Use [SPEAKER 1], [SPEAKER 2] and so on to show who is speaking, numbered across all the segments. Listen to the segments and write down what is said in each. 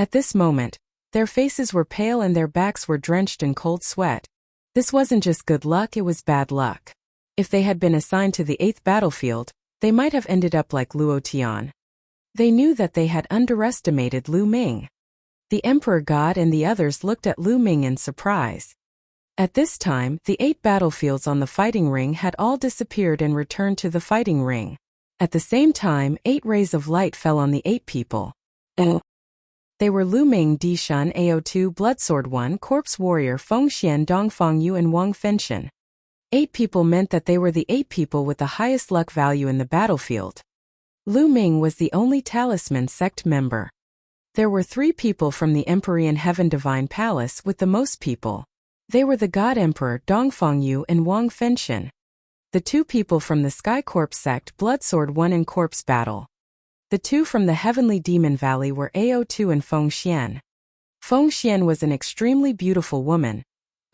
[SPEAKER 1] At this moment, their faces were pale and their backs were drenched in cold sweat. This wasn't just good luck, it was bad luck. If they had been assigned to the 8th battlefield, they might have ended up like Luo Tian. They knew that they had underestimated Lu Ming. The Emperor God and the others looked at Lu Ming in surprise. At this time, the 8 battlefields on the fighting ring had all disappeared and returned to the fighting ring. At the same time, 8 rays of light fell on the 8 people. They were Lu Ming, Di Shun, Ao2, Bloodsword 1, Corpse Warrior, Fengxian, Dongfang Yu and Wang Fenshin. 8 people meant that they were the 8 people with the highest luck value in the battlefield. Lu Ming was the only Talisman sect member. There were 3 people from the Empyrean Heaven Divine Palace with the most people. They were the God Emperor, Dongfang Yu and Wang Fenshin. The 2 people from the Sky Corpse sect, Bloodsword 1 and Corpse Battle. The 2 from the Heavenly Demon Valley were Ao2 and Fengxian. Fengxian was an extremely beautiful woman,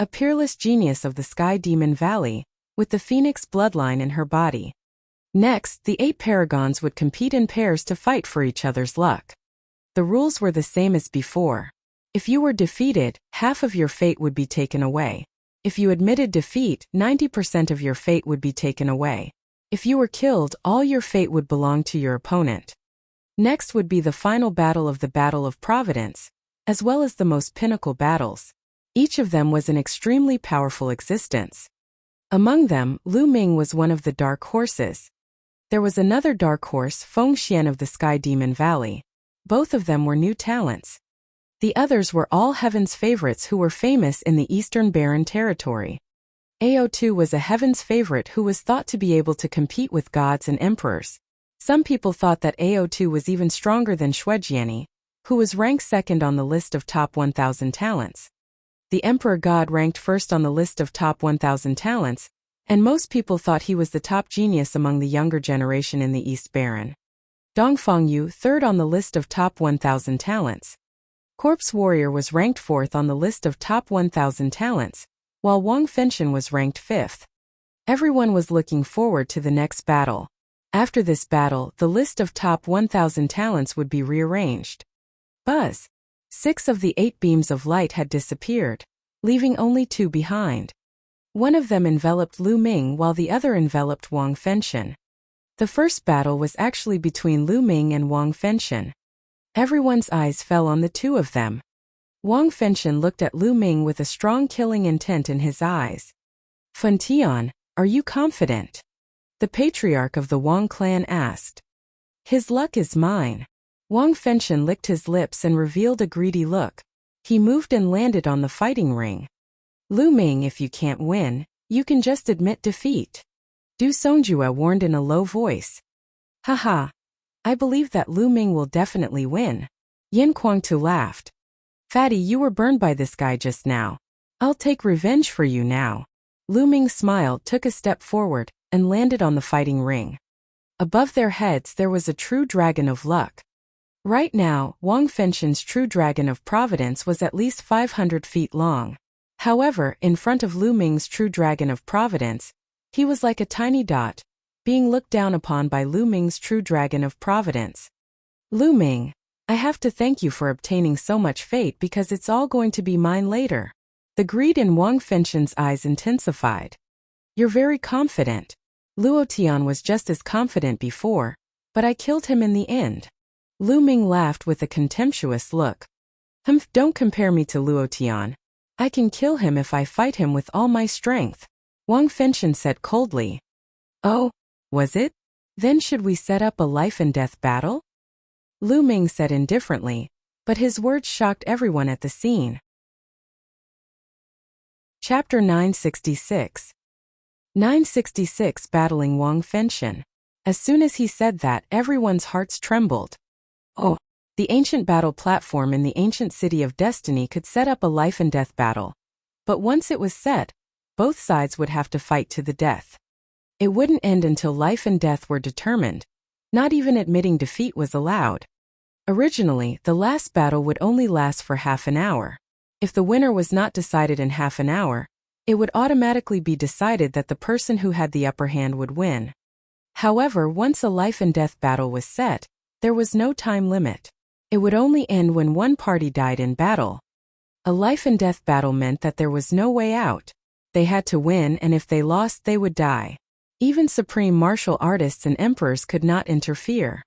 [SPEAKER 1] a peerless genius of the Sky Demon Valley, with the Phoenix bloodline in her body. Next, the 8 paragons would compete in pairs to fight for each other's luck. The rules were the same as before. If you were defeated, half of your fate would be taken away. If you admitted defeat, 90% of your fate would be taken away. If you were killed, all your fate would belong to your opponent. Next would be the final battle of the Battle of Providence, as well as the most pinnacle battles. Each of them was an extremely powerful existence. Among them, Lu Ming was one of the dark horses. There was another dark horse, Fengxian of the Sky Demon Valley. Both of them were new talents. The others were all Heaven's favorites who were famous in the Eastern Barren territory. Ao2 was a Heaven's favorite who was thought to be able to compete with gods and emperors. Some people thought that Ao2 was even stronger than Shuejiani, who was ranked 2nd on the list of top 1,000 talents. The Emperor God ranked 1st on the list of top 1,000 talents, and most people thought he was the top genius among the younger generation in the East Barren. Dongfang Yu 3rd on the list of top 1,000 talents. Corpse Warrior was ranked 4th on the list of top 1,000 talents, while Wang Fenshin was ranked 5th. Everyone was looking forward to the next battle. After this battle, the list of top 1,000 talents would be rearranged. Buzz! 6 of the 8 beams of light had disappeared, leaving only 2 behind. One of them enveloped Lu Ming while the other enveloped Wang Fenshin. The first battle was actually between Lu Ming and Wang Fenshin. Everyone's eyes fell on the 2 of them. Wang Fenshin looked at Lu Ming with a strong killing intent in his eyes. Fen Tian, are you confident? The patriarch of the Wang clan asked. His luck is mine. Wang Fenshin licked his lips and revealed a greedy look. He moved and landed on the fighting ring. Lu Ming, if you can't win, you can just admit defeat. Du Songjue warned in a low voice. Haha. I believe that Lu Ming will definitely win. Yin Kuangtu laughed. Fatty, you were burned by this guy just now. I'll take revenge for you now. Lu Ming smiled, took a step forward, and landed on the fighting ring. Above their heads there was a true dragon of luck. Right now, Wang Fenshin's true dragon of providence was at least 500 feet long. However, in front of Lu Ming's true dragon of providence, he was like a tiny dot, being looked down upon by Lu Ming's true dragon of providence. Lu Ming, I have to thank you for obtaining so much fate because it's all going to be mine later. The greed in Wang Fenshin's eyes intensified. You're very confident. Luo Tian was just as confident before, but I killed him in the end. Lu Ming laughed with a contemptuous look. Don't compare me to Luo Tian. I can kill him if I fight him with all my strength. Wang Fenshin said coldly. Oh, was it? Then should we set up a life and death battle? Lu Ming said indifferently, but his words shocked everyone at the scene. Chapter 966. 966 Battling Wang Fenshin. As soon as he said that, everyone's hearts trembled. Oh, the ancient battle platform in the ancient city of Destiny could set up a life and death battle. But once it was set, both sides would have to fight to the death. It wouldn't end until life and death were determined. Not even admitting defeat was allowed. Originally, the last battle would only last for half an hour. If the winner was not decided in half an hour, it would automatically be decided that the person who had the upper hand would win. However, once a life and death battle was set, there was no time limit. It would only end when one party died in battle. A life-and-death battle meant that there was no way out. They had to win, and if they lost they would die. Even supreme martial artists and emperors could not interfere.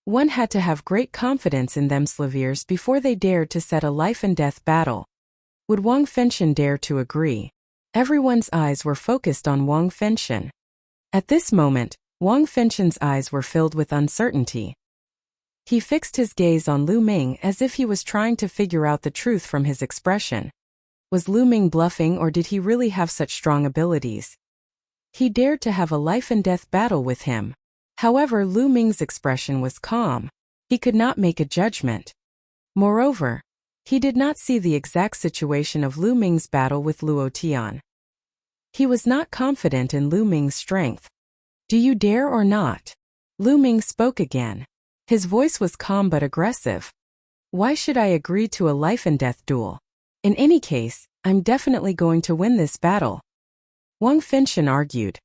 [SPEAKER 1] One had to have great confidence in themselves before they dared to set a life-and-death battle. Would Wang Fenshen dare to agree? Everyone's eyes were focused on Wang Fenshen. At this moment, Wang Fenshen's eyes were filled with uncertainty. He fixed his gaze on Lu Ming as if he was trying to figure out the truth from his expression. Was Lu Ming bluffing, or did he really have such strong abilities? He dared to have a life-and-death battle with him. However, Lu Ming's expression was calm. He could not make a judgment. Moreover, he did not see the exact situation of Lu Ming's battle with Luo Tian. He was not confident in Lu Ming's strength. Do you dare or not? Lu Ming spoke again. His voice was calm but aggressive. Why should I agree to a life-and-death duel? In any case, I'm definitely going to win this battle. Wang Fenshen argued.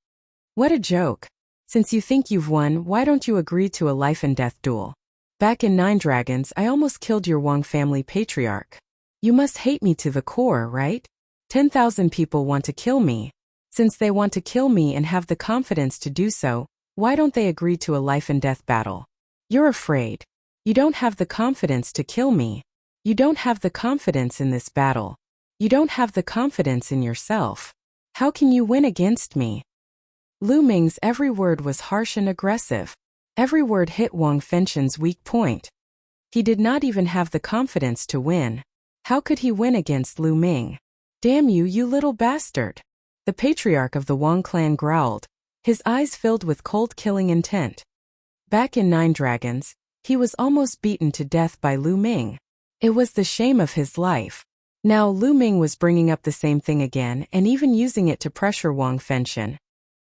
[SPEAKER 1] What a joke. Since you think you've won, why don't you agree to a life-and-death duel? Back in 9 Dragons, I almost killed your Wang family patriarch. You must hate me to the core, right? 10,000 people want to kill me. Since they want to kill me and have the confidence to do so, why don't they agree to a life-and-death battle? You're afraid. You don't have the confidence to kill me. You don't have the confidence in this battle. You don't have the confidence in yourself. How can you win against me? Lu Ming's every word was harsh and aggressive. Every word hit Wang Fenshen's weak point. He did not even have the confidence to win. How could he win against Lu Ming? Damn you, you little bastard! The patriarch of the Wang clan growled, his eyes filled with cold killing intent. Back in 9 Dragons, he was almost beaten to death by Lu Ming. It was the shame of his life. Now Lu Ming was bringing up the same thing again and even using it to pressure Wang Fenshen.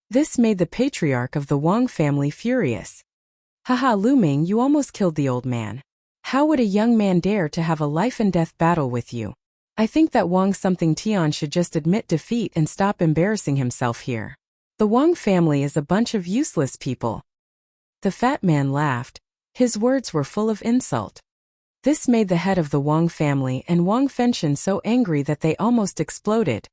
[SPEAKER 1] This made the patriarch of the Wang family furious. Haha, Lu Ming, you almost killed the old man. How would a young man dare to have a life-and-death battle with you? I think that Wang something Tian should just admit defeat and stop embarrassing himself here. The Wang family is a bunch of useless people. The fat man laughed. His words were full of insult. This made the head of the Wang family and Wang Fenshen so angry that they almost exploded.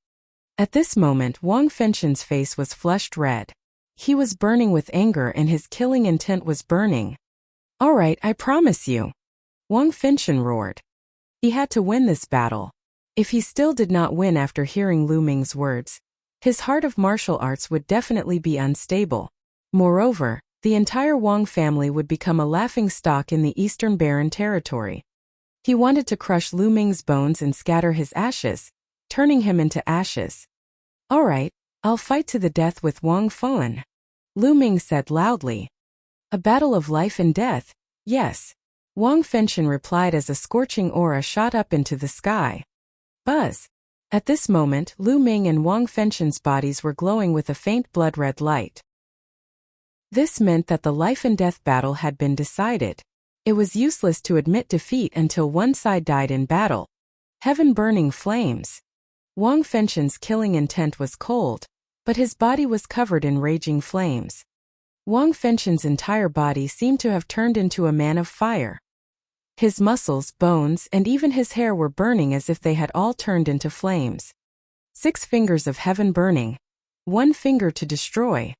[SPEAKER 1] At this moment, Wang Fenshen's face was flushed red. He was burning with anger and his killing intent was burning. All right, I promise you. Wang Fenshen roared. He had to win this battle. If he still did not win after hearing Lu Ming's words, his heart of martial arts would definitely be unstable. Moreover, the entire Wang family would become a laughingstock in the Eastern Barren territory. He wanted to crush Lu Ming's bones and scatter his ashes, turning him into ashes. All right, I'll fight to the death with Wang Fen. Lu Ming said loudly. A battle of life and death, yes. Wang Fenshen replied as a scorching aura shot up into the sky. Buzz. At this moment, Lu Ming and Wang Fenshen's bodies were glowing with a faint blood-red light. This meant that the life-and-death battle had been decided. It was useless to admit defeat until one side died in battle. Heaven burning flames. Wang Fenshen's killing intent was cold, but his body was covered in raging flames. Wang Fenshen's entire body seemed to have turned into a man of fire. His muscles, bones, and even his hair were burning as if they had all turned into flames. 6 fingers of heaven burning. 1 finger to destroy.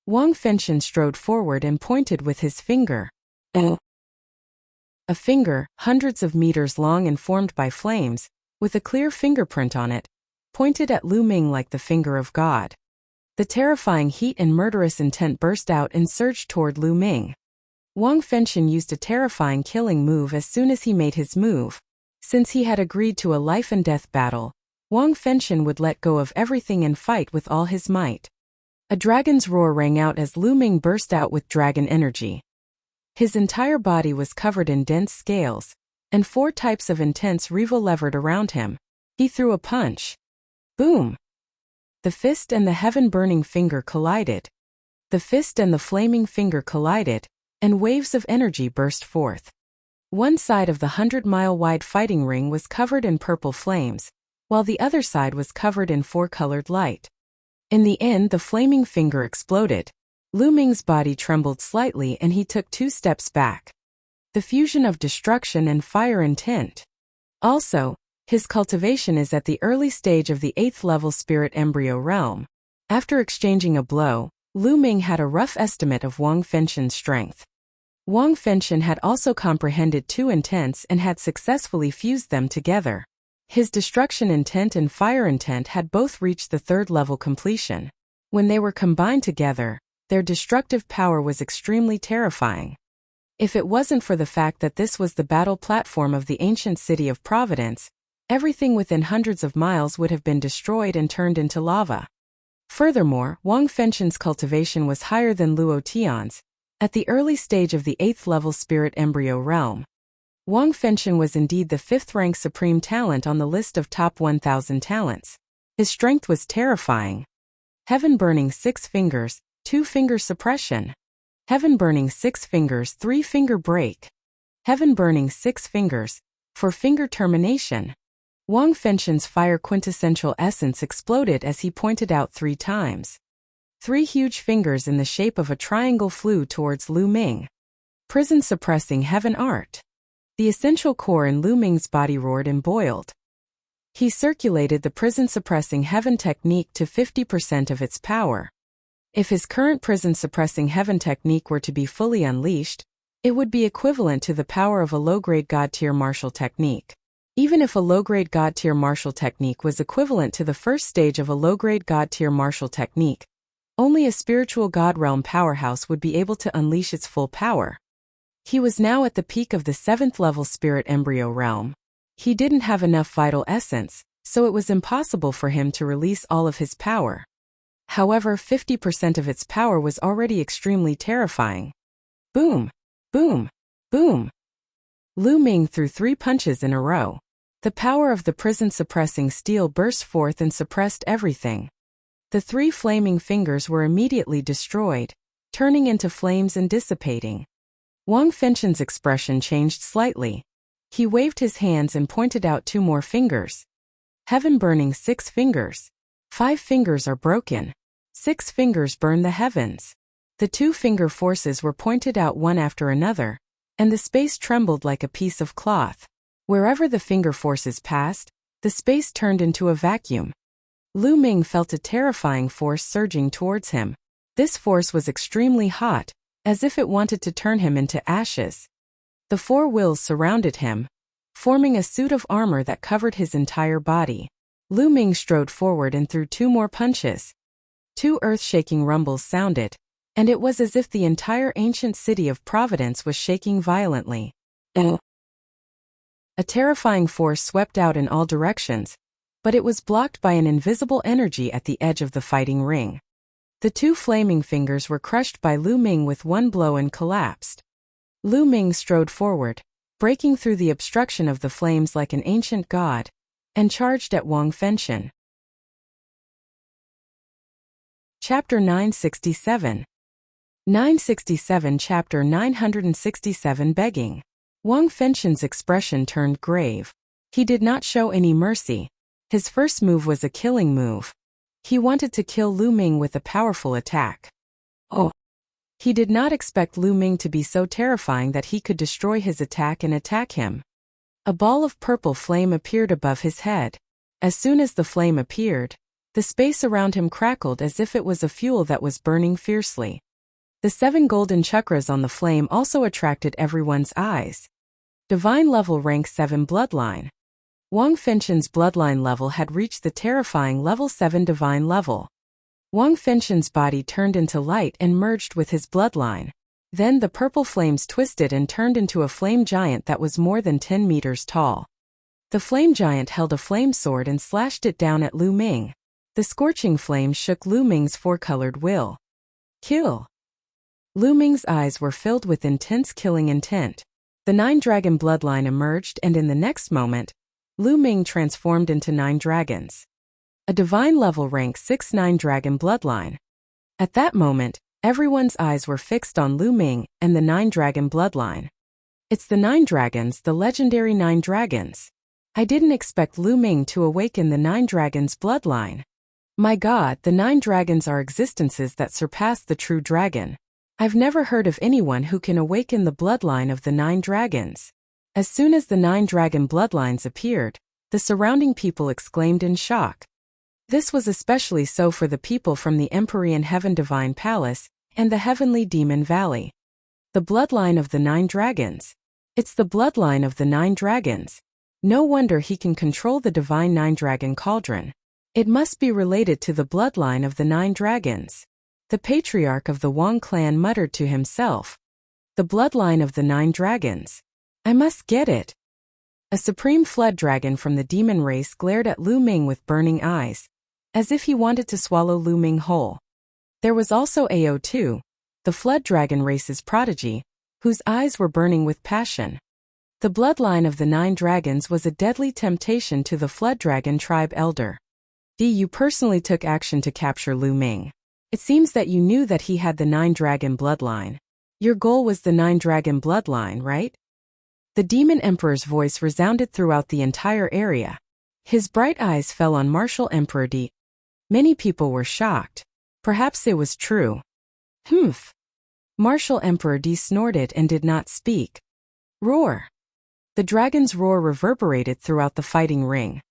[SPEAKER 1] Wang Fenshen strode forward and pointed with his finger. A finger, hundreds of meters long and formed by flames, with a clear fingerprint on it, pointed at Lu Ming like the finger of God. The terrifying heat and murderous intent burst out and surged toward Lu Ming. Wang Fenshen used a terrifying killing move as soon as he made his move. Since he had agreed to a life-and-death battle, Wang Fenshen would let go of everything and fight with all his might. A dragon's roar rang out as Lu Ming burst out with dragon energy. His entire body was covered in dense scales, and 4 types of intense revel levered around him. He threw a punch. Boom! The fist and the heaven-burning finger collided. The fist and the flaming finger collided, and waves of energy burst forth. One side of the 100-mile-wide fighting ring was covered in purple flames, while the other side was covered in 4-colored light. In the end, the flaming finger exploded. Lu Ming's body trembled slightly and he took 2 steps back. the fusion of destruction and fire intent. Also, his cultivation is at the early stage of the 8th level spirit embryo realm. After exchanging a blow, Lu Ming had a rough estimate of Wang Fengxian's strength. Wang Fengxian had also comprehended two intents and had successfully fused them together. His destruction intent and fire intent had both reached the 3rd level completion. When they were combined together, their destructive power was extremely terrifying. If it wasn't for the fact that this was the battle platform of the ancient city of Providence, everything within hundreds of miles would have been destroyed and turned into lava. Furthermore, Wang Fengxian's cultivation was higher than Luo Tian's, at the early stage of the 8th level spirit embryo realm. Wang Fengxian was indeed the 5th-rank supreme talent on the list of top 1,000 talents. His strength was terrifying. Heaven Burning 6 Fingers, 2-finger suppression. Heaven Burning 6 Fingers, 3-finger break. Heaven Burning 6 Fingers, 4-finger termination. Wang Fengxian's fire quintessential essence exploded as he pointed out 3 times. 3 huge fingers in the shape of a triangle flew towards Lu Ming. Prison suppressing heaven art. The essential core in Lu Ming's body roared and boiled. He circulated the prison suppressing heaven technique to 50% of its power. If his current prison suppressing heaven technique were to be fully unleashed, it would be equivalent to the power of a low-grade god-tier martial technique. Even if a low-grade god-tier martial technique was equivalent to the first stage of a low-grade god-tier martial technique, only a spiritual god realm powerhouse would be able to unleash its full power. He was now at the peak of the 7th level spirit embryo realm. He didn't have enough vital essence, so it was impossible for him to release all of his power. However, 50% of its power was already extremely terrifying. Boom! Boom! Boom! Lu Ming threw 3 punches in a row. The power of the prison-suppressing steel burst forth and suppressed everything. The 3 flaming fingers were immediately destroyed, turning into flames and dissipating. Wang Fengxian's expression changed slightly. He waved his hands and pointed out 2 more fingers. Heaven Burning 6 Fingers. 5 fingers are broken. 6 fingers burn the heavens. The 2-finger forces were pointed out one after another, and the space trembled like a piece of cloth. Wherever the finger forces passed, the space turned into a vacuum. Lu Ming felt a terrifying force surging towards him. This force was extremely hot, as if it wanted to turn him into ashes. The 4 wills surrounded him, forming a suit of armor that covered his entire body. Lu Ming strode forward and threw 2 more punches. 2 earth-shaking rumbles sounded, and it was as if the entire ancient city of Providence was shaking violently. A terrifying force swept out in all directions, but it was blocked by an invisible energy at the edge of the fighting ring. The 2 flaming fingers were crushed by Lu Ming with 1 blow and collapsed. Lu Ming strode forward, breaking through the obstruction of the flames like an ancient god, and charged at Wang Fengxian. Chapter 967. 967 Chapter 967 Begging. Wang Fengxian's expression turned grave. He did not show any mercy. His first move was a killing move. He wanted to kill Lu Ming with a powerful attack. Oh! He did not expect Lu Ming to be so terrifying that he could destroy his attack and attack him. A ball of purple flame appeared above his head. As soon as the flame appeared, the space around him crackled as if it was a fuel that was burning fiercely. The 7 golden chakras on the flame also attracted everyone's eyes. Divine level rank 7 bloodline. Wang Fengxian's bloodline level had reached the terrifying level 7 divine level. Wang Fengxian's body turned into light and merged with his bloodline. Then the purple flames twisted and turned into a flame giant that was more than 10 meters tall. The flame giant held a flame sword and slashed it down at Lu Ming. The scorching flame shook Lu Ming's 4-colored will. Kill! Lu Ming's eyes were filled with intense killing intent. The 9-dragon bloodline emerged, and in the next moment, Lu Ming transformed into 9 dragons. A divine level rank 6 9-dragon bloodline. At that moment, everyone's eyes were fixed on Lu Ming and the 9-dragon bloodline. It's the 9 dragons, the legendary 9 dragons. I didn't expect Lu Ming to awaken the 9 dragons bloodline. My god, the 9 dragons are existences that surpass the true dragon. I've never heard of anyone who can awaken the bloodline of the 9 dragons. As soon as the 9 dragon bloodlines appeared, the surrounding people exclaimed in shock. This was especially so for the people from the Empyrean Heaven Divine Palace and the Heavenly Demon Valley. The bloodline of the 9 dragons. It's the bloodline of the 9 dragons. No wonder he can control the divine 9 dragon cauldron. It must be related to the bloodline of the 9 dragons. The patriarch of the Wang clan muttered to himself. The bloodline of the 9 dragons. I must get it. A supreme flood dragon from the demon race glared at Lu Ming with burning eyes, as if he wanted to swallow Lu Ming whole. There was also Ao2, the flood dragon race's prodigy, whose eyes were burning with passion. The bloodline of the 9 dragons was a deadly temptation to the flood dragon tribe elder. You personally took action to capture Lu Ming. It seems that you knew that he had the 9 dragon bloodline. Your goal was the 9 dragon bloodline, right? The demon emperor's voice resounded throughout the entire area. His bright eyes fell on Martial Emperor D. Many people were shocked. Perhaps it was true. Humph. Martial Emperor D snorted and did not speak. Roar. The dragon's roar reverberated throughout the fighting ring.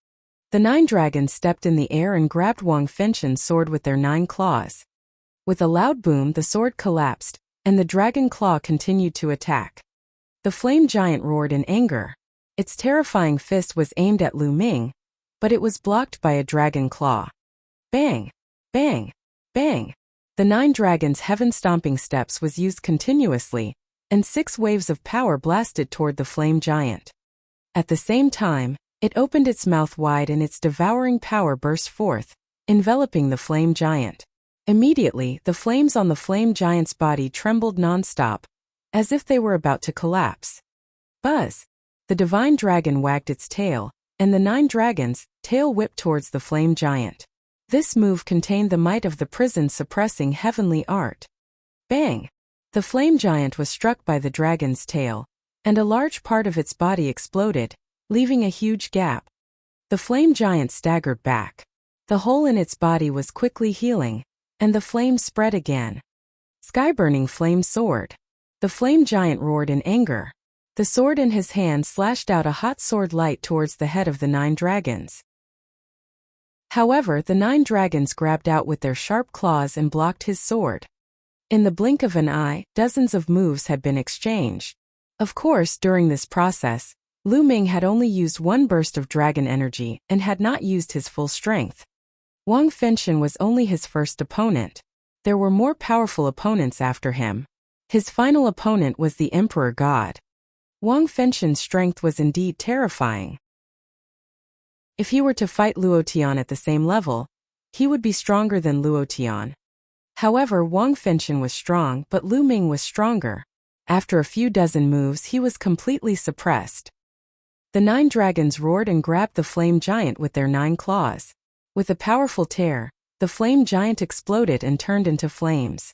[SPEAKER 1] The 9 dragons stepped in the air and grabbed Wang Fenshen's sword with their 9 claws. With a loud boom, the sword collapsed, and the dragon claw continued to attack. The flame giant roared in anger. Its terrifying fist was aimed at Lu Ming, but it was blocked by a dragon claw. Bang! Bang! Bang! The 9 dragons' heaven-stomping steps was used continuously, and 6 waves of power blasted toward the flame giant. At the same time, it opened its mouth wide and its devouring power burst forth, enveloping the flame giant. Immediately, the flames on the flame giant's body trembled non-stop, as if they were about to collapse. Buzz! The divine dragon wagged its tail, and the 9 dragons' tail whipped towards the flame giant. This move contained the might of the prison suppressing heavenly art. Bang! The flame giant was struck by the dragon's tail, and a large part of its body exploded, leaving a huge gap. The flame giant staggered back. The hole in its body was quickly healing, and the flames spread again. Sky-burning flame sword. The flame giant roared in anger. The sword in his hand slashed out a hot sword light towards the head of the 9 dragons. However, the 9 dragons grabbed out with their sharp claws and blocked his sword. In the blink of an eye, dozens of moves had been exchanged. Of course, during this process, Lu Ming had only used 1 burst of dragon energy and had not used his full strength. Wang Fenshen was only his first opponent. There were more powerful opponents after him. His final opponent was the Emperor God. Wang Fenshen's strength was indeed terrifying. If he were to fight Luo Tian at the same level, he would be stronger than Luo Tian. However, Wang Fenshen was strong, but Lu Ming was stronger. After a few dozen moves, he was completely suppressed. The 9 dragons roared and grabbed the flame giant with their 9 claws. With a powerful tear, the flame giant exploded and turned into flames.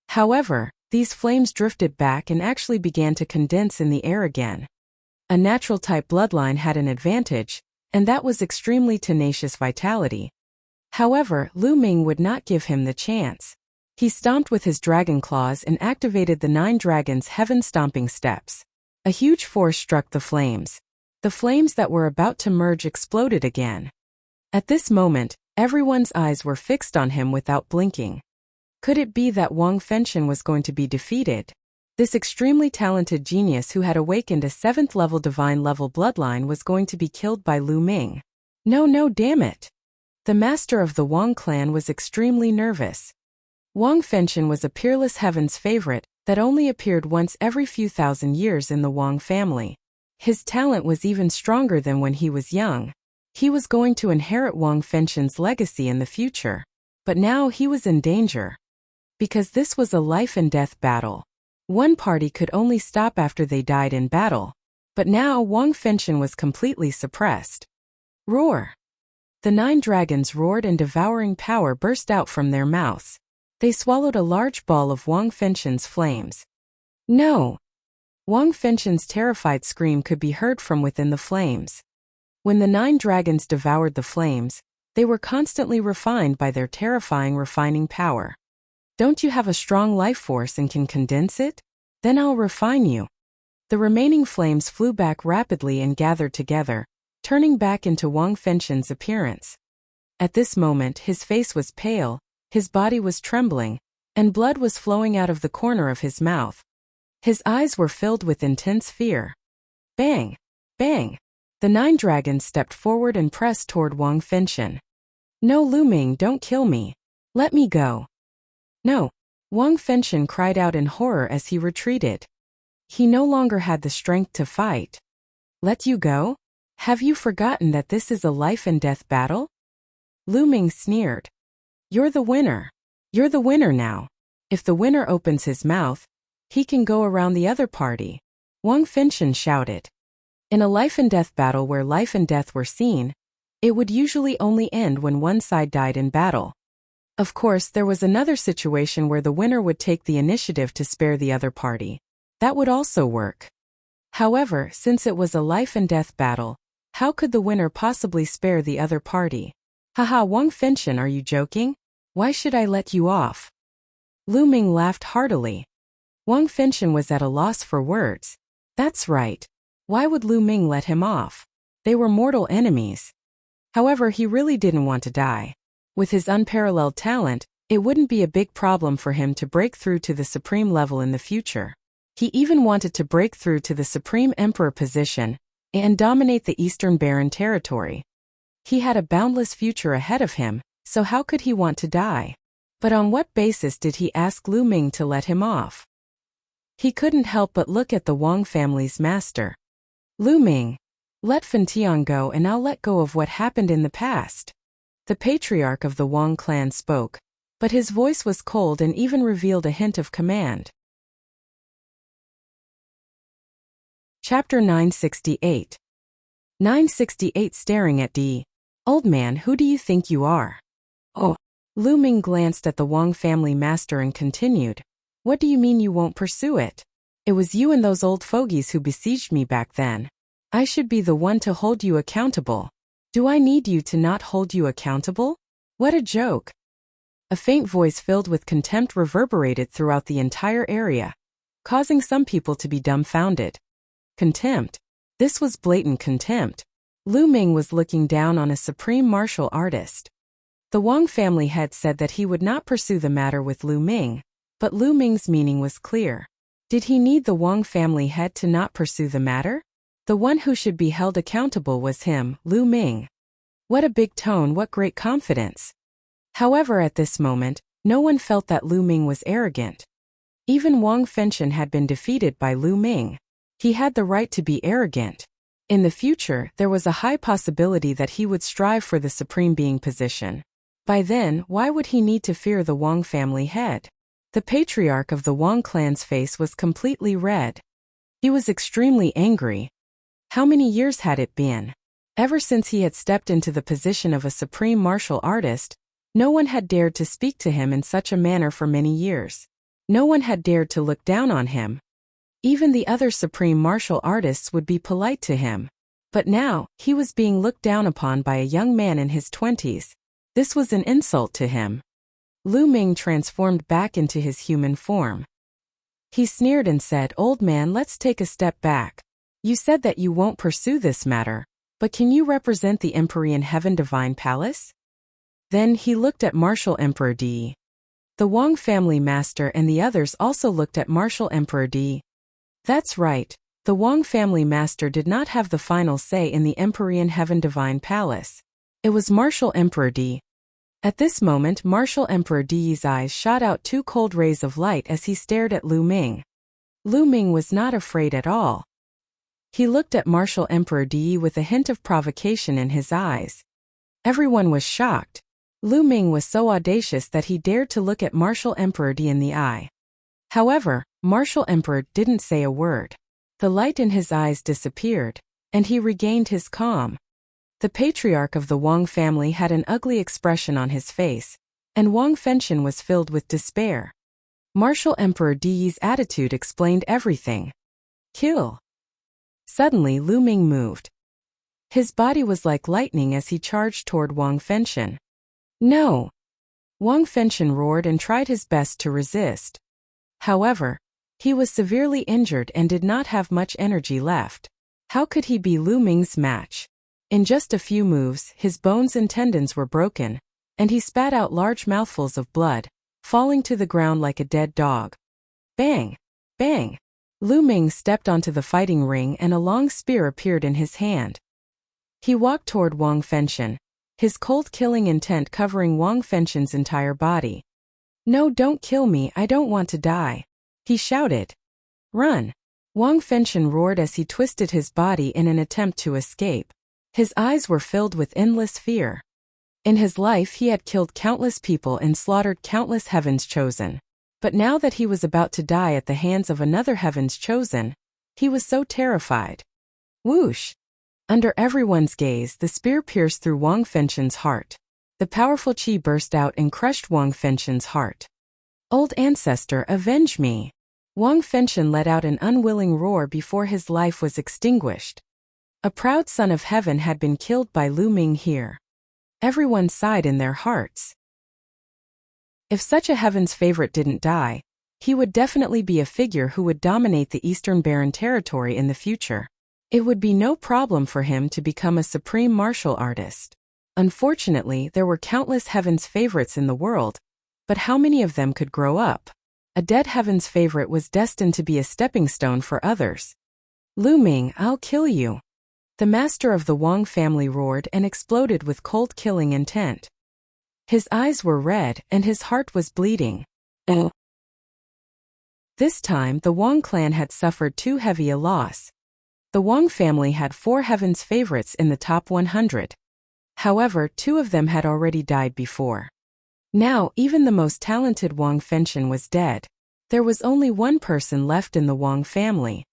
[SPEAKER 1] However, these flames drifted back and actually began to condense in the air again. A natural-type bloodline had an advantage, and that was extremely tenacious vitality. However, Lu Ming would not give him the chance. He stomped with his dragon claws and activated the 9 dragons' heaven-stomping steps. A huge force struck the flames. The flames that were about to merge exploded again. At this moment, everyone's eyes were fixed on him without blinking. Could it be that Wang Fenshen was going to be defeated? This extremely talented genius who had awakened a 7th-level divine-level bloodline was going to be killed by Lu Ming. No, damn it. The master of the Wang clan was extremely nervous. Wang Fenshen was a peerless heaven's favorite that only appeared once every few thousand years in the Wang family. His talent was even stronger than when he was young. He was going to inherit Wang Fenshen's legacy in the future. But now he was in danger. Because this was a life-and-death battle. One party could only stop after they died in battle. But now Wang Fenshen was completely suppressed. Roar! The 9 dragons roared and devouring power burst out from their mouths. They swallowed a large ball of Wang Fenshen's flames. No! Wang Fenshen's terrified scream could be heard from within the flames. When the 9 dragons devoured the flames, they were constantly refined by their terrifying refining power. Don't you have a strong life force and can condense it? Then I'll refine you. The remaining flames flew back rapidly and gathered together, turning back into Wang Fenshen's appearance. At this moment his face was pale, his body was trembling, and blood was flowing out of the corner of his mouth. His eyes were filled with intense fear. Bang! Bang! The 9 dragons stepped forward and pressed toward Wang Fenshen. No, Lu Ming, don't kill me. Let me go. No! Wang Fenshen cried out in horror as he retreated. He no longer had the strength to fight. Let you go? Have you forgotten that this is a life and death battle? Lu Ming sneered. You're the winner. You're the winner now. If the winner opens his mouth, he can go around the other party. Wang Fenshen shouted. In a life and death battle where life and death were seen, it would usually only end when one side died in battle. Of course, there was another situation where the winner would take the initiative to spare the other party. That would also work. However, since it was a life and death battle, how could the winner possibly spare the other party? Haha, Wang Fenshen, are you joking? Why should I let you off? Lu Ming laughed heartily. Wang Fenshen was at a loss for words. That's right. Why would Lu Ming let him off? They were mortal enemies. However, he really didn't want to die. With his unparalleled talent, it wouldn't be a big problem for him to break through to the supreme level in the future. He even wanted to break through to the Supreme Emperor position and dominate the Eastern Barren territory. He had a boundless future ahead of him, so how could he want to die? But on what basis did he ask Lu Ming to let him off? He couldn't help but look at the Wang family's master. Lu Ming, let Fentian go and I'll let go of what happened in the past. The patriarch of the Wang clan spoke, but his voice was cold and even revealed a hint of command. Chapter 968. 968 Staring at D. Old man, who do you think you are? Oh. Lu Ming glanced at the Wang family master and continued. What do you mean you won't pursue it? It was you and those old fogies who besieged me back then. I should be the one to hold you accountable. Do I need you to not hold you accountable? What a joke. A faint voice filled with contempt reverberated throughout the entire area, causing some people to be dumbfounded. Contempt. This was blatant contempt. Lu Ming was looking down on a supreme martial artist. The Wang family head said that he would not pursue the matter with Lu Ming, but Lu Ming's meaning was clear. Did he need the Wang family head to not pursue the matter? The one who should be held accountable was him, Lu Ming. What a big tone, what great confidence. However, at this moment, no one felt that Lu Ming was arrogant. Even Wang Fenshen had been defeated by Lu Ming. He had the right to be arrogant. In the future, there was a high possibility that he would strive for the supreme being position. By then, why would he need to fear the Wang family head? The patriarch of the Wang clan's face was completely red. He was extremely angry. How many years had it been? Ever since he had stepped into the position of a supreme martial artist, no one had dared to speak to him in such a manner for many years. No one had dared to look down on him. Even the other supreme martial artists would be polite to him. But now, he was being looked down upon by a young man in his 20s. This was an insult to him. Lu Ming transformed back into his human form. He sneered and said, "Old man, let's take a step back. You said that you won't pursue this matter, but can you represent the Empyrean Heaven Divine Palace?" Then he looked at Martial Emperor D. The Wang family master and the others also looked at Martial Emperor D. That's right, the Wang family master did not have the final say in the Empyrean Heaven Divine Palace. It was Martial Emperor D. At this moment, Martial Emperor Di's eyes shot out 2 cold rays of light as he stared at Lu Ming. Lu Ming was not afraid at all. He looked at Martial Emperor Di with a hint of provocation in his eyes. Everyone was shocked. Lu Ming was so audacious that he dared to look at Martial Emperor Di in the eye. However, Martial Emperor didn't say a word. The light in his eyes disappeared, and he regained his calm. The patriarch of the Wang family had an ugly expression on his face, and Wang Fenshen was filled with despair. Martial Emperor Di's attitude explained everything. Kill. Suddenly Lu Ming moved. His body was like lightning as he charged toward Wang Fenshen. No! Wang Fenshen roared and tried his best to resist. However, he was severely injured and did not have much energy left. How could he be Lu Ming's match? In just a few moves, his bones and tendons were broken, and he spat out large mouthfuls of blood, falling to the ground like a dead dog. Bang! Bang! Lu Ming stepped onto the fighting ring and a long spear appeared in his hand. He walked toward Wang Fenshen, his cold killing intent covering Wang Fenshen's entire body. "No, don't kill me, I don't want to die," he shouted. "Run!" Wang Fenshen roared as he twisted his body in an attempt to escape. His eyes were filled with endless fear. In his life he had killed countless people and slaughtered countless Heaven's Chosen. But now that he was about to die at the hands of another Heaven's Chosen, he was so terrified. Whoosh! Under everyone's gaze, the spear pierced through Wang Fenshen's heart. The powerful qi burst out and crushed Wang Fenshen's heart. "Old ancestor, avenge me!" Wang Fenshen let out an unwilling roar before his life was extinguished. A proud son of heaven had been killed by Lu Ming here. Everyone sighed in their hearts. If such a heaven's favorite didn't die, he would definitely be a figure who would dominate the Eastern Barren territory in the future. It would be no problem for him to become a supreme martial artist. Unfortunately, there were countless heaven's favorites in the world, but how many of them could grow up? A dead heaven's favorite was destined to be a stepping stone for others. "Lu Ming, I'll kill you!" The master of the Wang family roared and exploded with cold killing intent. His eyes were red and his heart was bleeding. This time the Wang clan had suffered too heavy a loss. The Wang family had 4 heaven's favorites in the top 100. However, 2 of them had already died before. Now, even the most talented Wang Fenshen was dead. There was only one person left in the Wang family.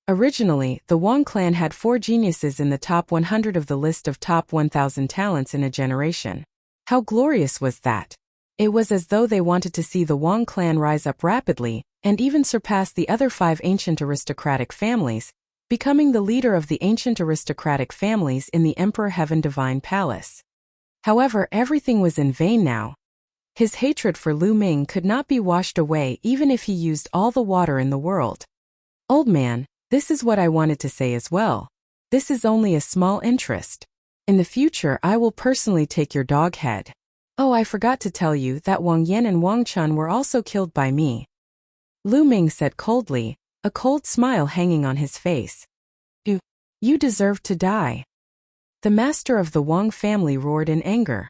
[SPEAKER 1] Originally, the Wang clan had 4 geniuses in the top 100 of the list of top 1,000 talents in a generation. How glorious was that? It was as though they wanted to see the Wang clan rise up rapidly, and even surpass the other 5 ancient aristocratic families, becoming the leader of the ancient aristocratic families in the Emperor Heaven Divine Palace. However, everything was in vain now. His hatred for Lu Ming could not be washed away even if he used all the water in the world. "Old man, this is what I wanted to say as well. This is only a small interest. In the future I will personally take your dog head. Oh, I forgot to tell you that Wang Yan and Wang Chun were also killed by me," Lu Ming said coldly, a cold smile hanging on his face. You deserve to die." The master of the Wang family roared in anger.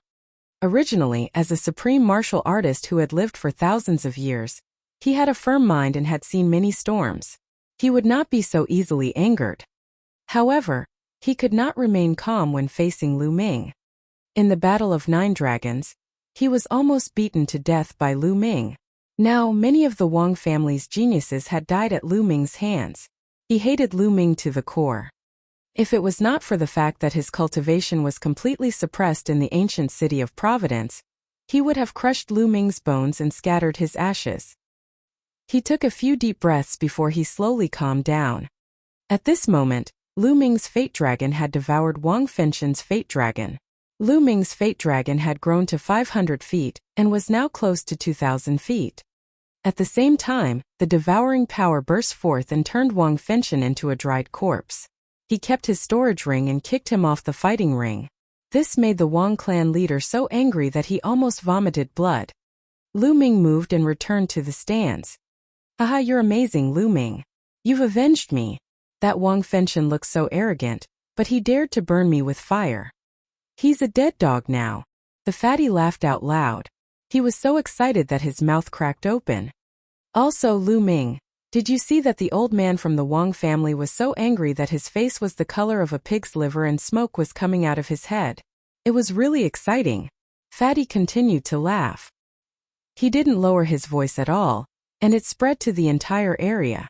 [SPEAKER 1] Originally, as a supreme martial artist who had lived for thousands of years, he had a firm mind and had seen many storms. He would not be so easily angered. However, he could not remain calm when facing Lu Ming. In the Battle of 9 Dragons, he was almost beaten to death by Lu Ming. Now, many of the Wang family's geniuses had died at Lu Ming's hands. He hated Lu Ming to the core. If it was not for the fact that his cultivation was completely suppressed in the ancient city of Providence, he would have crushed Lu Ming's bones and scattered his ashes. He took a few deep breaths before he slowly calmed down. At this moment, Lu Ming's fate dragon had devoured Wang Fenshen's fate dragon. Lu Ming's fate dragon had grown to 500 feet and was now close to 2,000 feet. At the same time, the devouring power burst forth and turned Wang Fenshen into a dried corpse. He kept his storage ring and kicked him off the fighting ring. This made the Wang clan leader so angry that he almost vomited blood. Lu Ming moved and returned to the stands. "Haha, you're amazing, Lu Ming. You've avenged me." That Wang Fenshen looked so arrogant, but he dared to burn me with fire. "He's a dead dog now." The fatty laughed out loud. He was so excited that his mouth cracked open. Also, Lu Ming, did you see that the old man from the Wang family was so angry that his face was the color of a pig's liver and smoke was coming out of his head? It was really exciting. Fatty continued to laugh. He didn't lower his voice at all, and it spread to the entire area.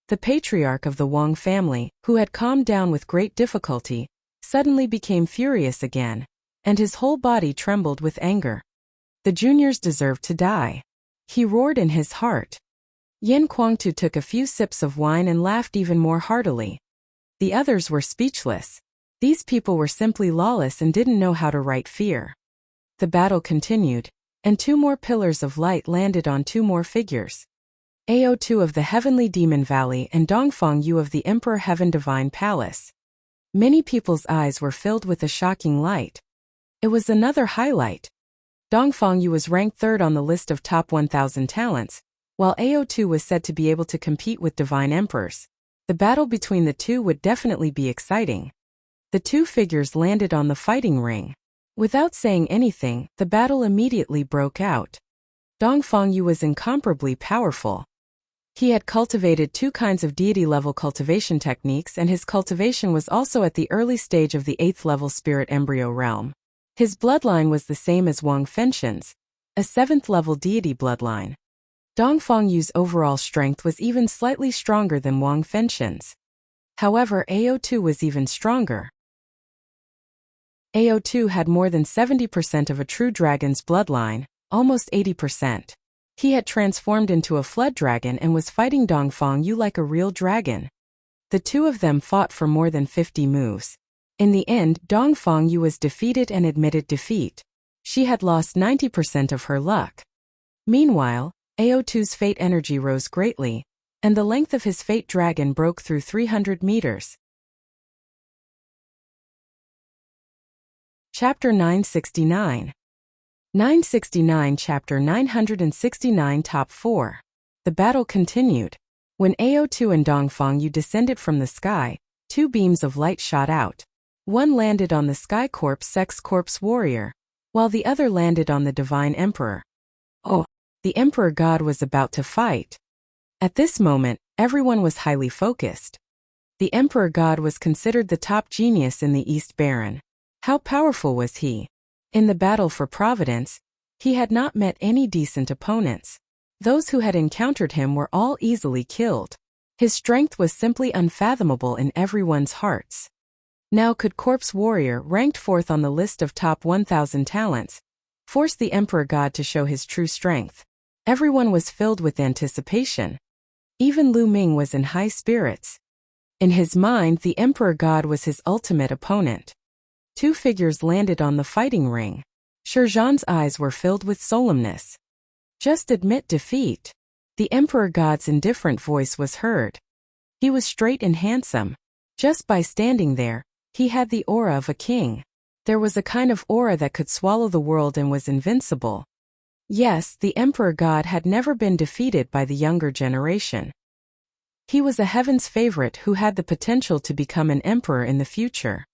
[SPEAKER 1] The patriarch of the Wang family, who had calmed down with great difficulty, suddenly became furious again, and his whole body trembled with anger. The juniors deserved to die. He roared in his heart. Yen Kuangtu took a few sips of wine and laughed even more heartily. The others were speechless. These people were simply lawless and didn't know how to write fear. The battle continued. and 2 more pillars of light landed on 2 more figures. Ao2 of the Heavenly Demon Valley and Dongfang Yu of the Emperor Heaven Divine Palace. Many people's eyes were filled with a shocking light. It was another highlight. Dongfang Yu was ranked 3rd on the list of top 1,000 talents, while Ao2 was said to be able to compete with divine emperors. The battle between the two would definitely be exciting. The 2 figures landed on the fighting ring. Without saying anything, the battle immediately broke out. Dongfang Yu was incomparably powerful. He had cultivated 2 kinds of deity-level cultivation techniques, and his cultivation was also at the early stage of the 8th-level spirit embryo realm. His bloodline was the same as Wang Fenshen's, a 7th-level deity bloodline. Dongfang Yu's overall strength was even slightly stronger than Wang Fenshen's. However, Ao2 was even stronger. Ao2 had more than 70% of a true dragon's bloodline, almost 80%. He had transformed into a flood dragon and was fighting Dongfang Yu like a real dragon. The 2 of them fought for more than 50 moves. In the end, Dongfang Yu was defeated and admitted defeat. She had lost 90% of her luck. Meanwhile, Ao2's fate energy rose greatly, and the length of his fate dragon broke through 300 meters. Chapter 969. 969 Chapter 969 Top 4. The battle continued. When Ao2 and Dongfang Yu descended from the sky, 2 beams of light shot out. One landed on the Sky Corpse Sex Corpse Warrior, while the other landed on the Divine Emperor. Oh, the Emperor God was about to fight. At this moment, everyone was highly focused. The Emperor God was considered the top genius in the East Baron. How powerful was he? In the battle for Providence, he had not met any decent opponents. Those who had encountered him were all easily killed. His strength was simply unfathomable in everyone's hearts. Now could Corpse Warrior, ranked 4th on the list of top 1,000 talents, force the Emperor God to show his true strength? Everyone was filled with anticipation. Even Lu Ming was in high spirits. In his mind, the Emperor God was his ultimate opponent. 2 figures landed on the fighting ring. Shizhan's eyes were filled with solemnness. Just admit defeat. The Emperor God's indifferent voice was heard. He was straight and handsome. Just by standing there, he had the aura of a king. There was a kind of aura that could swallow the world and was invincible. Yes, the Emperor God had never been defeated by the younger generation. He was a heaven's favorite who had the potential to become an emperor in the future.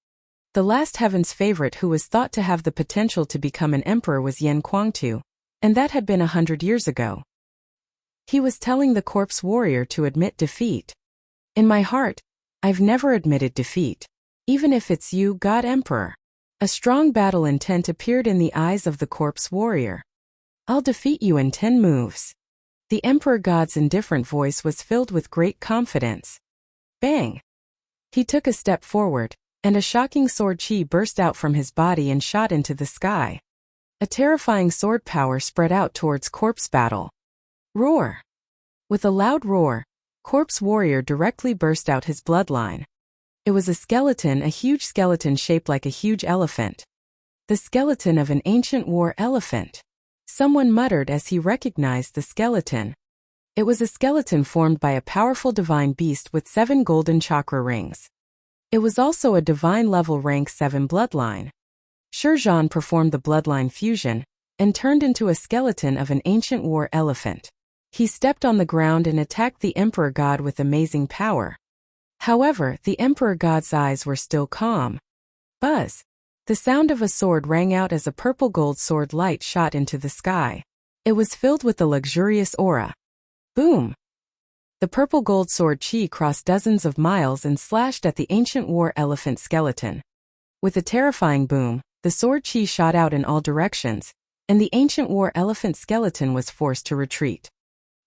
[SPEAKER 1] The last heaven's favorite who was thought to have the potential to become an emperor was Yan Kuangtu, and that had been 100 years ago. He was telling the Corpse Warrior to admit defeat. In my heart, I've never admitted defeat. Even if it's you, God Emperor. A strong battle intent appeared in the eyes of the Corpse Warrior. I'll defeat you in 10 moves. The Emperor God's indifferent voice was filled with great confidence. Bang! He took a step forward, and a shocking sword chi burst out from his body and shot into the sky. A terrifying sword power spread out towards Corpse Battle. Roar! With a loud roar, Corpse Warrior directly burst out his bloodline. It was a skeleton, a huge skeleton shaped like a huge elephant. The skeleton of an ancient war elephant. Someone muttered as he recognized the skeleton. It was a skeleton formed by a powerful divine beast with 7 golden chakra rings. It was also a divine level rank 7 bloodline. Shizhan performed the bloodline fusion and turned into a skeleton of an ancient war elephant. He stepped on the ground and attacked the Emperor God with amazing power. However, the Emperor God's eyes were still calm. Buzz! The sound of a sword rang out as a purple gold sword light shot into the sky. It was filled with a luxurious aura. Boom! The purple gold sword chi crossed dozens of miles and slashed at the ancient war elephant skeleton. With a terrifying boom, the sword chi shot out in all directions, and the ancient war elephant skeleton was forced to retreat.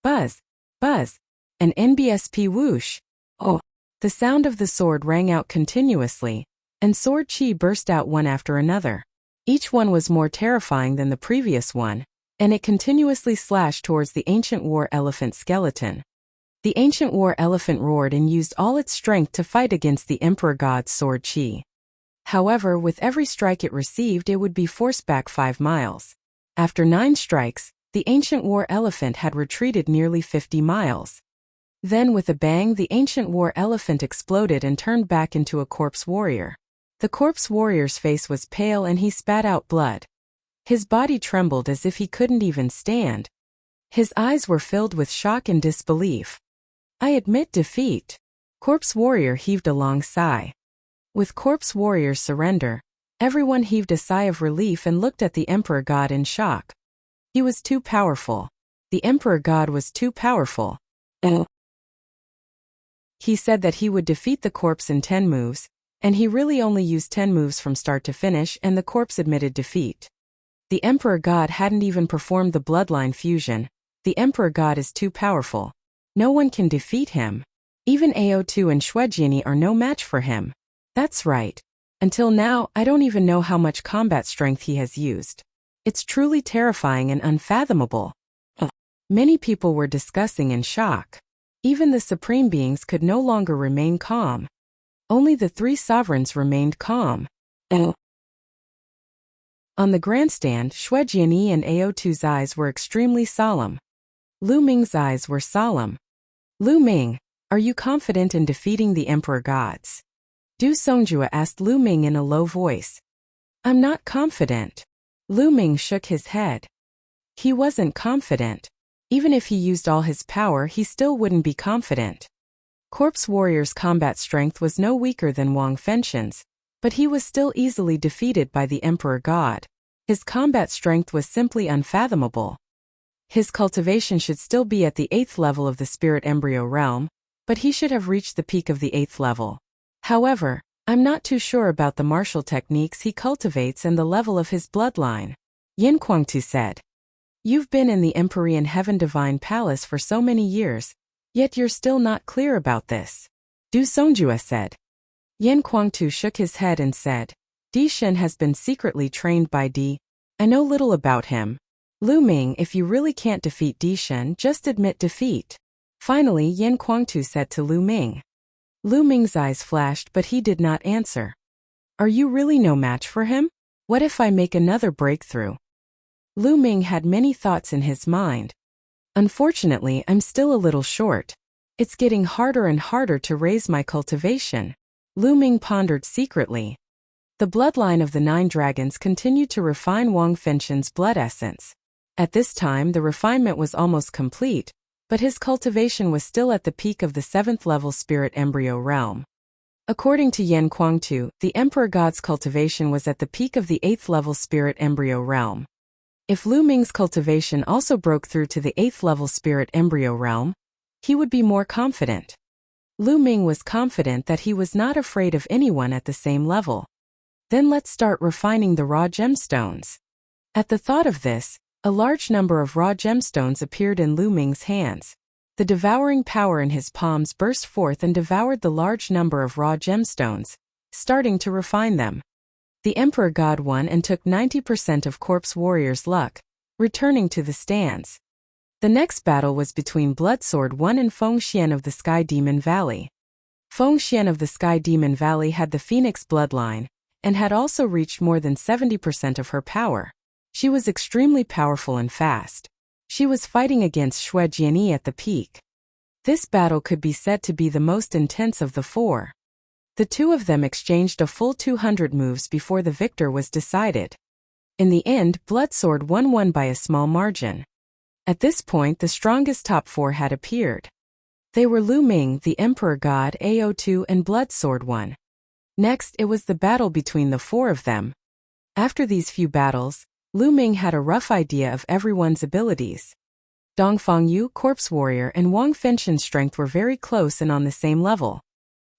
[SPEAKER 1] Buzz! Buzz! An NBSP whoosh! Oh! The sound of the sword rang out continuously, and sword chi burst out one after another. Each one was more terrifying than the previous one, and it continuously slashed towards the ancient war elephant skeleton. The ancient war elephant roared and used all its strength to fight against the Emperor God's sword chi. However, with every strike it received, it would be forced back 5 miles. After 9 strikes, the ancient war elephant had retreated nearly 50 miles. Then with a bang the ancient war elephant exploded and turned back into a corpse warrior. The corpse warrior's face was pale and he spat out blood. His body trembled as if he couldn't even stand. His eyes were filled with shock and disbelief. "I admit defeat." Corpse warrior heaved a long sigh. With corpse warrior's surrender, everyone heaved a sigh of relief and looked at the emperor god in shock. He was too powerful. The emperor god was too powerful. He said that he would defeat the corpse in 10 moves, and he really only used 10 moves from start to finish, and the corpse admitted defeat. The emperor god hadn't even performed the bloodline fusion. The emperor god is too powerful. No one can defeat him. Even Ao2 and Shuejiani are no match for him. That's right. Until now, I don't even know how much combat strength he has used. It's truly terrifying and unfathomable. Many people were discussing in shock. Even the supreme beings could no longer remain calm. Only the 3 sovereigns remained calm. On the grandstand, Shuejiani and Ao2's eyes were extremely solemn. Lu Ming's eyes were solemn. "Lu Ming, are you confident in defeating the emperor gods?" Du Songjue asked Lu Ming in a low voice. "I'm not confident." Lu Ming shook his head. He wasn't confident. Even if he used all his power, he still wouldn't be confident. Corpse warrior's combat strength was no weaker than Wang Fengxian's, but he was still easily defeated by the emperor god. His combat strength was simply unfathomable. His cultivation should still be at the 8th level of the spirit embryo realm, but he should have reached the peak of the 8th level. However, I'm not too sure about the martial techniques he cultivates and the level of his bloodline. Yin Kuangtu said. "You've been in the Empyrean Heaven Divine Palace for so many years, yet you're still not clear about this," Du Songjue said. Yin Kuangtu shook his head and said, "Di Shen has been secretly trained by Di. I know little about him. Lu Ming, if you really can't defeat Di Shen, just admit defeat." Finally, Yin Kuangtu said to Lu Ming. Lu Ming's eyes flashed, but he did not answer. "Are you really no match for him? What if I make another breakthrough?" Lu Ming had many thoughts in his mind. "Unfortunately, I'm still a little short. It's getting harder and harder to raise my cultivation." Lu Ming pondered secretly. The bloodline of the 9 dragons continued to refine Wang Fengxian's blood essence. At this time, the refinement was almost complete, but his cultivation was still at the peak of the 7th level spirit embryo realm. According to Yin Kuangtu, the emperor god's cultivation was at the peak of the 8th level spirit embryo realm. If Lu Ming's cultivation also broke through to the 8th level spirit embryo realm, he would be more confident. Lu Ming was confident that he was not afraid of anyone at the same level. Then let's start refining the raw gemstones. At the thought of this, a large number of raw gemstones appeared in Lu Ming's hands. The devouring power in his palms burst forth and devoured the large number of raw gemstones, starting to refine them. The emperor god won and took 90% of corpse warrior's luck, returning to the stands. The next battle was between Bloodsword 1 and Feng Xian of the Sky Demon Valley. Feng Xian of the Sky Demon Valley had the Phoenix bloodline, and had also reached more than 70% of her power. She was extremely powerful and fast. She was fighting against Shuejiani at the peak. This battle could be said to be the most intense of the 4. The 2 of them exchanged a full 200 moves before the victor was decided. In the end, Bloodsword won by a small margin. At this point, the strongest top 4 had appeared. They were Lu Ming, the Emperor God, Ao2, and Bloodsword 1. Next, it was the battle between the 4 of them. After these few battles, Lu Ming had a rough idea of everyone's abilities. Dongfang Yu, Corpse Warrior, and Wang Fengxian's strength were very close and on the same level.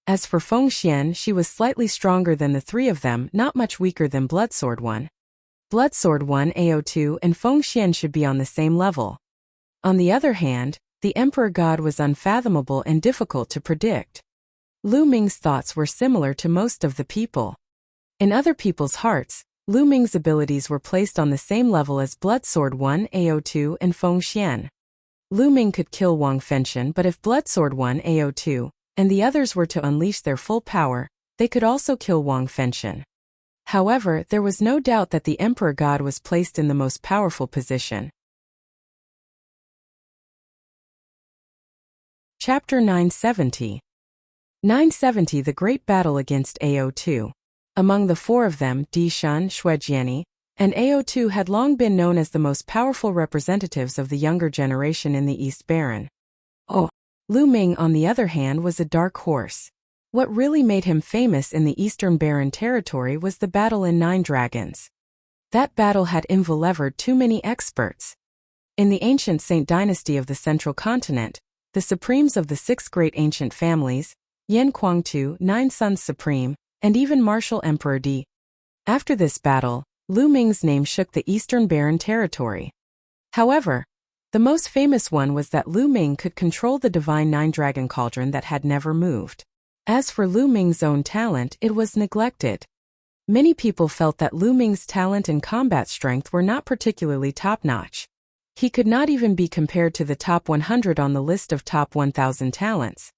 [SPEAKER 1] As for Feng Xian, she was slightly stronger than the 3 of them, not much weaker than Bloodsword 1. Bloodsword 1, Ao2, and Feng Xian should be on the same level. On the other hand, the Emperor God was unfathomable and difficult to predict. Lu Ming's thoughts were similar to most of the people. In other people's hearts, Lu Ming's abilities were placed on the same level as Bloodsword 1, Ao2, and Feng Xian. Lu Ming could kill Wang Fengxian, but if Bloodsword 1, Ao2, and the others were to unleash their full power, they could also kill Wang Fengxian. However, there was no doubt that the Emperor God was placed in the most powerful position. Chapter 970. 970 The Great Battle Against AO2. Among the four of them, Di Shun, Shuejiani, and AO2 had long been known as the most powerful representatives of the younger generation in the East Baron. Lu Ming, on the other hand, was a dark horse. What really made him famous in the Eastern Baron territory was the battle in Nine Dragons. That battle had enlevered too many experts. In the ancient Saint dynasty of the Central Continent, the supremes of the six great ancient families, Yan Kuangtu, 9 sons supreme, and even Martial Emperor Di. After this battle, Lu Ming's name shook the Eastern Baron territory. However, the most famous one was that Lu Ming could control the divine nine-dragon cauldron that had never moved. As for Lu Ming's own talent, it was neglected. Many people felt that Lu Ming's talent and combat strength were not particularly top-notch. He could not even be compared to the top 100 on the list of top 1,000 talents.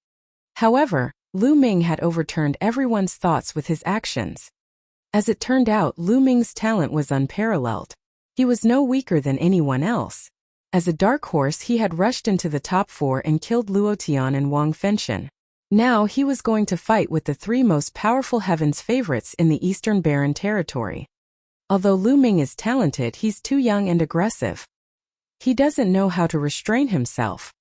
[SPEAKER 1] However, Lu Ming had overturned everyone's thoughts with his actions. As it turned out, Lu Ming's talent was unparalleled. He was no weaker than anyone else. As a dark horse, he had rushed into the top 4 and killed Luo Tian and Wang Fenshen. Now he was going to fight with the 3 most powerful Heaven's favorites in the Eastern Baron territory. Although Lu Ming is talented, he's too young and aggressive. He doesn't know how to restrain himself.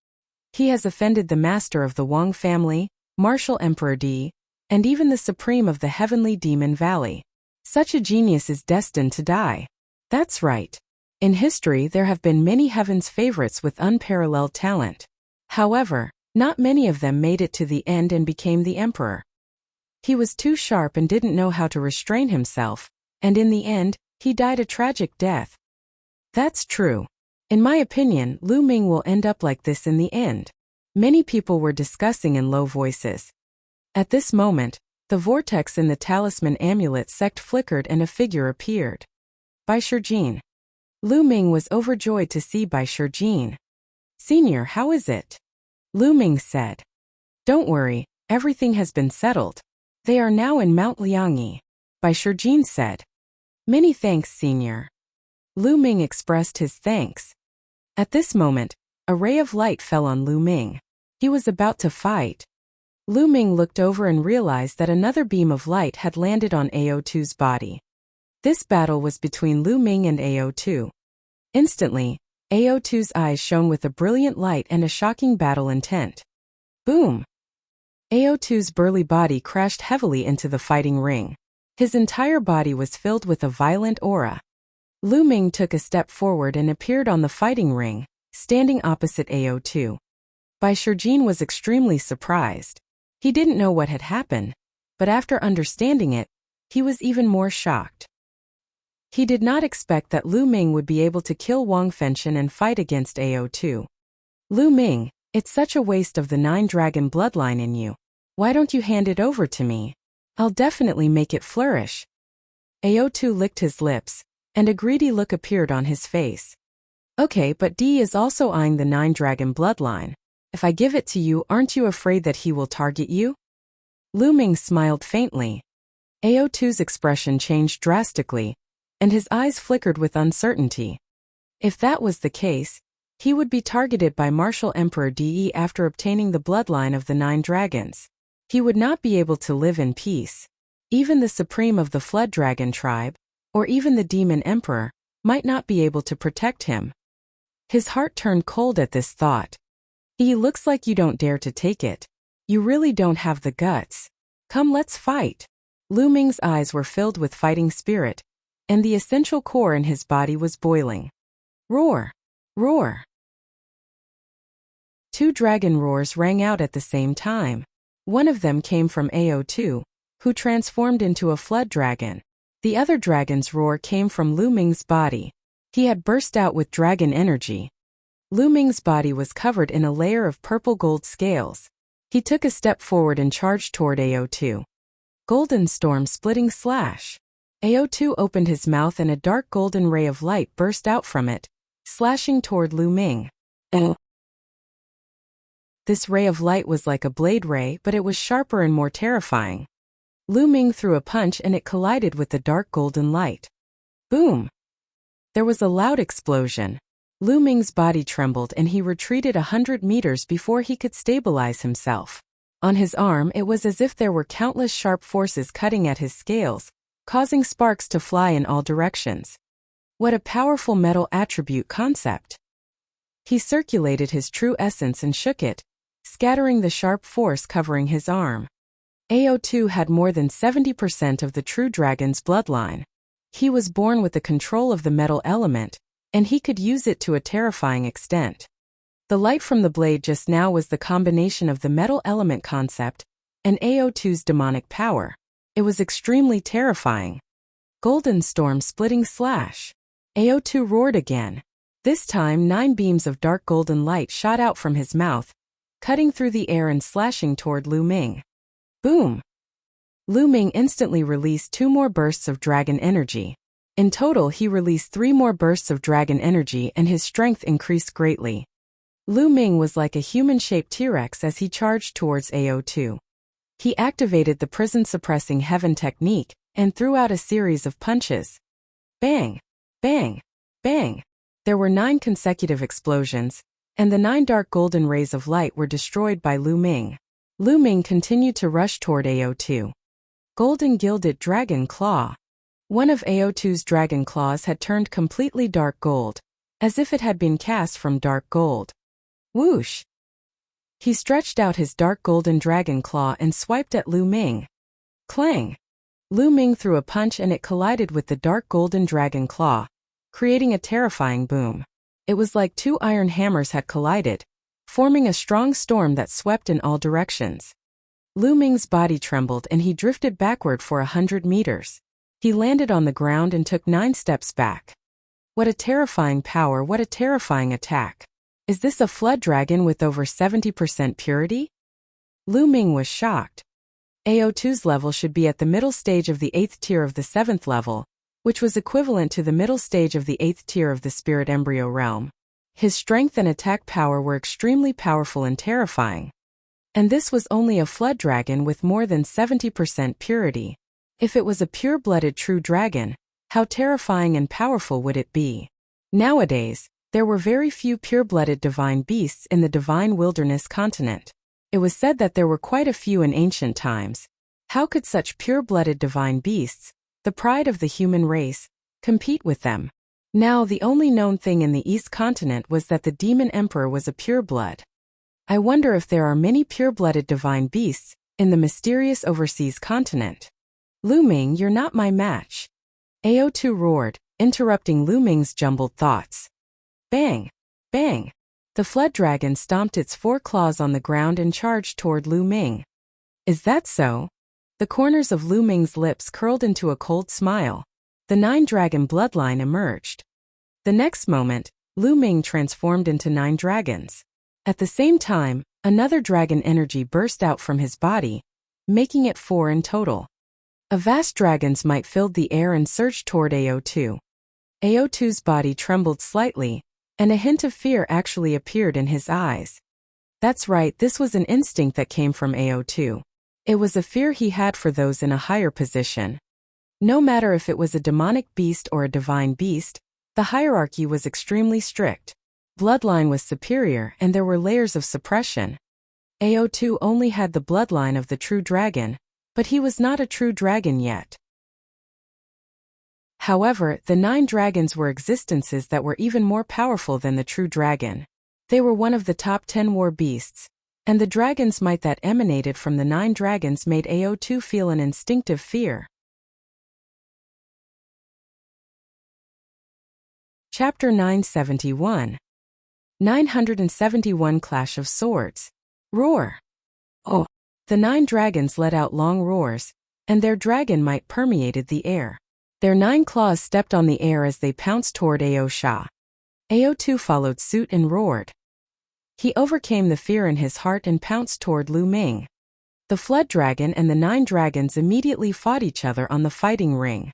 [SPEAKER 1] He has offended the master of the Wang family, Martial Emperor Di, and even the supreme of the heavenly demon valley. Such a genius is destined to die. That's right. In history, there have been many Heaven's favorites with unparalleled talent. However, not many of them made it to the end and became the emperor. He was too sharp and didn't know how to restrain himself, and in the end, he died a tragic death. That's true. In my opinion, Lu Ming will end up like this in the end. Many people were discussing in low voices. At this moment, the vortex in the talisman amulet sect flickered and a figure appeared. Bai Shijin. Lu Ming was overjoyed to see Bai Shijin. "Senior, how is it?" Lu Ming said. "Don't worry, everything has been settled. They are now in Mount Liangyi," Bai Shijin said. "Many thanks, Senior." Lu Ming expressed his thanks. At this moment, a ray of light fell on Lu Ming. He was about to fight. Lu Ming looked over and realized that another beam of light had landed on AO2's body. This battle was between Lu Ming and AO2. Instantly, AO2's eyes shone with a brilliant light and a shocking battle intent. Boom! AO2's burly body crashed heavily into the fighting ring. His entire body was filled with a violent aura. Lu Ming took a step forward and appeared on the fighting ring, standing opposite AO2. Bai Shijin was extremely surprised. He didn't know what had happened, but after understanding it, he was even more shocked. He did not expect that Lu Ming would be able to kill Wang Fenshen and fight against AO2. "Lu Ming, it's such a waste of the 9-dragon bloodline in you. Why don't you hand it over to me? I'll definitely make it flourish." AO2 licked his lips, and a greedy look appeared on his face. "Okay, but Di is also eyeing the 9-dragon bloodline. If I give it to you, aren't you afraid that he will target you?" Lu Ming smiled faintly. AO2's expression changed drastically, and his eyes flickered with uncertainty. If that was the case, he would be targeted by Martial Emperor Di after obtaining the bloodline of the 9 dragons. He would not be able to live in peace. Even the supreme of the Flood Dragon tribe, or even the Demon Emperor, might not be able to protect him. His heart turned cold at this thought. Looks like you don't dare to take it. You really don't have the guts. Come, let's fight." Lu Ming's eyes were filled with fighting spirit, and the essential core in his body was boiling. Roar! Roar! 2 dragon roars rang out at the same time. One of them came from AO2, who transformed into a flood dragon. The other dragon's roar came from Lu Ming's body. He had burst out with dragon energy. Lu Ming's body was covered in a layer of purple gold scales. He took a step forward and charged toward AO2. Golden storm splitting slash. AO2 opened his mouth and a dark golden ray of light burst out from it, slashing toward Lu Ming. This ray of light was like a blade ray, but it was sharper and more terrifying. Lu Ming threw a punch and it collided with the dark golden light. Boom! There was a loud explosion. Lu Ming's body trembled and he retreated 100 meters before he could stabilize himself. On his arm it was as if there were countless sharp forces cutting at his scales, causing sparks to fly in all directions. What a powerful metal attribute concept! He circulated his true essence and shook it, scattering the sharp force covering his arm. AO2 had more than 70% of the true dragon's bloodline. He was born with the control of the metal element, and he could use it to a terrifying extent. The light from the blade just now was the combination of the metal element concept and AO2's demonic power. It was extremely terrifying. Golden storm splitting slash. AO2 roared again. This time 9 beams of dark golden light shot out from his mouth, cutting through the air and slashing toward Lu Ming. Boom! Lu Ming instantly released 2 more bursts of dragon energy. In total he released 3 more bursts of dragon energy and his strength increased greatly. Lu Ming was like a human-shaped T-Rex as he charged towards AO2. He activated the prison-suppressing heaven technique and threw out a series of punches. Bang! Bang! Bang! There were 9 consecutive explosions, and the 9 dark golden rays of light were destroyed by Lu Ming. Lu Ming continued to rush toward AO2. Golden Gilded Dragon Claw. One of AO2's dragon claws had turned completely dark gold, as if it had been cast from dark gold. Whoosh! He stretched out his dark golden dragon claw and swiped at Lu Ming. Clang! Lu Ming threw a punch and it collided with the dark golden dragon claw, creating a terrifying boom. It was like 2 iron hammers had collided, forming a strong storm that swept in all directions. Lu Ming's body trembled and he drifted backward for 100 meters. He landed on the ground and took 9 steps back. What a terrifying power, what a terrifying attack. Is this a flood dragon with over 70% purity? Lu Ming was shocked. AO2's level should be at the middle stage of the 8th tier of the 7th level, which was equivalent to the middle stage of the 8th tier of the spirit embryo realm. His strength and attack power were extremely powerful and terrifying. And this was only a flood dragon with more than 70% purity. If it was a pure-blooded true dragon, how terrifying and powerful would it be? Nowadays, there were very few pure-blooded divine beasts in the divine wilderness continent. It was said that there were quite a few in ancient times. How could such pure-blooded divine beasts, the pride of the human race, compete with them? Now the only known thing in the East continent was that the demon emperor was a pureblood. I wonder if there are many pure-blooded divine beasts in the mysterious overseas continent. Lu Ming, you're not my match. AO2 roared, interrupting Lu Ming's jumbled thoughts. Bang! Bang! The flood dragon stomped its 4 claws on the ground and charged toward Lu Ming. Is that so? The corners of Lu Ming's lips curled into a cold smile. The 9 dragon bloodline emerged. The next moment, Lu Ming transformed into 9 dragons. At the same time, another dragon energy burst out from his body, making it 4 in total. A vast dragon's might filled the air and surged toward AO2. AO2's body trembled slightly, and a hint of fear actually appeared in his eyes. That's right, this was an instinct that came from AO2. It was a fear he had for those in a higher position. No matter if it was a demonic beast or a divine beast, the hierarchy was extremely strict. Bloodline was superior and there were layers of suppression. AO2 only had the bloodline of the true dragon, but he was not a true dragon yet. However, the 9 dragons were existences that were even more powerful than the true dragon. They were one of the top 10 war beasts, and the dragon's might that emanated from the 9 dragons made AO2 feel an instinctive fear. Chapter 971. 971 Clash of Swords. Roar! Oh! The 9 dragons let out long roars, and their dragon might permeated the air. Their 9 claws stepped on the air as they pounced toward AO2. AO2 followed suit and roared. He overcame the fear in his heart and pounced toward Lu Ming. The flood dragon and the 9 dragons immediately fought each other on the fighting ring.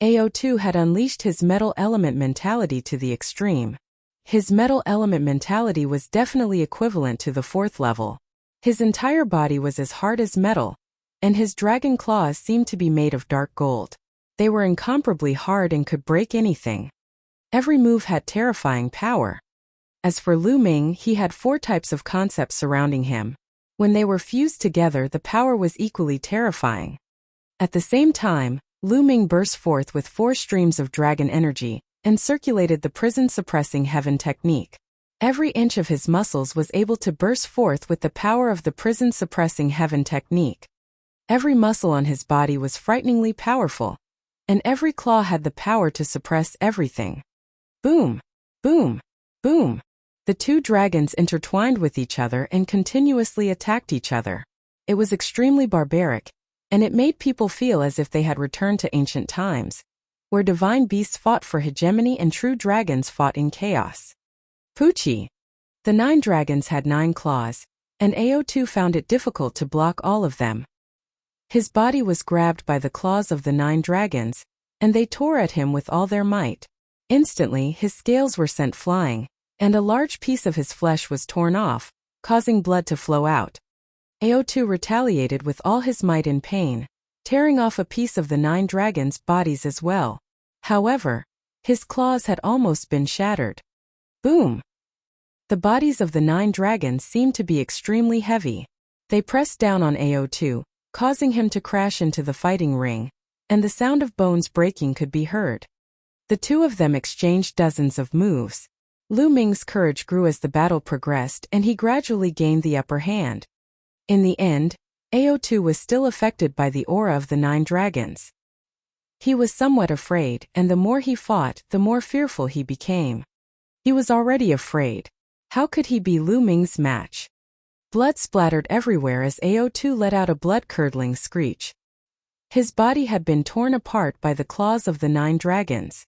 [SPEAKER 1] AO2 had unleashed his metal element mentality to the extreme. His metal element mentality was definitely equivalent to the 4th level. His entire body was as hard as metal, and his dragon claws seemed to be made of dark gold. They were incomparably hard and could break anything. Every move had terrifying power. As for Lu Ming, he had 4 types of concepts surrounding him. When they were fused together, the power was equally terrifying. At the same time, Lu Ming burst forth with 4 streams of dragon energy and circulated the prison-suppressing heaven technique. Every inch of his muscles was able to burst forth with the power of the prison-suppressing heaven technique. Every muscle on his body was frighteningly powerful, and every claw had the power to suppress everything. Boom! Boom! Boom! The 2 dragons intertwined with each other and continuously attacked each other. It was extremely barbaric, and it made people feel as if they had returned to ancient times, where divine beasts fought for hegemony and true dragons fought in chaos. Poochie! The 9 dragons had 9 claws, and AO2 found it difficult to block all of them. His body was grabbed by the claws of the 9 dragons, and they tore at him with all their might. Instantly, his scales were sent flying, and a large piece of his flesh was torn off, causing blood to flow out. AO2 retaliated with all his might in pain, tearing off a piece of the 9 dragons' bodies as well. However, his claws had almost been shattered. Boom! The bodies of the 9 dragons seemed to be extremely heavy. They pressed down on AO2, causing him to crash into the fighting ring, and the sound of bones breaking could be heard. The 2 of them exchanged dozens of moves. Lu Ming's courage grew as the battle progressed, and he gradually gained the upper hand. In the end, AO2 was still affected by the aura of the 9 dragons. He was somewhat afraid, and the more he fought, the more fearful he became. He was already afraid. How could he be Lu Ming's match? Blood splattered everywhere as AO2 let out a blood-curdling screech. His body had been torn apart by the claws of the 9 dragons.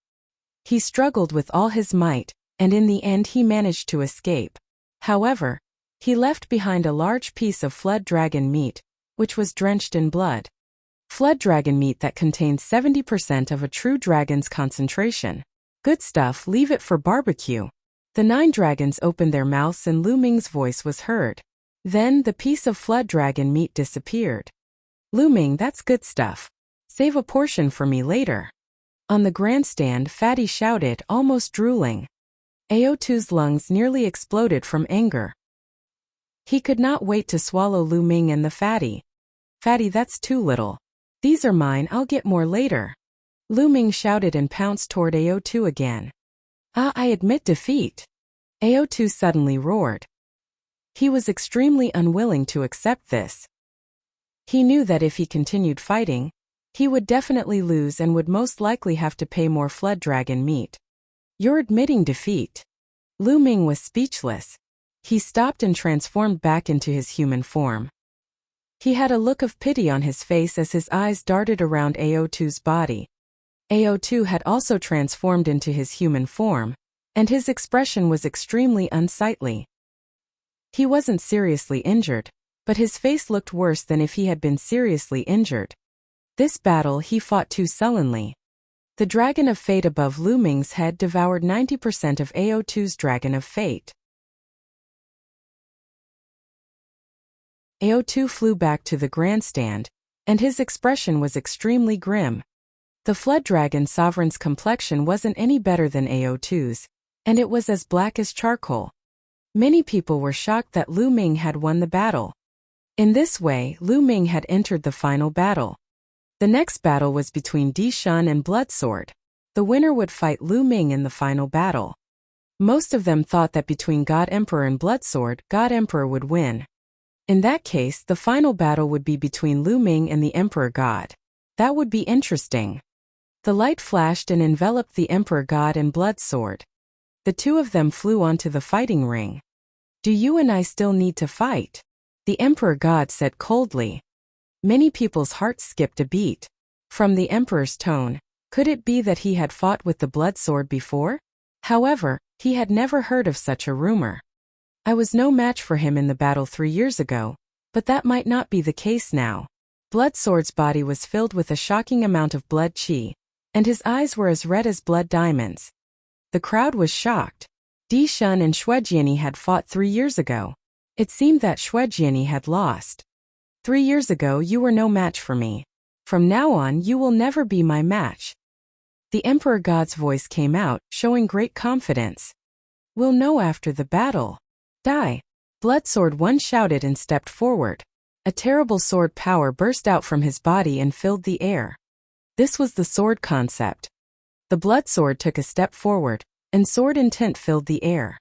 [SPEAKER 1] He struggled with all his might, and in the end he managed to escape. However, he left behind a large piece of flood dragon meat, which was drenched in blood. Flood dragon meat that contains 70% of a true dragon's concentration. Good stuff, leave it for barbecue. The 9 dragons opened their mouths and Lu Ming's voice was heard. Then the piece of flood dragon meat disappeared. Lu Ming, that's good stuff. Save a portion for me later. On the grandstand, Fatty shouted, almost drooling. AO2's lungs nearly exploded from anger. He could not wait to swallow Lu Ming and the fatty. Fatty, that's too little. These are mine, I'll get more later. Lu Ming shouted and pounced toward AO2 again. I admit defeat. AO2 suddenly roared. He was extremely unwilling to accept this. He knew that if he continued fighting, he would definitely lose and would most likely have to pay more flood dragon meat. You're admitting defeat. Lu Ming was speechless. He stopped and transformed back into his human form. He had a look of pity on his face as his eyes darted around AO2's body. AO2 had also transformed into his human form, and his expression was extremely unsightly. He wasn't seriously injured, but his face looked worse than if he had been seriously injured. This battle he fought too sullenly. The dragon of fate above Lu Ming's head devoured 90% of AO2's dragon of fate. AO2 flew back to the grandstand, and his expression was extremely grim. The flood dragon sovereign's complexion wasn't any better than AO2's, and it was as black as charcoal. Many people were shocked that Lu Ming had won the battle. In this way, Lu Ming had entered the final battle. The next battle was between Di Shun and Bloodsword. The winner would fight Lu Ming in the final battle. Most of them thought that between God Emperor and Bloodsword, God Emperor would win. In that case, the final battle would be between Lu Ming and the Emperor God. That would be interesting. The light flashed and enveloped the Emperor God and Bloodsword. The 2 of them flew onto the fighting ring. Do you and I still need to fight? The Emperor God said coldly. Many people's hearts skipped a beat. From the Emperor's tone, could it be that he had fought with the Bloodsword before? However, he had never heard of such a rumor. I was no match for him in the battle 3 years ago, but that might not be the case now. Bloodsword's body was filled with a shocking amount of blood chi, and his eyes were as red as blood diamonds. The crowd was shocked. Di Shun and Shuejiani had fought 3 years ago. It seemed that Shuejiani had lost. 3 years ago you were no match for me. From now on you will never be my match. The Emperor God's voice came out, showing great confidence. We'll know after the battle. Die! Bloodsword 1 shouted and stepped forward. A terrible sword power burst out from his body and filled the air. This was the sword concept. The Bloodsword took a step forward, and sword intent filled the air.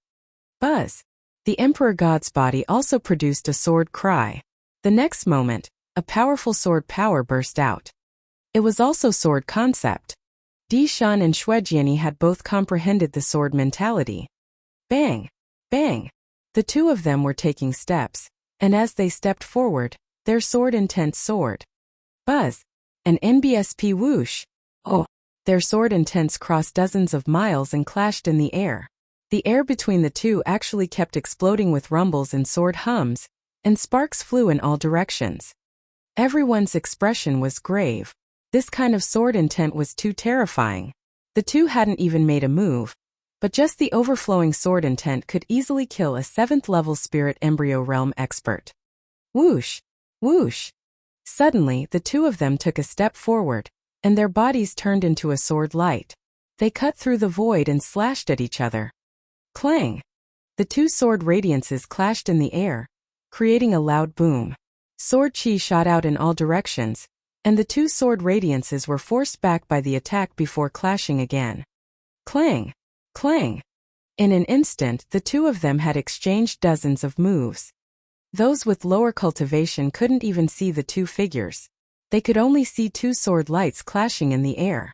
[SPEAKER 1] Buzz! The Emperor God's body also produced a sword cry. The next moment, a powerful sword power burst out. It was also sword concept. Di Shan and Shuejiani had both comprehended the sword mentality. Bang! Bang! The two of them were taking steps, and as they stepped forward, their sword intent soared. Buzz! An NBSP whoosh! Oh! Their sword intents crossed dozens of miles and clashed in the air. The air between the two actually kept exploding with rumbles and sword hums, and sparks flew in all directions. Everyone's expression was grave. This kind of sword intent was too terrifying. The two hadn't even made a move, but just the overflowing sword intent could easily kill a 7th-level spirit embryo realm expert. Whoosh! Whoosh! Suddenly, the two of them took a step forward, and their bodies turned into a sword light. They cut through the void and slashed at each other. Clang! The two sword radiances clashed in the air, creating a loud boom. Sword chi shot out in all directions, and the two sword radiances were forced back by the attack before clashing again. Clang! Clang! In an instant, the two of them had exchanged dozens of moves. Those with lower cultivation couldn't even see the two figures. They could only see two sword lights clashing in the air.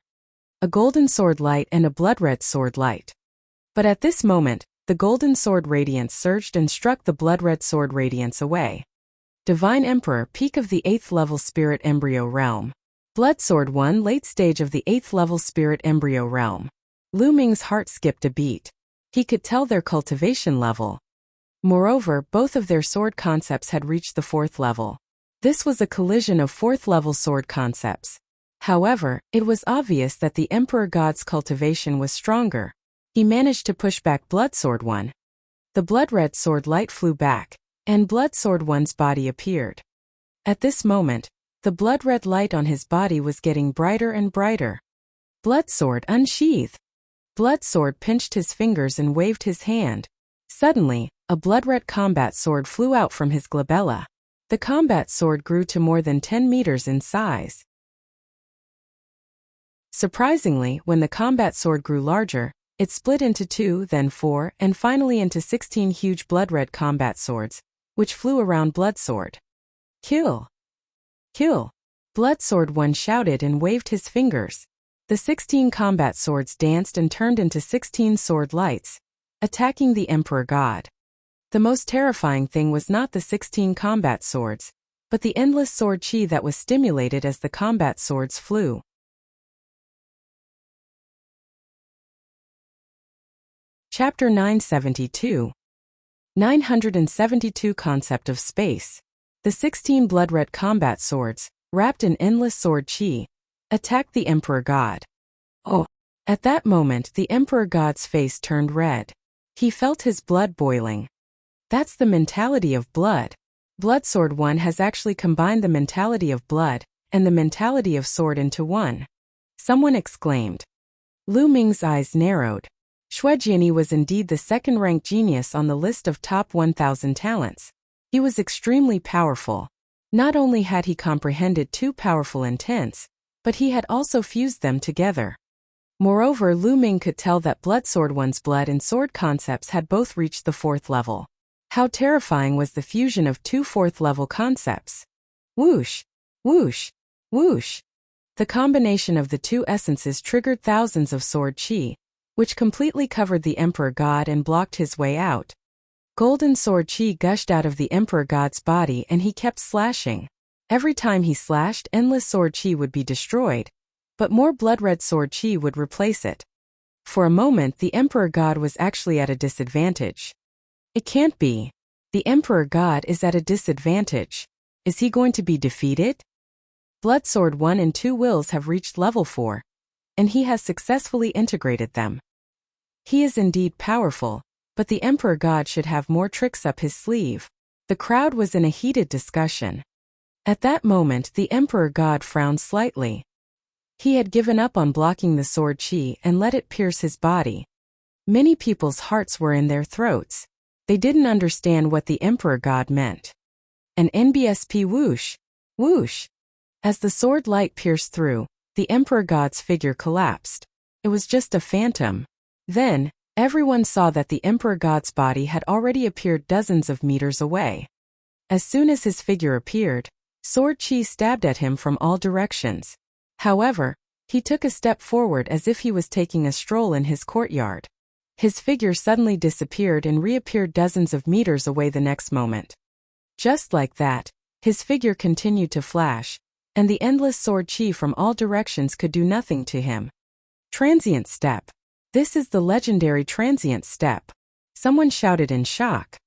[SPEAKER 1] A golden sword light and a blood-red sword light. But at this moment, the golden sword radiance surged and struck the blood-red sword radiance away. Divine Emperor, peak of the 8th-level spirit embryo realm. Bloodsword 1, late stage of the 8th-level spirit embryo realm. Lu Ming's heart skipped a beat. He could tell their cultivation level. Moreover, both of their sword concepts had reached the 4th level. This was a collision of 4th-level sword concepts. However, it was obvious that the Emperor God's cultivation was stronger. He managed to push back Bloodsword 1. The blood-red sword light flew back, and Bloodsword 1's body appeared. At this moment, the blood-red light on his body was getting brighter and brighter. Bloodsword unsheath! Bloodsword pinched his fingers and waved his hand. Suddenly, a blood-red combat sword flew out from his glabella. The combat sword grew to more than 10 meters in size. Surprisingly, when the combat sword grew larger, it split into 2, then 4, and finally into 16 huge blood-red combat swords, which flew around Bloodsword. Kill! Kill! Bloodsword 1 shouted and waved his fingers. The 16 combat swords danced and turned into 16 sword lights, attacking the Emperor God. The most terrifying thing was not the 16 combat swords, but the endless sword chi that was stimulated as the combat swords flew. Chapter 972. 972 Concept of Space. The 16 blood-red combat swords, wrapped in endless sword chi, attacked the Emperor God. Oh! At that moment the Emperor God's face turned red. He felt his blood boiling. That's the mentality of blood. Bloodsword 1 has actually combined the mentality of blood and the mentality of sword into one. Someone exclaimed. Lu Ming's eyes narrowed. Shuejiani was indeed the second-ranked genius on the list of top 1,000 talents. He was extremely powerful. Not only had he comprehended two powerful intents, but he had also fused them together. Moreover, Lu Ming could tell that Bloodsword 1's blood and sword concepts had both reached the 4th level. How terrifying was the fusion of two 4th-level concepts! Whoosh! Whoosh! Whoosh! The combination of the two essences triggered thousands of sword chi, which completely covered the Emperor God and blocked his way out. Golden sword chi gushed out of the Emperor God's body and he kept slashing. Every time he slashed, endless sword chi would be destroyed, but more blood-red sword chi would replace it. For a moment the Emperor God was actually at a disadvantage. It can't be. The Emperor God is at a disadvantage. Is he going to be defeated? Bloodsword 1 and 2 wills have reached level 4, and he has successfully integrated them. He is indeed powerful, but the Emperor God should have more tricks up his sleeve. The crowd was in a heated discussion. At that moment the Emperor God frowned slightly. He had given up on blocking the sword qi and let it pierce his body. Many people's hearts were in their throats. They didn't understand what the Emperor God meant. An NBSP whoosh, whoosh. As the sword light pierced through, the Emperor God's figure collapsed. It was just a phantom. Then, everyone saw that the Emperor God's body had already appeared dozens of meters away. As soon as his figure appeared, sword qi stabbed at him from all directions. However, he took a step forward as if he was taking a stroll in his courtyard. His figure suddenly disappeared and reappeared dozens of meters away the next moment. Just like that, his figure continued to flash, and the endless sword qi from all directions could do nothing to him. Transient step. This is the legendary transient step. Someone shouted in shock.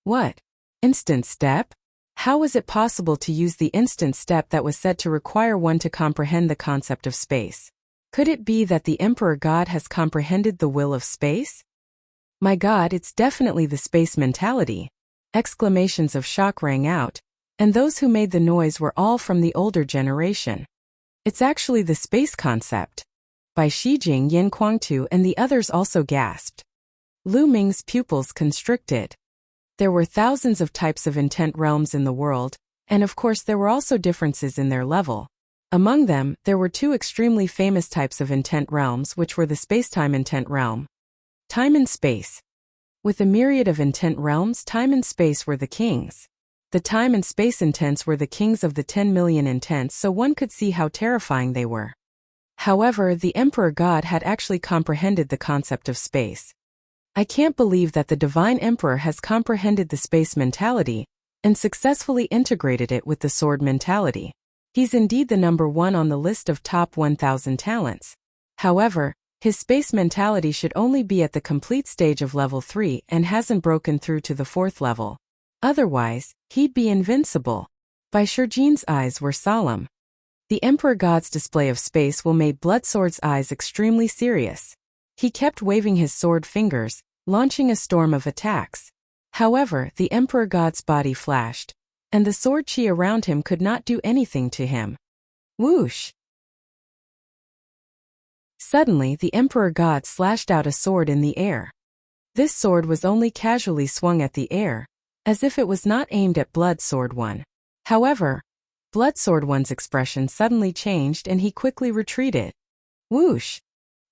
[SPEAKER 1] What? Instant step? How was it possible to use the instant step that was said to require one to comprehend the concept of space? Could it be that the Emperor God has comprehended the will of space? My God, it's definitely the space mentality. Exclamations of shock rang out, and those who made the noise were all from the older generation. It's actually the space concept. By Shijing, Yin Kuangtu and the others also gasped. Lu Ming's pupils constricted. There were thousands of types of intent realms in the world, and of course there were also differences in their level. Among them, there were two extremely famous types of intent realms, which were the spacetime intent realm. Time and space. With a myriad of intent realms, time and space were the kings. The time and space intents were the kings of the 10 million intents, so one could see how terrifying they were. However, the Emperor God had actually comprehended the concept of space. I can't believe that the Divine Emperor has comprehended the space mentality and successfully integrated it with the sword mentality. He's indeed the number one on the list of top 1,000 talents. However, his space mentality should only be at the complete stage of level 3 and hasn't broken through to the 4th level. Otherwise, he'd be invincible. Bai Shijing's eyes were solemn. The Emperor God's display of space will made Bloodsword's eyes extremely serious. He kept waving his sword fingers, launching a storm of attacks. However, the Emperor God's body flashed, and the sword qi around him could not do anything to him. Whoosh! Suddenly, the Emperor God slashed out a sword in the air. This sword was only casually swung at the air, as if it was not aimed at Bloodsword 1. However, Bloodsword 1's expression suddenly changed and he quickly retreated. Whoosh!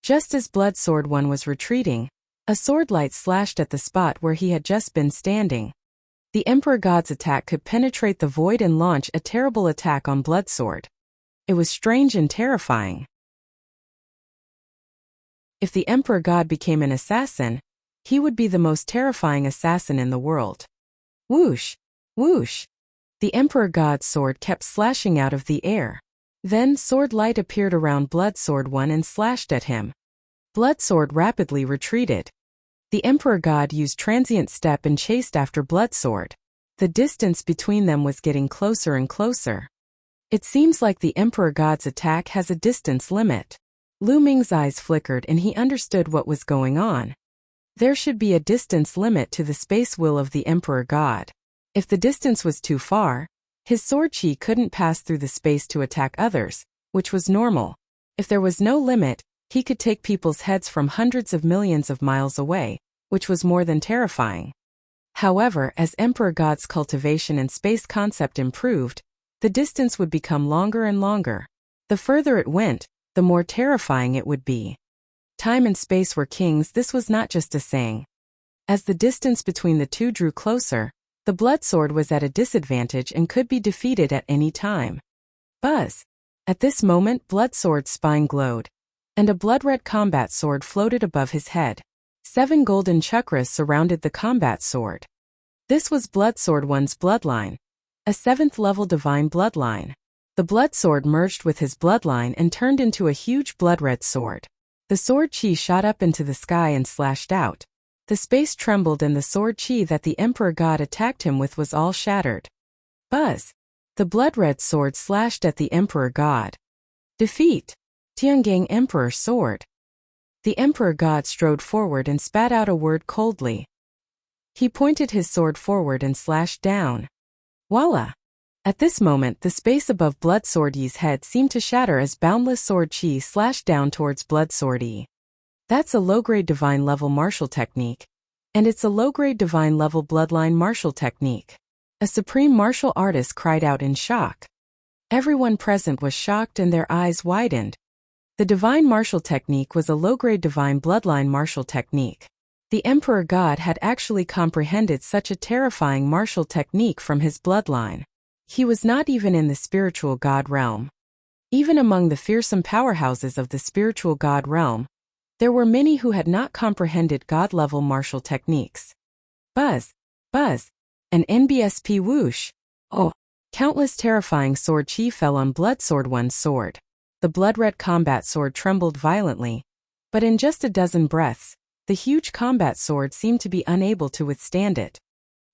[SPEAKER 1] Just as Bloodsword 1 was retreating, a sword light slashed at the spot where he had just been standing. The Emperor God's attack could penetrate the void and launch a terrible attack on Bloodsword. It was strange and terrifying. If the Emperor God became an assassin, he would be the most terrifying assassin in the world. Whoosh! Whoosh! The Emperor God's sword kept slashing out of the air. Then sword light appeared around Bloodsword 1 and slashed at him. Bloodsword rapidly retreated. The Emperor God used transient step and chased after Bloodsword. The distance between them was getting closer and closer. It seems like the Emperor God's attack has a distance limit. Lu Ming's eyes flickered and he understood what was going on. There should be a distance limit to the space will of the Emperor God. If the distance was too far, his sword qi couldn't pass through the space to attack others, which was normal. If there was no limit, he could take people's heads from hundreds of millions of miles away, which was more than terrifying. However, as Emperor God's cultivation and space concept improved, the distance would become longer and longer. The further it went, the more terrifying it would be. Time and space were kings. This was not just a saying. As the distance between the two drew closer, the Bloodsword was at a disadvantage and could be defeated at any time. Buzz! At this moment, Bloodsword's spine glowed, and a blood-red combat sword floated above his head. 7 golden chakras surrounded the combat sword. This was Bloodsword 1's bloodline, a 7th-level divine bloodline. The Bloodsword merged with his bloodline and turned into a huge blood-red sword. The sword qi shot up into the sky and slashed out. The space trembled and the sword qi that the Emperor God attacked him with was all shattered. Buzz! The blood-red sword slashed at the Emperor God. Defeat! Tiangang Emperor Sword. The Emperor God strode forward and spat out a word coldly. He pointed his sword forward and slashed down. Voila! At this moment, the space above Blood Sword Yi's head seemed to shatter as boundless sword chi slashed down towards Blood Sword Yi. That's a low-grade divine level martial technique. And it's a low-grade divine level bloodline martial technique. A supreme martial artist cried out in shock. Everyone present was shocked and their eyes widened. The divine martial technique was a low-grade divine bloodline martial technique. The Emperor God had actually comprehended such a terrifying martial technique from his bloodline. He was not even in the spiritual God realm. Even among the fearsome powerhouses of the spiritual God realm, there were many who had not comprehended God-level martial techniques. Buzz, buzz, an NBSP whoosh. Oh! Countless terrifying sword chi fell on Blood Sword One's sword. The blood-red combat sword trembled violently. But in just a dozen breaths, the huge combat sword seemed to be unable to withstand it.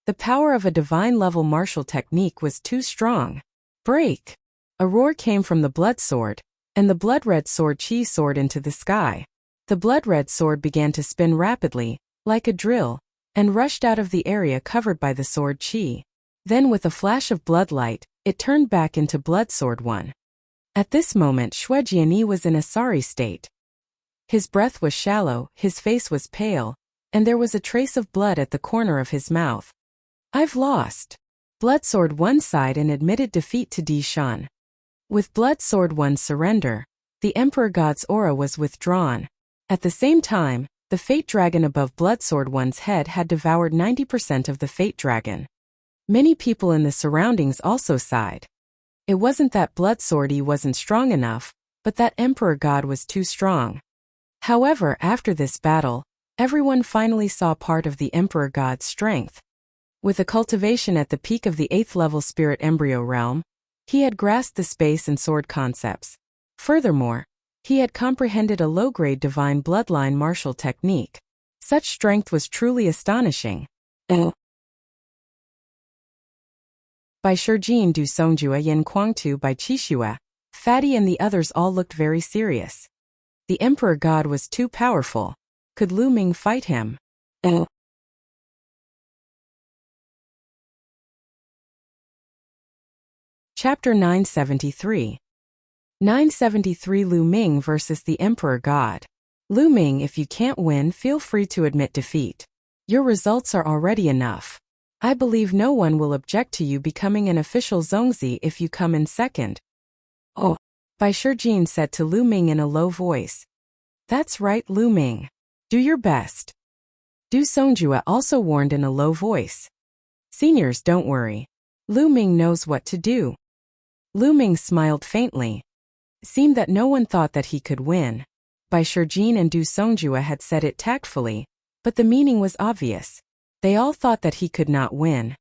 [SPEAKER 1] The power of a divine-level martial technique was too strong. Break! A roar came from the blood sword, and the blood-red sword chi soared into the sky. The blood-red sword began to spin rapidly, like a drill, and rushed out of the area covered by the sword chi. Then with a flash of blood light, it turned back into Blood Sword One. At this moment Shui Jianyi was in a sorry state. His breath was shallow, his face was pale, and there was a trace of blood at the corner of his mouth. I've lost. Blood Sword One sighed and admitted defeat to Di Shan. With Blood Sword One's surrender, the Emperor God's aura was withdrawn. At the same time, the Fate Dragon above Blood Sword One's head had devoured 90% of the Fate Dragon. Many people in the surroundings also sighed. It wasn't that Blood Sword Yi wasn't strong enough, but that Emperor God was too strong. However, after this battle, everyone finally saw part of the Emperor God's strength. With a cultivation at the peak of the 8th level spirit embryo realm, he had grasped the space and sword concepts. Furthermore, he had comprehended a low-grade divine bloodline martial technique. Such strength was truly astonishing. By Shijin Du Songjue Yin Kuangtu by Qixue, Fatty and the others all looked very serious. The Emperor God was too powerful. Could Lu Ming fight him? Chapter 973. 973 Lu Ming versus the Emperor God. Lu Ming, if you can't win, feel free to admit defeat. Your results are already enough. I believe no one will object to you becoming an official Zongzi if you come in second. Oh, Bai Shijin said to Lu Ming in a low voice. That's right, Lu Ming. Do your best. Du Songjue also warned in a low voice. Seniors, don't worry. Lu Ming knows what to do. Lu Ming smiled faintly. Seemed that no one thought that he could win. Bai Shijin and Du Songjue had said it tactfully, but the meaning was obvious. They all thought that he could not win.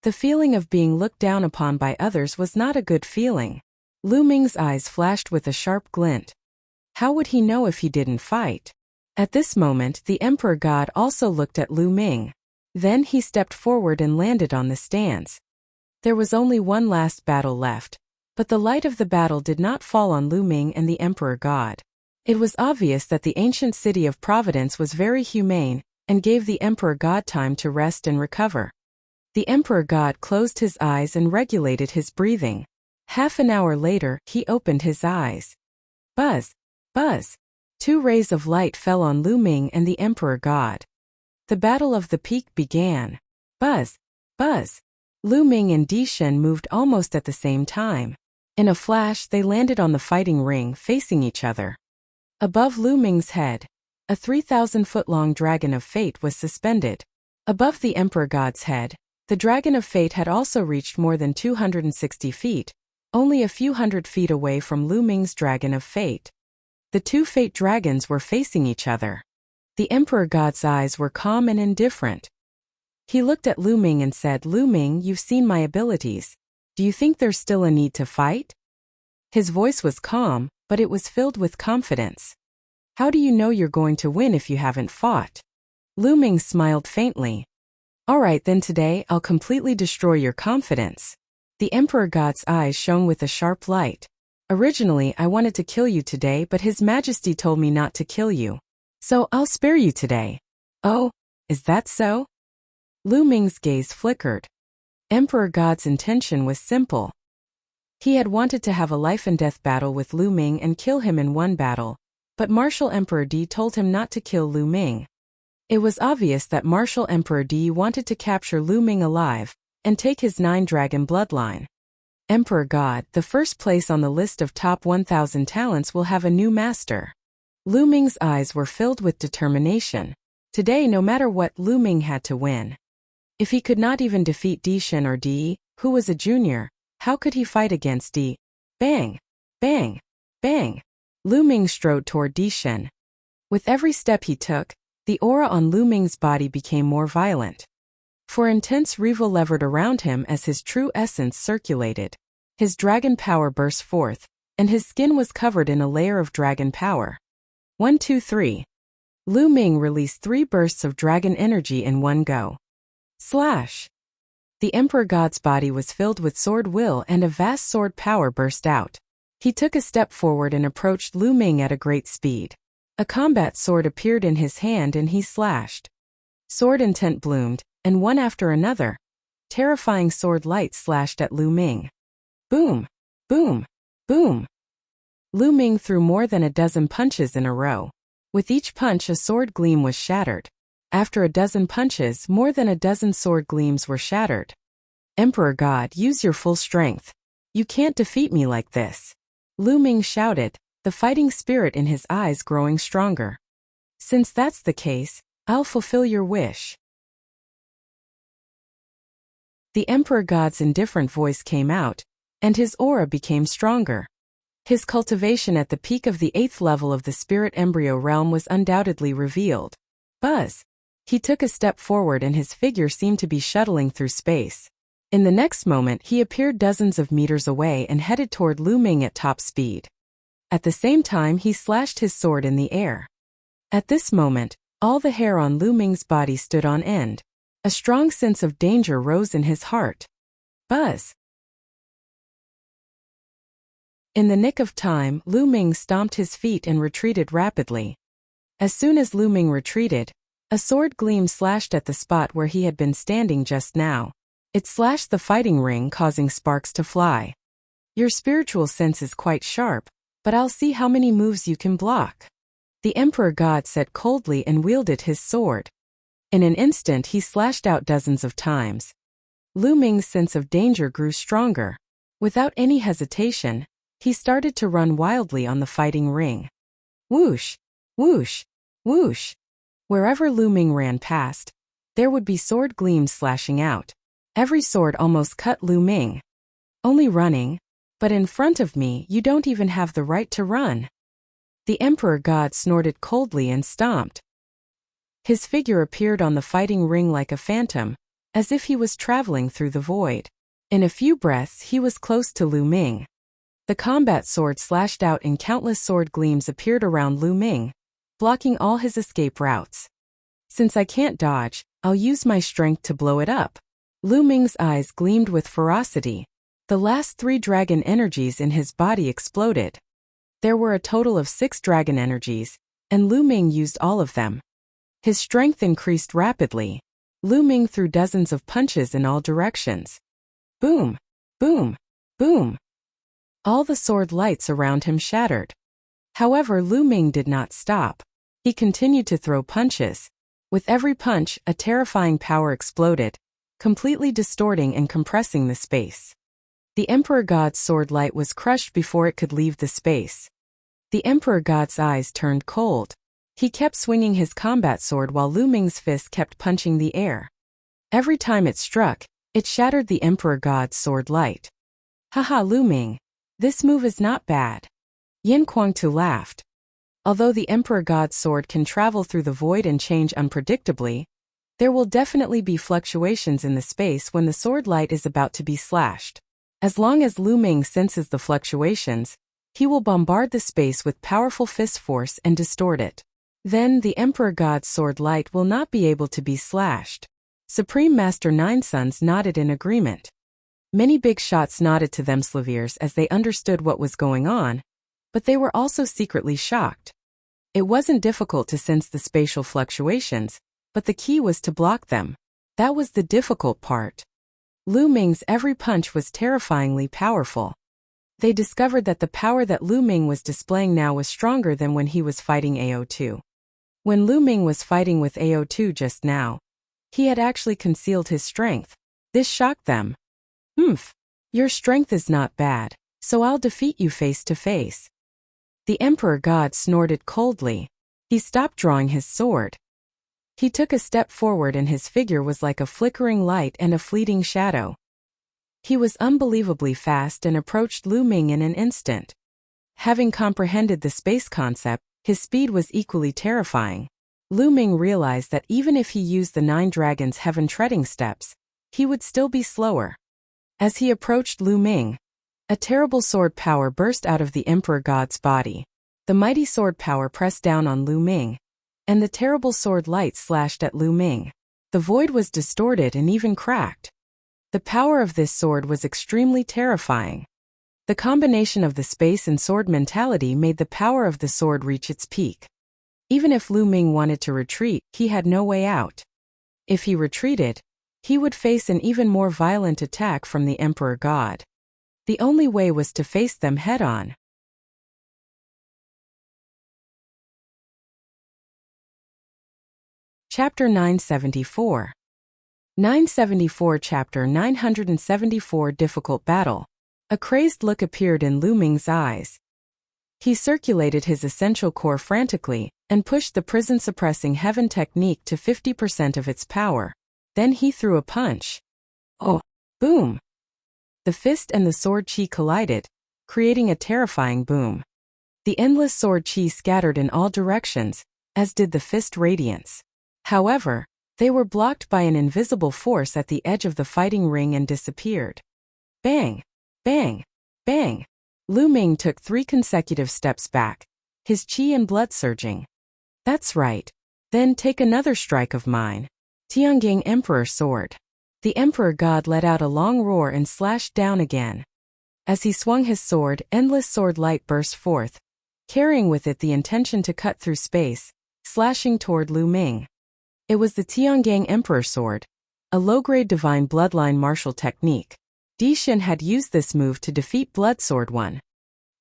[SPEAKER 1] The feeling of being looked down upon by others was not a good feeling. Lu Ming's eyes flashed with a sharp glint. How would he know if he didn't fight? At this moment, the Emperor God also looked at Lu Ming. Then he stepped forward and landed on the stands. There was only one last battle left, but the light of the battle did not fall on Lu Ming and the Emperor God. It was obvious that the ancient city of Providence was very humane and gave the Emperor God time to rest and recover. The Emperor God closed his eyes and regulated his breathing. Half an hour later, he opened his eyes. Buzz, buzz. 2 rays of light fell on Lu Ming and the Emperor God. The Battle of the Peak began. Buzz, buzz. Lu Ming and Di Shan moved almost at the same time. In a flash, they landed on the fighting ring facing each other. Above Lu Ming's head, a 3,000-foot-long dragon of fate was suspended. Above the Emperor God's head, the dragon of fate had also reached more than 260 feet, only a few hundred feet away from Lu Ming's dragon of fate. The 2 fate dragons were facing each other. The Emperor God's eyes were calm and indifferent. He looked at Lu Ming and said, Lu Ming, you've seen my abilities. Do you think there's still a need to fight? His voice was calm, but it was filled with confidence. How do you know you're going to win if you haven't fought? Lu Ming smiled faintly. Alright then, today I'll completely destroy your confidence. The Emperor God's eyes shone with a sharp light. Originally I wanted to kill you today, but His Majesty told me not to kill you. So I'll spare you today. Oh, is that so? Lu Ming's gaze flickered. Emperor God's intention was simple. He had wanted to have a life-and-death battle with Lu Ming and kill him in one battle, but Martial Emperor Di told him not to kill Lu Ming. It was obvious that Martial Emperor Di wanted to capture Lu Ming alive and take his 9-dragon bloodline. Emperor God, the first place on the list of top 1,000 talents, will have a new master. Lu Ming's eyes were filled with determination. Today, no matter what, Lu Ming had to win. If he could not even defeat Di Shen or Di, who was a junior, how could he fight against Di? Bang! Bang! Bang! Lu Ming strode toward Di Shen. With every step he took, the aura on Lu Ming's body became more violent. For intense revel levered around him as his true essence circulated. His dragon power burst forth, and his skin was covered in a layer of dragon power. 1, 2, 3. Lu Ming released 3 bursts of dragon energy in one go. Slash! The Emperor God's body was filled with sword will and a vast sword power burst out. He took a step forward and approached Lu Ming at a great speed. A combat sword appeared in his hand and he slashed. Sword intent bloomed, and one after another, terrifying sword light slashed at Lu Ming. Boom! Boom! Boom! Lu Ming threw more than a dozen punches in a row. With each punch, a sword gleam was shattered. After a dozen punches, more than a dozen sword gleams were shattered. Emperor God, use your full strength. You can't defeat me like this. Lu Ming shouted, the fighting spirit in his eyes growing stronger. Since that's the case, I'll fulfill your wish. The Emperor God's indifferent voice came out, and his aura became stronger. His cultivation at the peak of the 8th level of the spirit embryo realm was undoubtedly revealed. Buzz! He took a step forward and his figure seemed to be shuttling through space. In the next moment, he appeared dozens of meters away and headed toward Lu Ming at top speed. At the same time, he slashed his sword in the air. At this moment, all the hair on Lu Ming's body stood on end. A strong sense of danger rose in his heart. Buzz! In the nick of time, Lu Ming stomped his feet and retreated rapidly. As soon as Lu Ming retreated, a sword gleam slashed at the spot where he had been standing just now. It slashed the fighting ring, causing sparks to fly. Your spiritual sense is quite sharp, but I'll see how many moves you can block. The Emperor God said coldly and wielded his sword. In an instant, he slashed out dozens of times. Lu Ming's sense of danger grew stronger. Without any hesitation, he started to run wildly on the fighting ring. Whoosh! Whoosh! Whoosh! Wherever Lu Ming ran past, there would be sword gleams slashing out. Every sword almost cut Lu Ming. Only running, but in front of me you don't even have the right to run. The Emperor God snorted coldly and stomped. His figure appeared on the fighting ring like a phantom, as if he was traveling through the void. In a few breaths he was close to Lu Ming. The combat sword slashed out and countless sword gleams appeared around Lu Ming, blocking all his escape routes. Since I can't dodge, I'll use my strength to blow it up. Lu Ming's eyes gleamed with ferocity. The last 3 dragon energies in his body exploded. There were a total of 6 dragon energies, and Lu Ming used all of them. His strength increased rapidly. Lu Ming threw dozens of punches in all directions. Boom! Boom! Boom! All the sword lights around him shattered. However, Lu Ming did not stop. He continued to throw punches. With every punch, a terrifying power exploded, completely distorting and compressing the space. The Emperor God's sword light was crushed before it could leave the space. The Emperor God's eyes turned cold. He kept swinging his combat sword while Lu Ming's fist kept punching the air. Every time it struck, it shattered the Emperor God's sword light. Haha, Lu Ming. This move is not bad. Yin Kuangtu laughed. Although the Emperor God's sword can travel through the void and change unpredictably, there will definitely be fluctuations in the space when the sword light is about to be slashed. As long as Lu Ming senses the fluctuations, he will bombard the space with powerful fist force and distort it. Then the Emperor God's sword light will not be able to be slashed. Supreme Master Nine Suns nodded in agreement. Many big shots nodded to them Slaviers as they understood what was going on, but they were also secretly shocked. It wasn't difficult to sense the spatial fluctuations, but the key was to block them. That was the difficult part. Lu Ming's every punch was terrifyingly powerful. They discovered that the power that Lu Ming was displaying now was stronger than when he was fighting AO2. When Lu Ming was fighting with AO2 just now, he had actually concealed his strength. This shocked them. Your strength is not bad, so I'll defeat you face to face. The Emperor God snorted coldly. He stopped drawing his sword. He took a step forward and his figure was like a flickering light and a fleeting shadow. He was unbelievably fast and approached Lu Ming in an instant. Having comprehended the space concept, his speed was equally terrifying. Lu Ming realized that even if he used the 9 dragons' heaven-treading steps, he would still be slower. As he approached Lu Ming, a terrible sword power burst out of the Emperor God's body. The mighty sword power pressed down on Lu Ming, and the terrible sword light slashed at Lu Ming. The void was distorted and even cracked. The power of this sword was extremely terrifying. The combination of the space and sword mentality made the power of the sword reach its peak. Even if Lu Ming wanted to retreat, he had no way out. If he retreated, he would face an even more violent attack from the Emperor God. The only way was to face them head-on. Chapter 974. 974 Chapter 974 Difficult Battle. A crazed look appeared in Lu Ming's eyes. He circulated his essential core frantically, and pushed the prison-suppressing heaven technique to 50% of its power. Then he threw a punch. Oh! Boom! The fist and the sword chi collided, creating a terrifying boom. The endless sword chi scattered in all directions, as did the fist radiance. However, they were blocked by an invisible force at the edge of the fighting ring and disappeared. Bang! Bang! Bang! Lu Ming took 3 consecutive steps back, his chi and blood surging. That's right. Then take another strike of mine. Tiangang Emperor Sword. The Emperor God let out a long roar and slashed down again. As he swung his sword, endless sword light burst forth, carrying with it the intention to cut through space, slashing toward Lu Ming. It was the Tiangang Emperor Sword, a low-grade divine bloodline martial technique. Di Shin had used this move to defeat Blood Sword 1.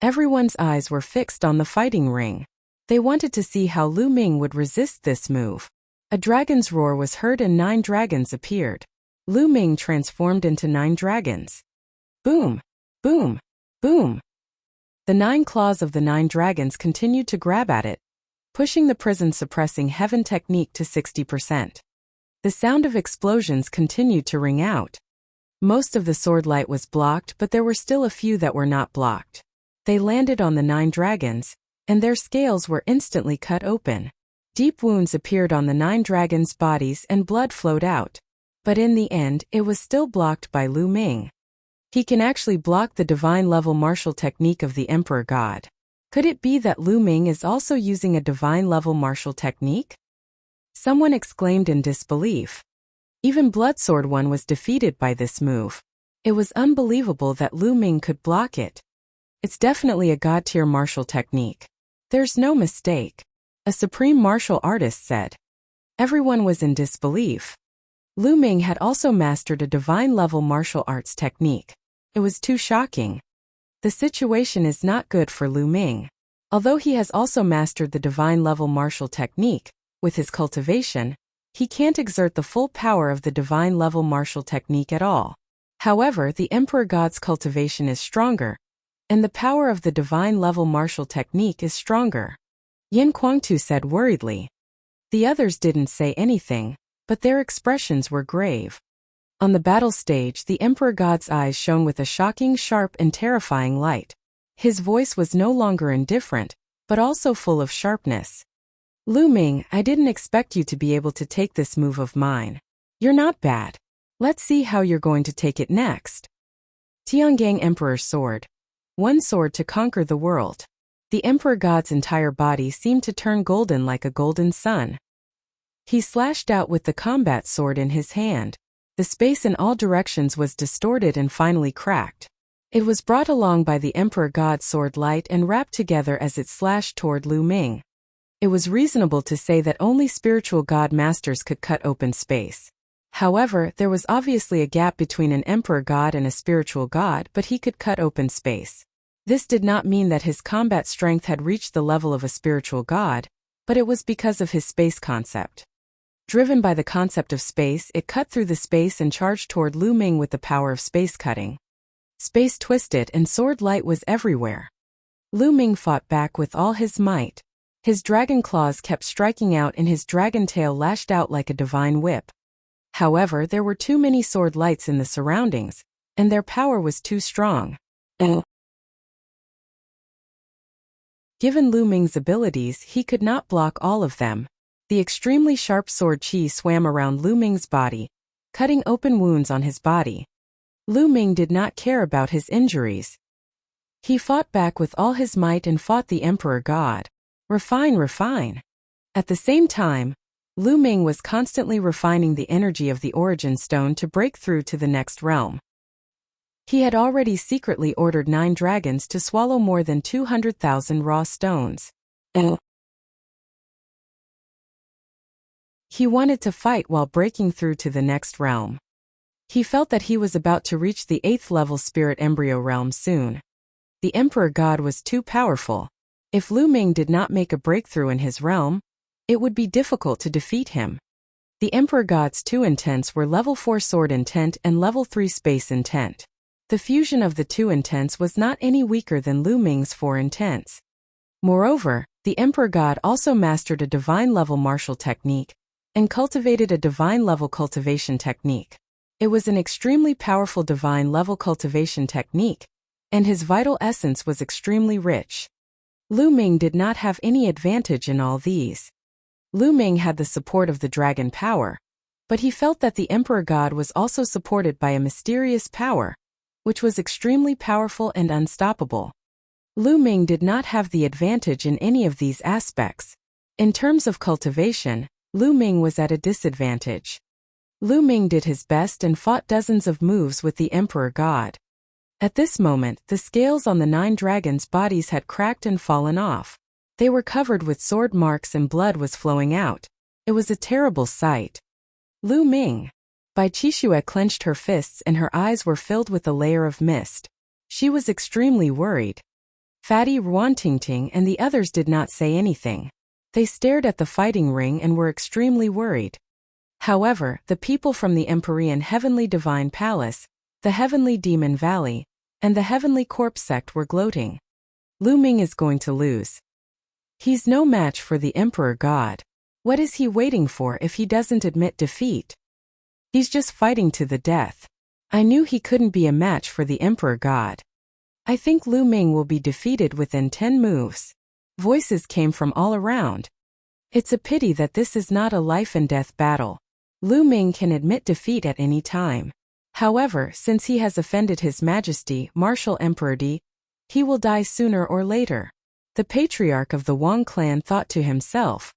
[SPEAKER 1] Everyone's eyes were fixed on the fighting ring. They wanted to see how Lu Ming would resist this move. A dragon's roar was heard and 9 dragons appeared. Lu Ming transformed into 9 dragons. Boom! Boom! Boom! The 9 claws of the 9 dragons continued to grab at it, pushing the prison-suppressing heaven technique to 60%. The sound of explosions continued to ring out. Most of the sword light was blocked, but there were still a few that were not blocked. They landed on the 9 dragons, and their scales were instantly cut open. Deep wounds appeared on the 9 dragons' bodies and blood flowed out. But in the end, it was still blocked by Lu Ming. He can actually block the divine-level martial technique of the Emperor God. Could it be that Lu Ming is also using a divine-level martial technique? Someone exclaimed in disbelief. Even Blood Sword 1 was defeated by this move. It was unbelievable that Lu Ming could block it. It's definitely a god-tier martial technique. There's no mistake. A supreme martial artist said. Everyone was in disbelief. Lu Ming had also mastered a divine-level martial arts technique. It was too shocking. The situation is not good for Lu Ming. Although he has also mastered the divine-level martial technique, with his cultivation, he can't exert the full power of the divine-level martial technique at all. However, the Emperor God's cultivation is stronger, and the power of the divine-level martial technique is stronger. Yin Guangtu said worriedly. The others didn't say anything, but their expressions were grave. On the battle stage, the Emperor God's eyes shone with a shocking, sharp, and terrifying light. His voice was no longer indifferent, but also full of sharpness. Lu Ming, I didn't expect you to be able to take this move of mine. You're not bad. Let's see how you're going to take it next. Tiangang Emperor's Sword. One sword to conquer the world. The Emperor God's entire body seemed to turn golden like a golden sun. He slashed out with the combat sword in his hand. The space in all directions was distorted and finally cracked. It was brought along by the Emperor God's sword light and wrapped together as it slashed toward Lu Ming. It was reasonable to say that only spiritual god masters could cut open space. However, there was obviously a gap between an emperor god and a spiritual god, but he could cut open space. This did not mean that his combat strength had reached the level of a spiritual god, but it was because of his space concept. Driven by the concept of space, it cut through the space and charged toward Lu Ming with the power of space cutting. Space twisted and sword light was everywhere. Lu Ming fought back with all his might. His dragon claws kept striking out and his dragon tail lashed out like a divine whip. However, there were too many sword lights in the surroundings, and their power was too strong. Given Lu Ming's abilities, he could not block all of them. The extremely sharp sword qi swam around Lu Ming's body, cutting open wounds on his body. Lu Ming did not care about his injuries. He fought back with all his might and fought the Emperor God. Refine. At the same time, Lu Ming was constantly refining the energy of the Origin Stone to break through to the next realm. He had already secretly ordered 9 dragons to swallow more than 200,000 raw stones. He wanted to fight while breaking through to the next realm. He felt that he was about to reach the 8th level spirit embryo realm soon. The Emperor God was too powerful. If Lu Ming did not make a breakthrough in his realm, it would be difficult to defeat him. The Emperor God's 2 intents were level 4 sword intent and level 3 space intent. The fusion of the 2 intents was not any weaker than Lu Ming's 4 intents. Moreover, the Emperor God also mastered a divine level martial technique and cultivated a divine level cultivation technique. It was an extremely powerful divine level cultivation technique, and his vital essence was extremely rich. Lu Ming did not have any advantage in all these. Lu Ming had the support of the dragon power, but he felt that the Emperor God was also supported by a mysterious power, which was extremely powerful and unstoppable. Lu Ming did not have the advantage in any of these aspects. In terms of cultivation, Lu Ming was at a disadvantage. Lu Ming did his best and fought dozens of moves with the Emperor God. At this moment, the scales on the 9 dragons' bodies had cracked and fallen off. They were covered with sword marks and blood was flowing out. It was a terrible sight. Lu Ming. Bai Qixue clenched her fists and her eyes were filled with a layer of mist. She was extremely worried. Fatty Ruantingting and the others did not say anything. They stared at the fighting ring and were extremely worried. However, the people from the Empyrean Heavenly Divine Palace, the Heavenly Demon Valley, and the Heavenly Corpse Sect were gloating. Lu Ming is going to lose. He's no match for the Emperor God. What is he waiting for if he doesn't admit defeat? He's just fighting to the death. I knew he couldn't be a match for the Emperor God. I think Lu Ming will be defeated within 10 moves. Voices came from all around. It's a pity that this is not a life and death battle. Lu Ming can admit defeat at any time. However, since he has offended His Majesty, Martial Emperor Di, he will die sooner or later. The patriarch of the Wang clan thought to himself.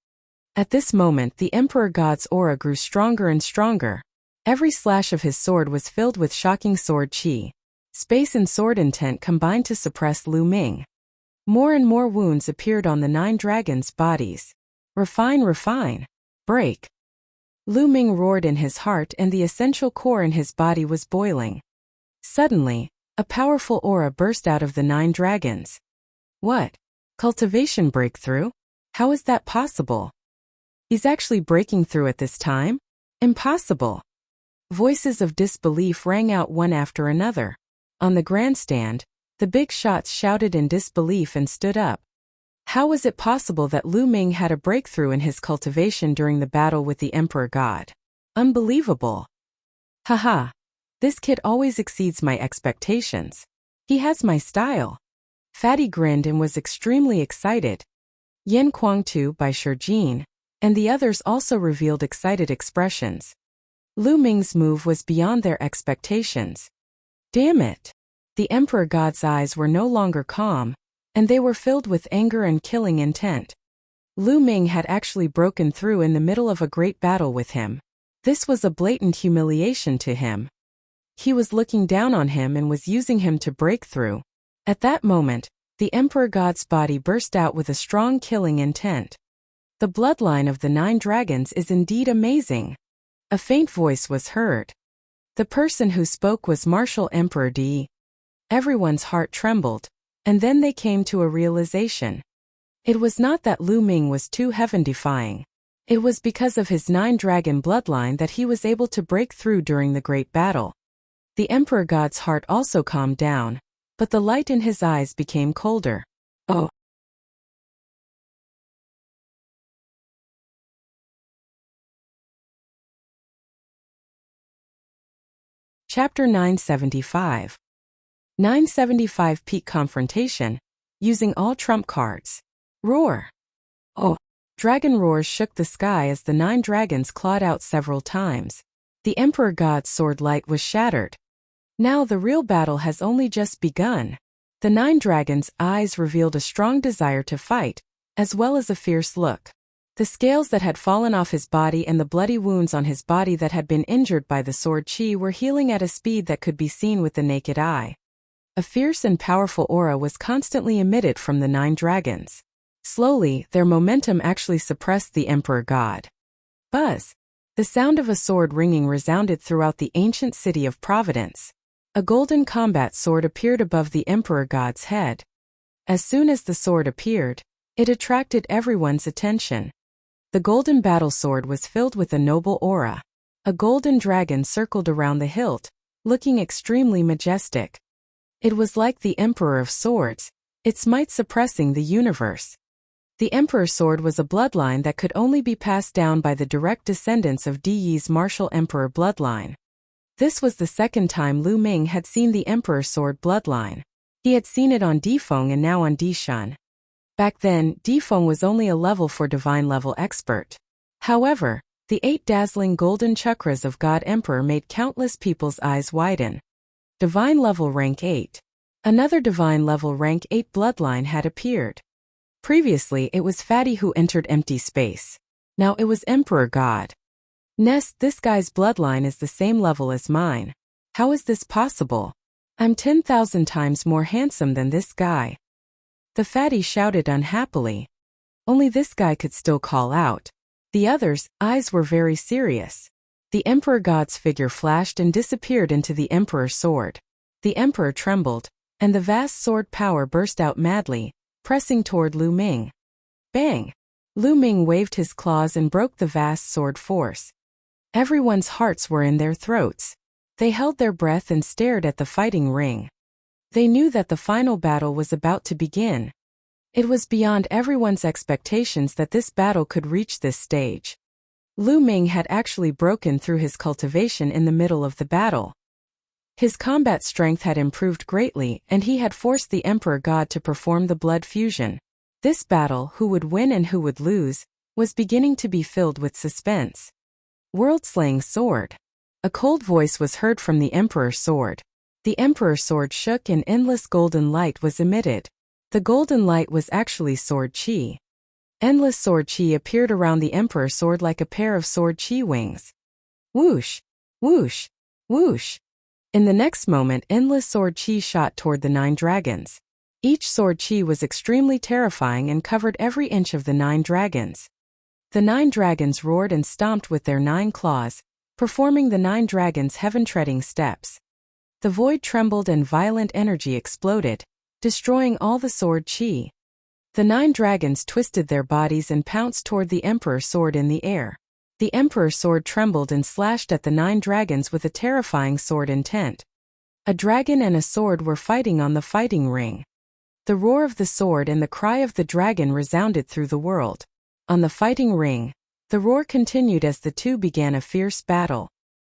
[SPEAKER 1] At this moment, the Emperor God's aura grew stronger and stronger. Every slash of his sword was filled with shocking sword qi. Space and sword intent combined to suppress Lu Ming. More and more wounds appeared on the 9 dragons' bodies. Refine. Break. Lu Ming roared in his heart and the essential core in his body was boiling. Suddenly, a powerful aura burst out of the 9 dragons. What? Cultivation breakthrough? How is that possible? He's actually breaking through at this time? Impossible. Voices of disbelief rang out one after another. On the grandstand, the big shots shouted in disbelief and stood up. How was it possible that Lu Ming had a breakthrough in his cultivation during the battle with the Emperor God? Unbelievable. Haha. This kid always exceeds my expectations. He has my style. Fatty grinned and was extremely excited. Yen Kuangtu by Shijin, and the others also revealed excited expressions. Lu Ming's move was beyond their expectations. Damn it! The Emperor God's eyes were no longer calm, and they were filled with anger and killing intent. Lu Ming had actually broken through in the middle of a great battle with him. This was a blatant humiliation to him. He was looking down on him and was using him to break through. At that moment, the Emperor God's body burst out with a strong killing intent. The bloodline of the 9 dragons is indeed amazing. A faint voice was heard. The person who spoke was Martial Emperor Di. Everyone's heart trembled, and then they came to a realization. It was not that Lu Ming was too heaven-defying. It was because of his 9-dragon bloodline that he was able to break through during the great battle. The Emperor God's heart also calmed down, but the light in his eyes became colder. Oh. Chapter 975. 975 Peak Confrontation, using all trump cards. Roar. Oh. Dragon roars shook the sky as the 9 dragons clawed out several times. The Emperor God's sword light was shattered. Now the real battle has only just begun. The 9 dragons' eyes revealed a strong desire to fight, as well as a fierce look. The scales that had fallen off his body and the bloody wounds on his body that had been injured by the sword chi were healing at a speed that could be seen with the naked eye. A fierce and powerful aura was constantly emitted from the 9 dragons. Slowly, their momentum actually suppressed the Emperor God. Buzz! The sound of a sword ringing resounded throughout the ancient city of Providence. A golden combat sword appeared above the Emperor God's head. As soon as the sword appeared, it attracted everyone's attention. The golden battle sword was filled with a noble aura. A golden dragon circled around the hilt, looking extremely majestic. It was like the Emperor of Swords, its might suppressing the universe. The Emperor Sword was a bloodline that could only be passed down by the direct descendants of Di Yi's martial Emperor bloodline. This was the second time Lu Ming had seen the Emperor Sword bloodline. He had seen it on Di Feng and now on Di Shun. Back then, Di Feng was only a level 4 divine level expert. However, the 8 dazzling golden chakras of God Emperor made countless people's eyes widen. Divine level rank 8. Another divine level rank 8 bloodline had appeared. Previously it was Fatty who entered empty space. Now it was Emperor God. Nest, this guy's bloodline is the same level as mine. How is this possible? I'm 10,000 times more handsome than this guy. The fatty shouted unhappily. Only this guy could still call out. The others' eyes were very serious. The Emperor God's figure flashed and disappeared into the Emperor's sword. The Emperor trembled, and the vast sword power burst out madly, pressing toward Lu Ming. Bang! Lu Ming waved his claws and broke the vast sword force. Everyone's hearts were in their throats. They held their breath and stared at the fighting ring. They knew that the final battle was about to begin. It was beyond everyone's expectations that this battle could reach this stage. Lu Ming had actually broken through his cultivation in the middle of the battle. His combat strength had improved greatly, and he had forced the Emperor God to perform the blood fusion. This battle, who would win and who would lose, was beginning to be filled with suspense. World-slaying sword. A cold voice was heard from the Emperor's sword. The Emperor's sword shook and endless golden light was emitted. The golden light was actually sword chi. Endless sword chi appeared around the Emperor's sword like a pair of sword chi wings. Whoosh! Whoosh! Whoosh! In the next moment, endless sword chi shot toward the 9 dragons. Each sword chi was extremely terrifying and covered every inch of the 9 dragons. The 9 dragons roared and stomped with their 9 claws, performing the 9 dragons' heaven-treading steps. The void trembled and violent energy exploded, destroying all the sword chi. The 9 dragons twisted their bodies and pounced toward the Emperor's sword in the air. The Emperor's sword trembled and slashed at the 9 dragons with a terrifying sword intent. A dragon and a sword were fighting on the fighting ring. The roar of the sword and the cry of the dragon resounded through the world. On the fighting ring, the roar continued as the two began a fierce battle.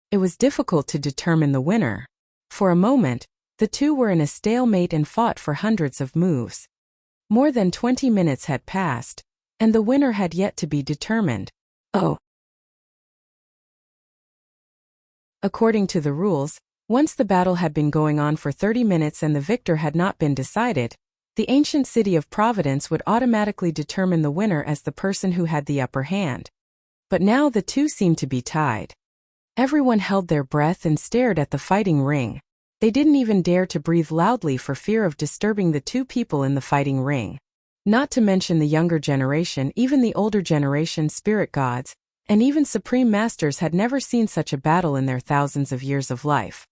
[SPEAKER 1] It was difficult to determine the winner. For a moment, the two were in a stalemate and fought for hundreds of moves. More than 20 minutes had passed, and the winner had yet to be determined. Oh! According to the rules, once the battle had been going on for 30 minutes and the victor had not been decided, the ancient city of Providence would automatically determine the winner as the person who had the upper hand. But now the two seemed to be tied. Everyone held their breath and stared at the fighting ring. They didn't even dare to breathe loudly for fear of disturbing the two people in the fighting ring. Not to mention the younger generation, even the older generation spirit gods, and even supreme masters had never seen such a battle in their thousands of years of life.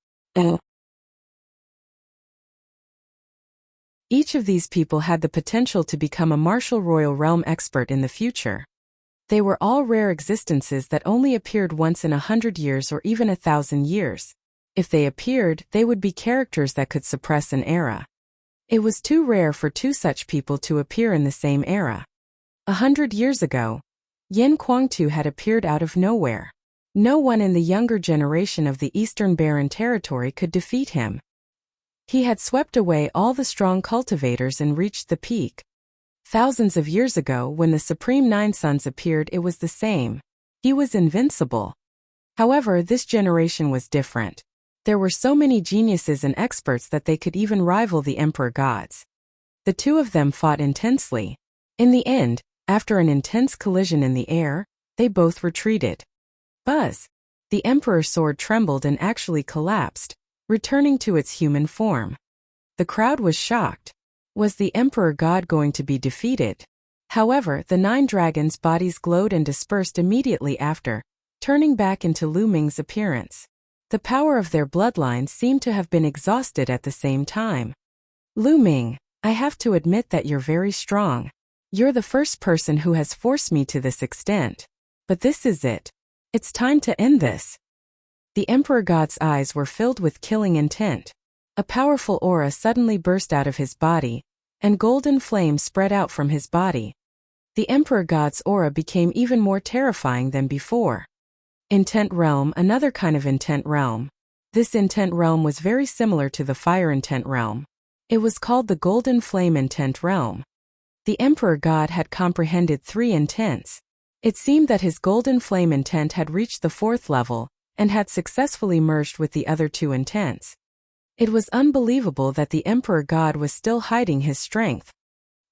[SPEAKER 1] Each of these people had the potential to become a martial royal realm expert in the future. They were all rare existences that only appeared once in 100 years or even 1,000 years. If they appeared, they would be characters that could suppress an era. It was too rare for two such people to appear in the same era. 100 years ago, Yin Kuangtu had appeared out of nowhere. No one in the younger generation of the Eastern Barren Territory could defeat him. He had swept away all the strong cultivators and reached the peak. Thousands of years ago, when the Supreme Nine Sons appeared, it was the same. He was invincible. However, this generation was different. There were so many geniuses and experts that they could even rival the Emperor gods. The two of them fought intensely. In the end, after an intense collision in the air, they both retreated. Buzz! The Emperor's sword trembled and actually collapsed, returning to its human form. The crowd was shocked. Was the Emperor God going to be defeated? However, the 9 dragons' bodies glowed and dispersed immediately after, turning back into Lu Ming's appearance. The power of their bloodline seemed to have been exhausted at the same time. Lu Ming, I have to admit that you're very strong. You're the first person who has forced me to this extent. But this is it. It's time to end this. The Emperor God's eyes were filled with killing intent. A powerful aura suddenly burst out of his body, and golden flame spread out from his body. The Emperor God's aura became even more terrifying than before. Intent Realm, another kind of Intent Realm. This Intent Realm was very similar to the Fire Intent Realm. It was called the Golden Flame Intent Realm. The Emperor God had comprehended 3 intents. It seemed that his Golden Flame intent had reached the 4th level, and had successfully merged with the other 2 intents. It was unbelievable that the Emperor God was still hiding his strength.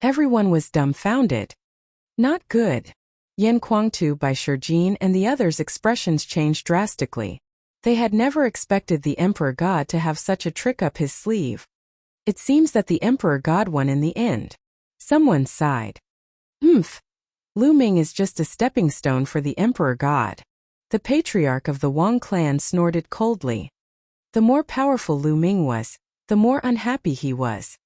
[SPEAKER 1] Everyone was dumbfounded. Not good. Yin Kuangtu by Shijin and the others' expressions changed drastically. They had never expected the Emperor God to have such a trick up his sleeve. It seems that the Emperor God won in the end. Someone sighed. Lu Ming is just a stepping stone for the Emperor God. The patriarch of the Wang clan snorted coldly. The more powerful Lu Ming was, the more unhappy he was.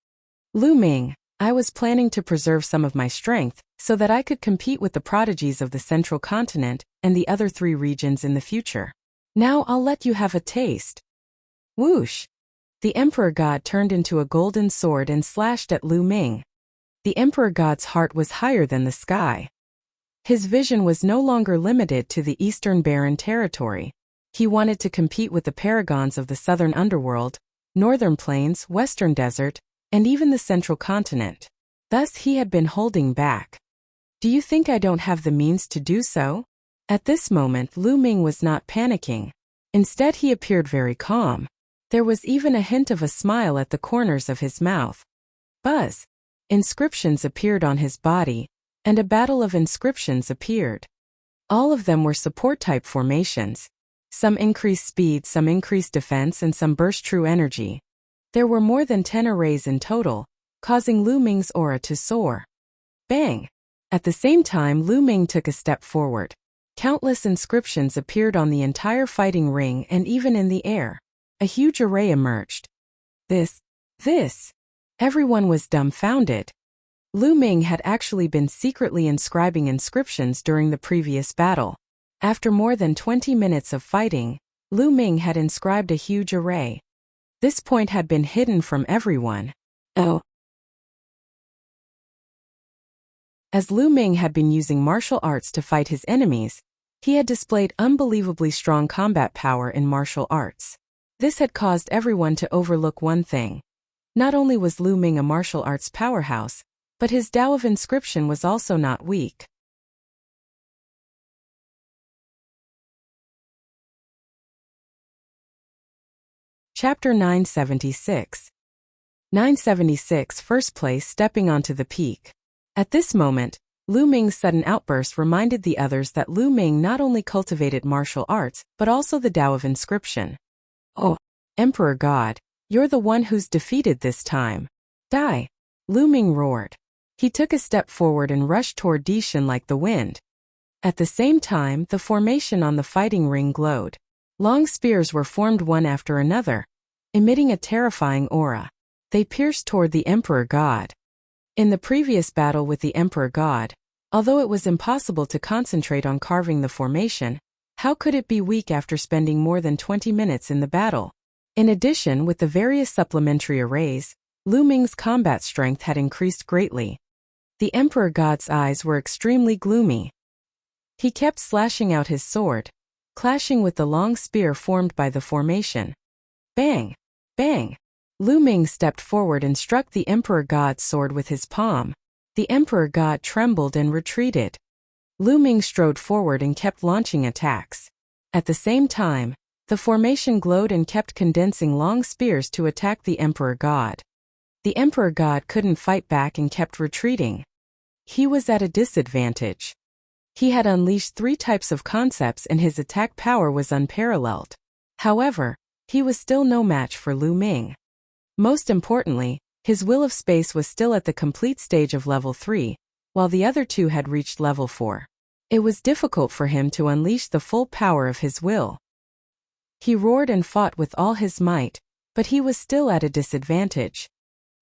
[SPEAKER 1] Lu Ming, I was planning to preserve some of my strength, so that I could compete with the prodigies of the Central Continent and the other 3 regions in the future. Now I'll let you have a taste. Whoosh! The Emperor God turned into a golden sword and slashed at Lu Ming. The Emperor God's heart was higher than the sky. His vision was no longer limited to the Eastern Barren Territory. He wanted to compete with the paragons of the Southern Underworld, Northern Plains, Western Desert, and even the Central Continent. Thus he had been holding back. Do you think I don't have the means to do so? At this moment Lu Ming was not panicking. Instead he appeared very calm. There was even a hint of a smile at the corners of his mouth. Buzz! Inscriptions appeared on his body, and a battle of inscriptions appeared. All of them were support-type formations. Some increased speed, some increased defense, and some burst true energy. There were more than 10 arrays in total, causing Lu Ming's aura to soar. Bang! At the same time Lu Ming took a step forward. Countless inscriptions appeared on the entire fighting ring and even in the air. A huge array emerged. This. Everyone was dumbfounded. Lu Ming had actually been secretly inscribing inscriptions during the previous battle. After more than 20 minutes of fighting, Lu Ming had inscribed a huge array. This point had been hidden from everyone. As Lu Ming had been using martial arts to fight his enemies, he had displayed unbelievably strong combat power in martial arts. This had caused everyone to overlook one thing. Not only was Lu Ming a martial arts powerhouse, but his Tao of inscription was also not weak. Chapter 976. 976 First place stepping onto the peak. At this moment, Lu Ming's sudden outburst reminded the others that Lu Ming not only cultivated martial arts, but also the Tao of inscription. Oh, Emperor God, you're the one who's defeated this time. Die! Lu Ming roared. He took a step forward and rushed toward Dishan like the wind. At the same time, the formation on the fighting ring glowed. Long spears were formed one after another, emitting a terrifying aura. They pierced toward the Emperor God. In the previous battle with the Emperor God, although it was impossible to concentrate on carving the formation, how could it be weak after spending more than 20 minutes in the battle? In addition, with the various supplementary arrays, Lu Ming's combat strength had increased greatly. The Emperor God's eyes were extremely gloomy. He kept slashing out his sword, clashing with the long spear formed by the formation. Bang! Bang! Lu Ming stepped forward and struck the Emperor God's sword with his palm. The Emperor God trembled and retreated. Lu Ming strode forward and kept launching attacks. At the same time, the formation glowed and kept condensing long spears to attack the Emperor God. The Emperor God couldn't fight back and kept retreating. He was at a disadvantage. He had unleashed 3 types of concepts and his attack power was unparalleled. However, he was still no match for Lu Ming. Most importantly, his will of space was still at the complete stage of level 3, while the other 2 had reached level 4. It was difficult for him to unleash the full power of his will. He roared and fought with all his might, but he was still at a disadvantage.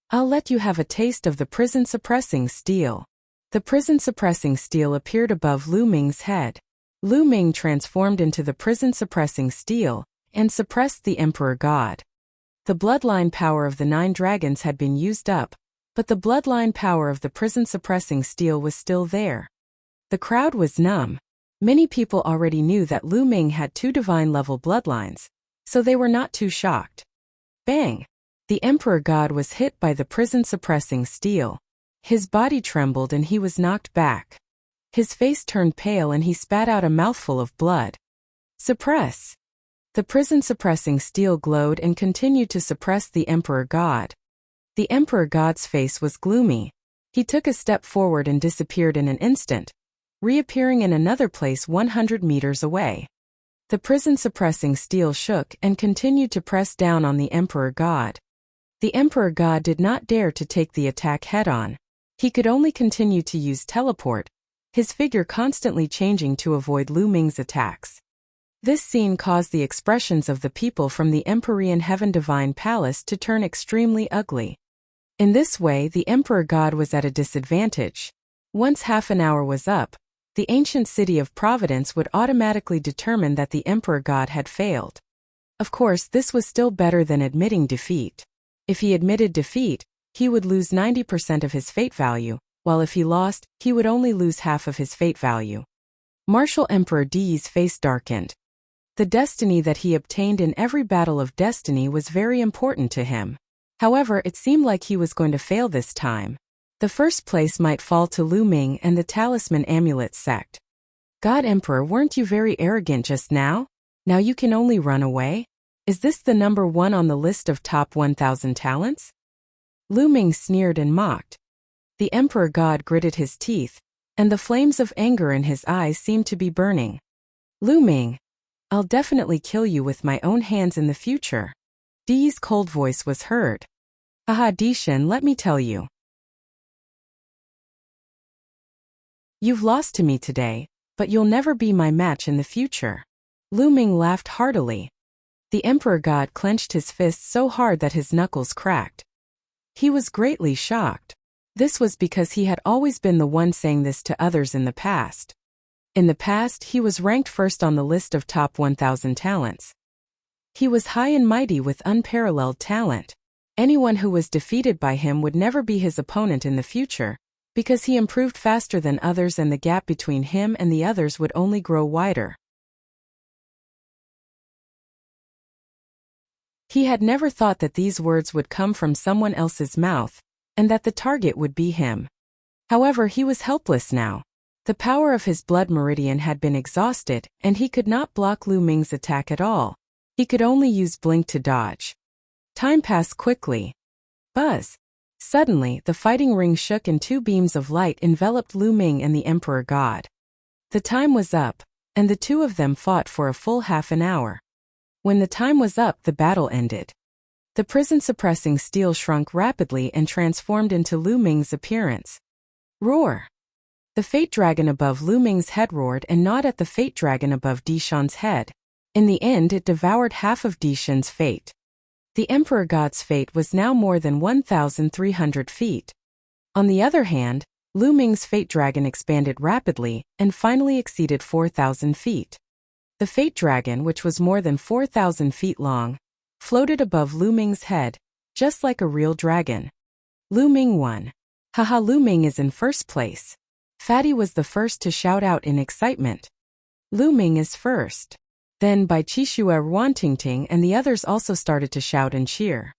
[SPEAKER 1] I'll let you have a taste of the prison-suppressing steel. The prison-suppressing steel appeared above Lu Ming's head. Lu Ming transformed into the prison-suppressing steel and suppressed the Emperor God. The bloodline power of the 9 dragons had been used up, but the bloodline power of the prison-suppressing steel was still there. The crowd was numb. Many people already knew that Lu Ming had 2 divine-level bloodlines, so they were not too shocked. Bang! The Emperor God was hit by the prison-suppressing steel. His body trembled and he was knocked back. His face turned pale and he spat out a mouthful of blood. Suppress! The prison-suppressing steel glowed and continued to suppress the Emperor God. The Emperor God's face was gloomy. He took a step forward and disappeared in an instant, reappearing in another place 100 meters away. The prison-suppressing steel shook and continued to press down on the Emperor God. The Emperor God did not dare to take the attack head-on. He could only continue to use teleport, his figure constantly changing to avoid Lu Ming's attacks. This scene caused the expressions of the people from the Empyrean Heaven Divine Palace to turn extremely ugly. In this way, the Emperor God was at a disadvantage. Once half an hour was up, the ancient city of Providence would automatically determine that the Emperor God had failed. Of course, this was still better than admitting defeat. If he admitted defeat, he would lose 90% of his fate value, while if he lost, he would only lose half of his fate value. Martial Emperor Di's face darkened. The destiny that he obtained in every battle of destiny was very important to him. However, it seemed like he was going to fail this time. The first place might fall to Lu Ming and the Talisman Amulet sect. God Emperor, weren't you very arrogant just now? Now you can only run away? Is this the number 1 on the list of top 1,000 talents? Lu Ming sneered and mocked. The Emperor God gritted his teeth, and the flames of anger in his eyes seemed to be burning. Lu Ming, I'll definitely kill you with my own hands in the future. Di's cold voice was heard. Aha, Dishan, let me tell you. You've lost to me today, but you'll never be my match in the future. Lu Ming laughed heartily. The Emperor God clenched his fists so hard that his knuckles cracked. He was greatly shocked. This was because he had always been the one saying this to others in the past. In the past, he was ranked first on the list of top 1,000 talents. He was high and mighty with unparalleled talent. Anyone who was defeated by him would never be his opponent in the future, because he improved faster than others and the gap between him and the others would only grow wider. He had never thought that these words would come from someone else's mouth, and that the target would be him. However, he was helpless now. The power of his blood meridian had been exhausted, and he could not block Lu Ming's attack at all. He could only use blink to dodge. Time passed quickly. Buzz! Suddenly, the fighting ring shook and 2 beams of light enveloped Lu Ming and the Emperor God. The time was up, and the 2 of them fought for a full half an hour. When the time was up, the battle ended. The prison-suppressing steel shrunk rapidly and transformed into Lu Ming's appearance. Roar! The fate dragon above Lu Ming's head roared and gnawed at the fate dragon above Di Shan's head. In the end, it devoured half of Di Shan's fate. The Emperor God's fate was now more than 1,300 feet. On the other hand, Lu Ming's fate dragon expanded rapidly and finally exceeded 4,000 feet. The fate dragon, which was more than 4,000 feet long, floated above Lu Ming's head, just like a real dragon. Lu Ming won. Haha, Lu Ming is in first place. Fatty was the first to shout out in excitement. Lu Ming is first. Then Bai Qixue, Ruantingting and the others also started to shout and cheer.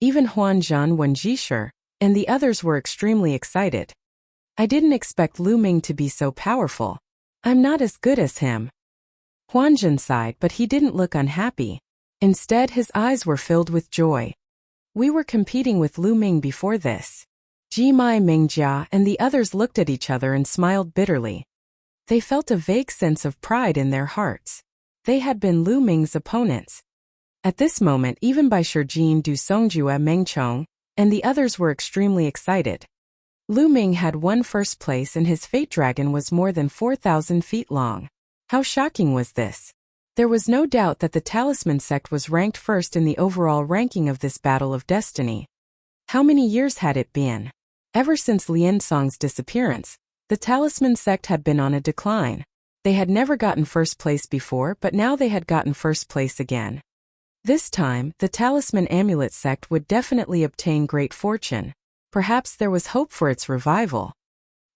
[SPEAKER 1] Even Huan Zhan, Wen Jisher, and the others were extremely excited. I didn't expect Lu Ming to be so powerful. I'm not as good as him. Huan Zhan sighed, but he didn't look unhappy. Instead, his eyes were filled with joy. We were competing with Lu Ming before this. Ji Mai, Mingjia, and the others looked at each other and smiled bitterly. They felt a vague sense of pride in their hearts. They had been Lu Ming's opponents. At this moment, even Bai Shijin, Du Songjue, Mengchong, and the others were extremely excited. Lu Ming had won first place and his fate dragon was more than 4,000 feet long. How shocking was this? There was no doubt that the Talisman sect was ranked first in the overall ranking of this battle of destiny. How many years had it been? Ever since Lian Song's disappearance, the Talisman sect had been on a decline. They had never gotten first place before, but now they had gotten first place again. This time, the Talisman Amulet sect would definitely obtain great fortune. Perhaps there was hope for its revival.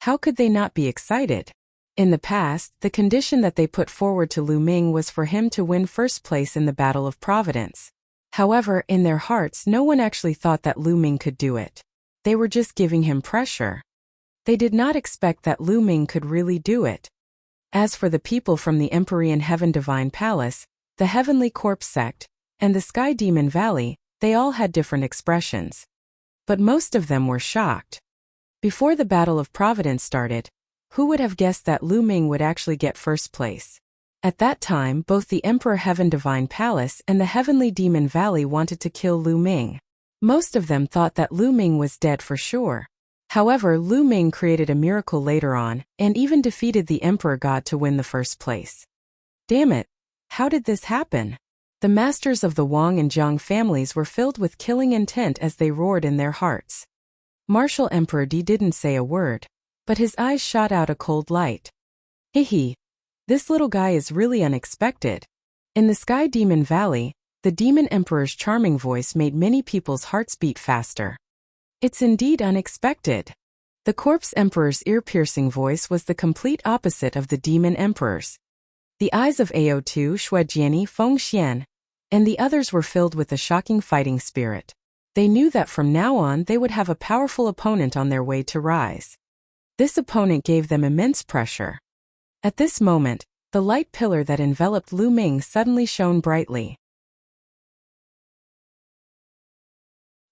[SPEAKER 1] How could they not be excited? In the past, the condition that they put forward to Lu Ming was for him to win first place in the Battle of Providence. However, in their hearts, no one actually thought that Lu Ming could do it. They were just giving him pressure. They did not expect that Lu Ming could really do it. As for the people from the Empyrean Heaven Divine Palace, the Heavenly Corpse sect, and the Sky Demon Valley, they all had different expressions. But most of them were shocked. Before the Battle of Providence started, who would have guessed that Lu Ming would actually get first place? At that time, both the Emperor Heaven Divine Palace and the Heavenly Demon Valley wanted to kill Lu Ming. Most of them thought that Lu Ming was dead for sure. However, Lu Ming created a miracle later on, and even defeated the Emperor God to win the first place. Damn it! How did this happen? The masters of the Wang and Jiang families were filled with killing intent as they roared in their hearts. Martial Emperor Di didn't say a word, but his eyes shot out a cold light. Hehe. This little guy is really unexpected. In the Sky Demon Valley, the Demon Emperor's charming voice made many people's hearts beat faster. It's indeed unexpected. The Corpse Emperor's ear-piercing voice was the complete opposite of the Demon Emperor's. The eyes of Ao2, Shuejiani, Feng Xian, and the others were filled with a shocking fighting spirit. They knew that from now on they would have a powerful opponent on their way to rise. This opponent gave them immense pressure. At this moment, the light pillar that enveloped Lu Ming suddenly shone brightly.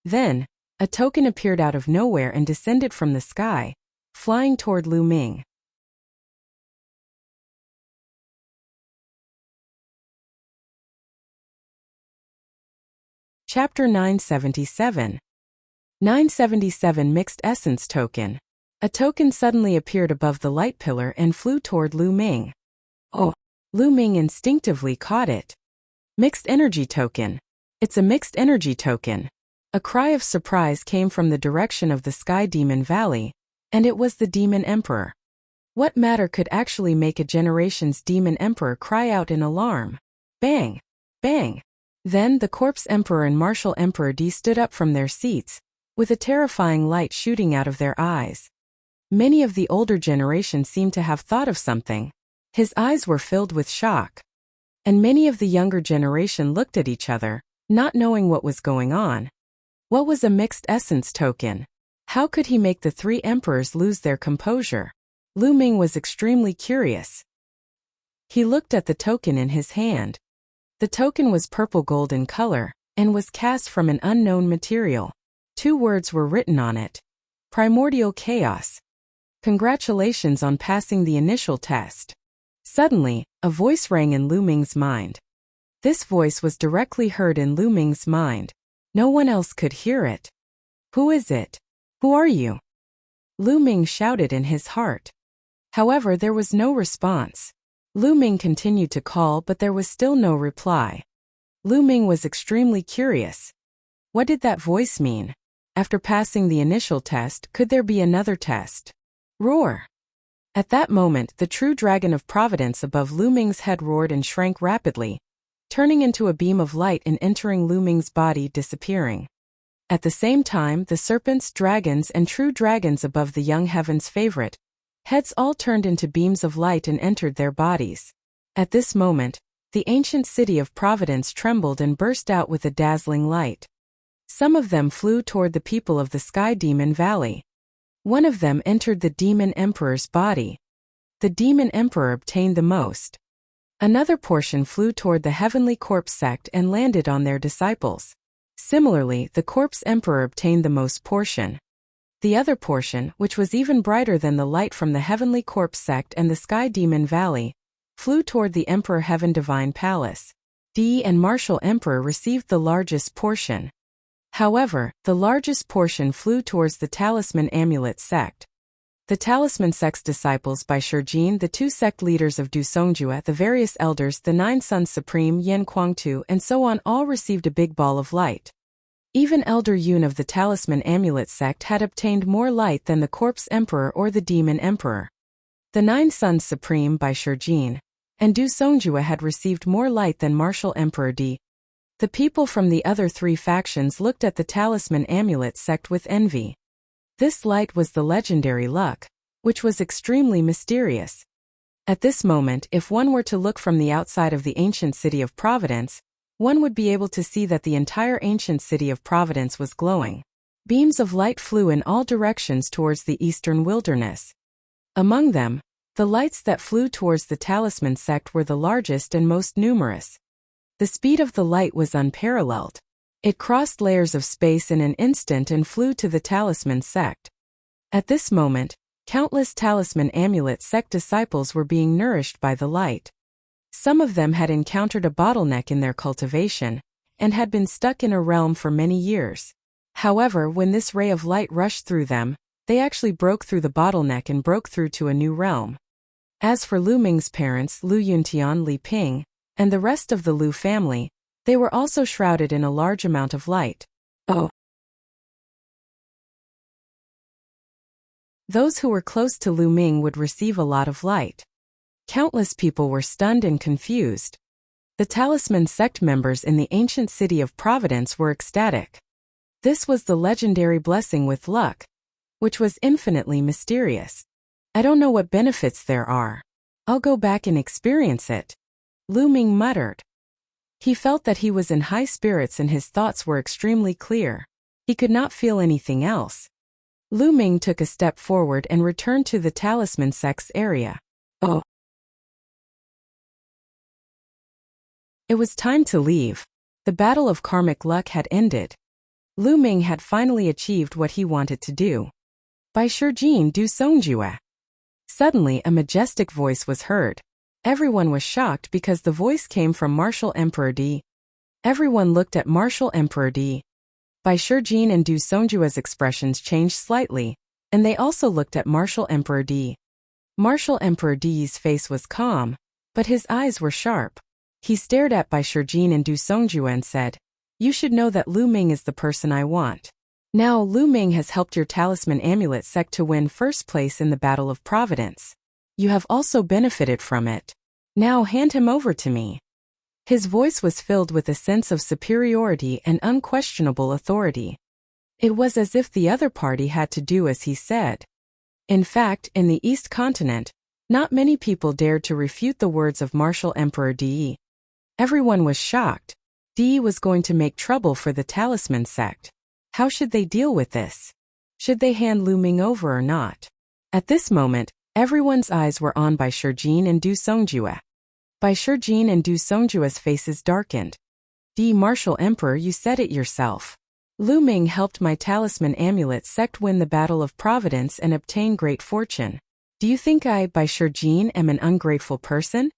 [SPEAKER 1] Then, a token appeared out of nowhere and descended from the sky, flying toward Lu Ming. Chapter 977. 977 Mixed Essence Token. A token suddenly appeared above the light pillar and flew toward Lu Ming. Oh! Lu Ming instinctively caught it. Mixed Energy Token. It's a Mixed Energy Token. A cry of surprise came from the direction of the Sky Demon Valley, and it was the Demon Emperor. What matter could actually make a generation's Demon Emperor cry out in alarm? Bang! Bang! Then the Corpse Emperor and Martial Emperor Di stood up from their seats, with a terrifying light shooting out of their eyes. Many of the older generation seemed to have thought of something. His eyes were filled with shock. And many of the younger generation looked at each other, not knowing what was going on. What was a Mixed Essence Token? How could he make the three emperors lose their composure? Lu Ming was extremely curious. He looked at the token in his hand. The token was purple gold in color, and was cast from an unknown material. 2 words were written on it. Primordial Chaos. Congratulations on passing the initial test. Suddenly, a voice rang in Lu Ming's mind. This voice was directly heard in Lu Ming's mind. No one else could hear it. Who is it? Who are you? Lu Ming shouted in his heart. However, there was no response. Lu Ming continued to call, but there was still no reply. Lu Ming was extremely curious. What did that voice mean? After passing the initial test, could there be another test? Roar! At that moment, the true dragon of Providence above Lu Ming's head roared and shrank rapidly, turning into a beam of light and entering Lu Ming's body, disappearing. At the same time, the serpents, dragons, and true dragons above the young heaven's favorite heads all turned into beams of light and entered their bodies. At this moment, the ancient city of Providence trembled and burst out with a dazzling light. Some of them flew toward the people of the Sky Demon Valley. One of them entered the Demon Emperor's body. The Demon Emperor obtained the most. Another portion flew toward the Heavenly Corpse sect and landed on their disciples. Similarly, the Corpse Emperor obtained the most portion. The other portion, which was even brighter than the light from the Heavenly Corpse sect and the Sky Demon Valley, flew toward the Emperor Heaven Divine Palace. D and Martial Emperor received the largest portion. However, the largest portion flew towards the Talisman Amulet sect. The Talisman sect's disciples by Shijin, the two sect leaders of Du Songjue, the various elders, the 9 Sons Supreme, Yan Kuangtu, and so on all received a big ball of light. Even Elder Yun of the Talisman Amulet sect had obtained more light than the Corpse Emperor or the Demon Emperor. The 9 Sons Supreme by Shijin and Du Songjue had received more light than Martial Emperor D. The people from the other 3 factions looked at the Talisman Amulet sect with envy. This light was the legendary luck, which was extremely mysterious. At this moment, if one were to look from the outside of the ancient city of Providence, one would be able to see that the entire ancient city of Providence was glowing. Beams of light flew in all directions towards the eastern wilderness. Among them, the lights that flew towards the Talisman sect were the largest and most numerous. The speed of the light was unparalleled. It crossed layers of space in an instant and flew to the Talisman sect. At this moment, countless Talisman Amulet sect disciples were being nourished by the light. Some of them had encountered a bottleneck in their cultivation and had been stuck in a realm for many years. However, when this ray of light rushed through them, they actually broke through the bottleneck and broke through to a new realm. As for Lu Ming's parents, Lu Yuntian, Li Ping, and the rest of the Lu family, they were also shrouded in a large amount of light. Oh! Those who were close to Lu Ming would receive a lot of light. Countless people were stunned and confused. The Talisman sect members in the ancient city of Providence were ecstatic. This was the legendary blessing with luck, which was infinitely mysterious. I don't know what benefits there are. I'll go back and experience it. Lu Ming muttered. He felt that he was in high spirits and his thoughts were extremely clear. He could not feel anything else. Lu Ming took a step forward and returned to the Talisman sect's area. Oh! It was time to leave. The battle of karmic luck had ended. Lu Ming had finally achieved what he wanted to do. By Shijin Du Songjue. Suddenly a majestic voice was heard. Everyone was shocked because the voice came from Martial Emperor D. Everyone looked at Martial Emperor D. By Shijin and Du Songjue's expressions changed slightly, and they also looked at Martial Emperor D. Martial Emperor D's face was calm, but his eyes were sharp. He stared at Bai Shijin and Du Songjue and said, "You should know that Lu Ming is the person I want. Now Lu Ming has helped your Talisman Amulet sect to win first place in the Battle of Providence. You have also benefited from it. Now hand him over to me." His voice was filled with a sense of superiority and unquestionable authority. It was as if the other party had to do as he said. In fact, in the East Continent, not many people dared to refute the words of Martial Emperor Di. Everyone was shocked. Di was going to make trouble for the Talisman sect. How should they deal with this? Should they hand Lu Ming over or not? At this moment, everyone's eyes were on Bai Shijin and Du Songjue. Bai Shijin and Du Songjue's faces darkened. "Di Martial Emperor, you said it yourself. Lu Ming helped my Talisman Amulet sect win the Battle of Providence and obtain great fortune. Do you think I, Bai Shijin, am an ungrateful person?"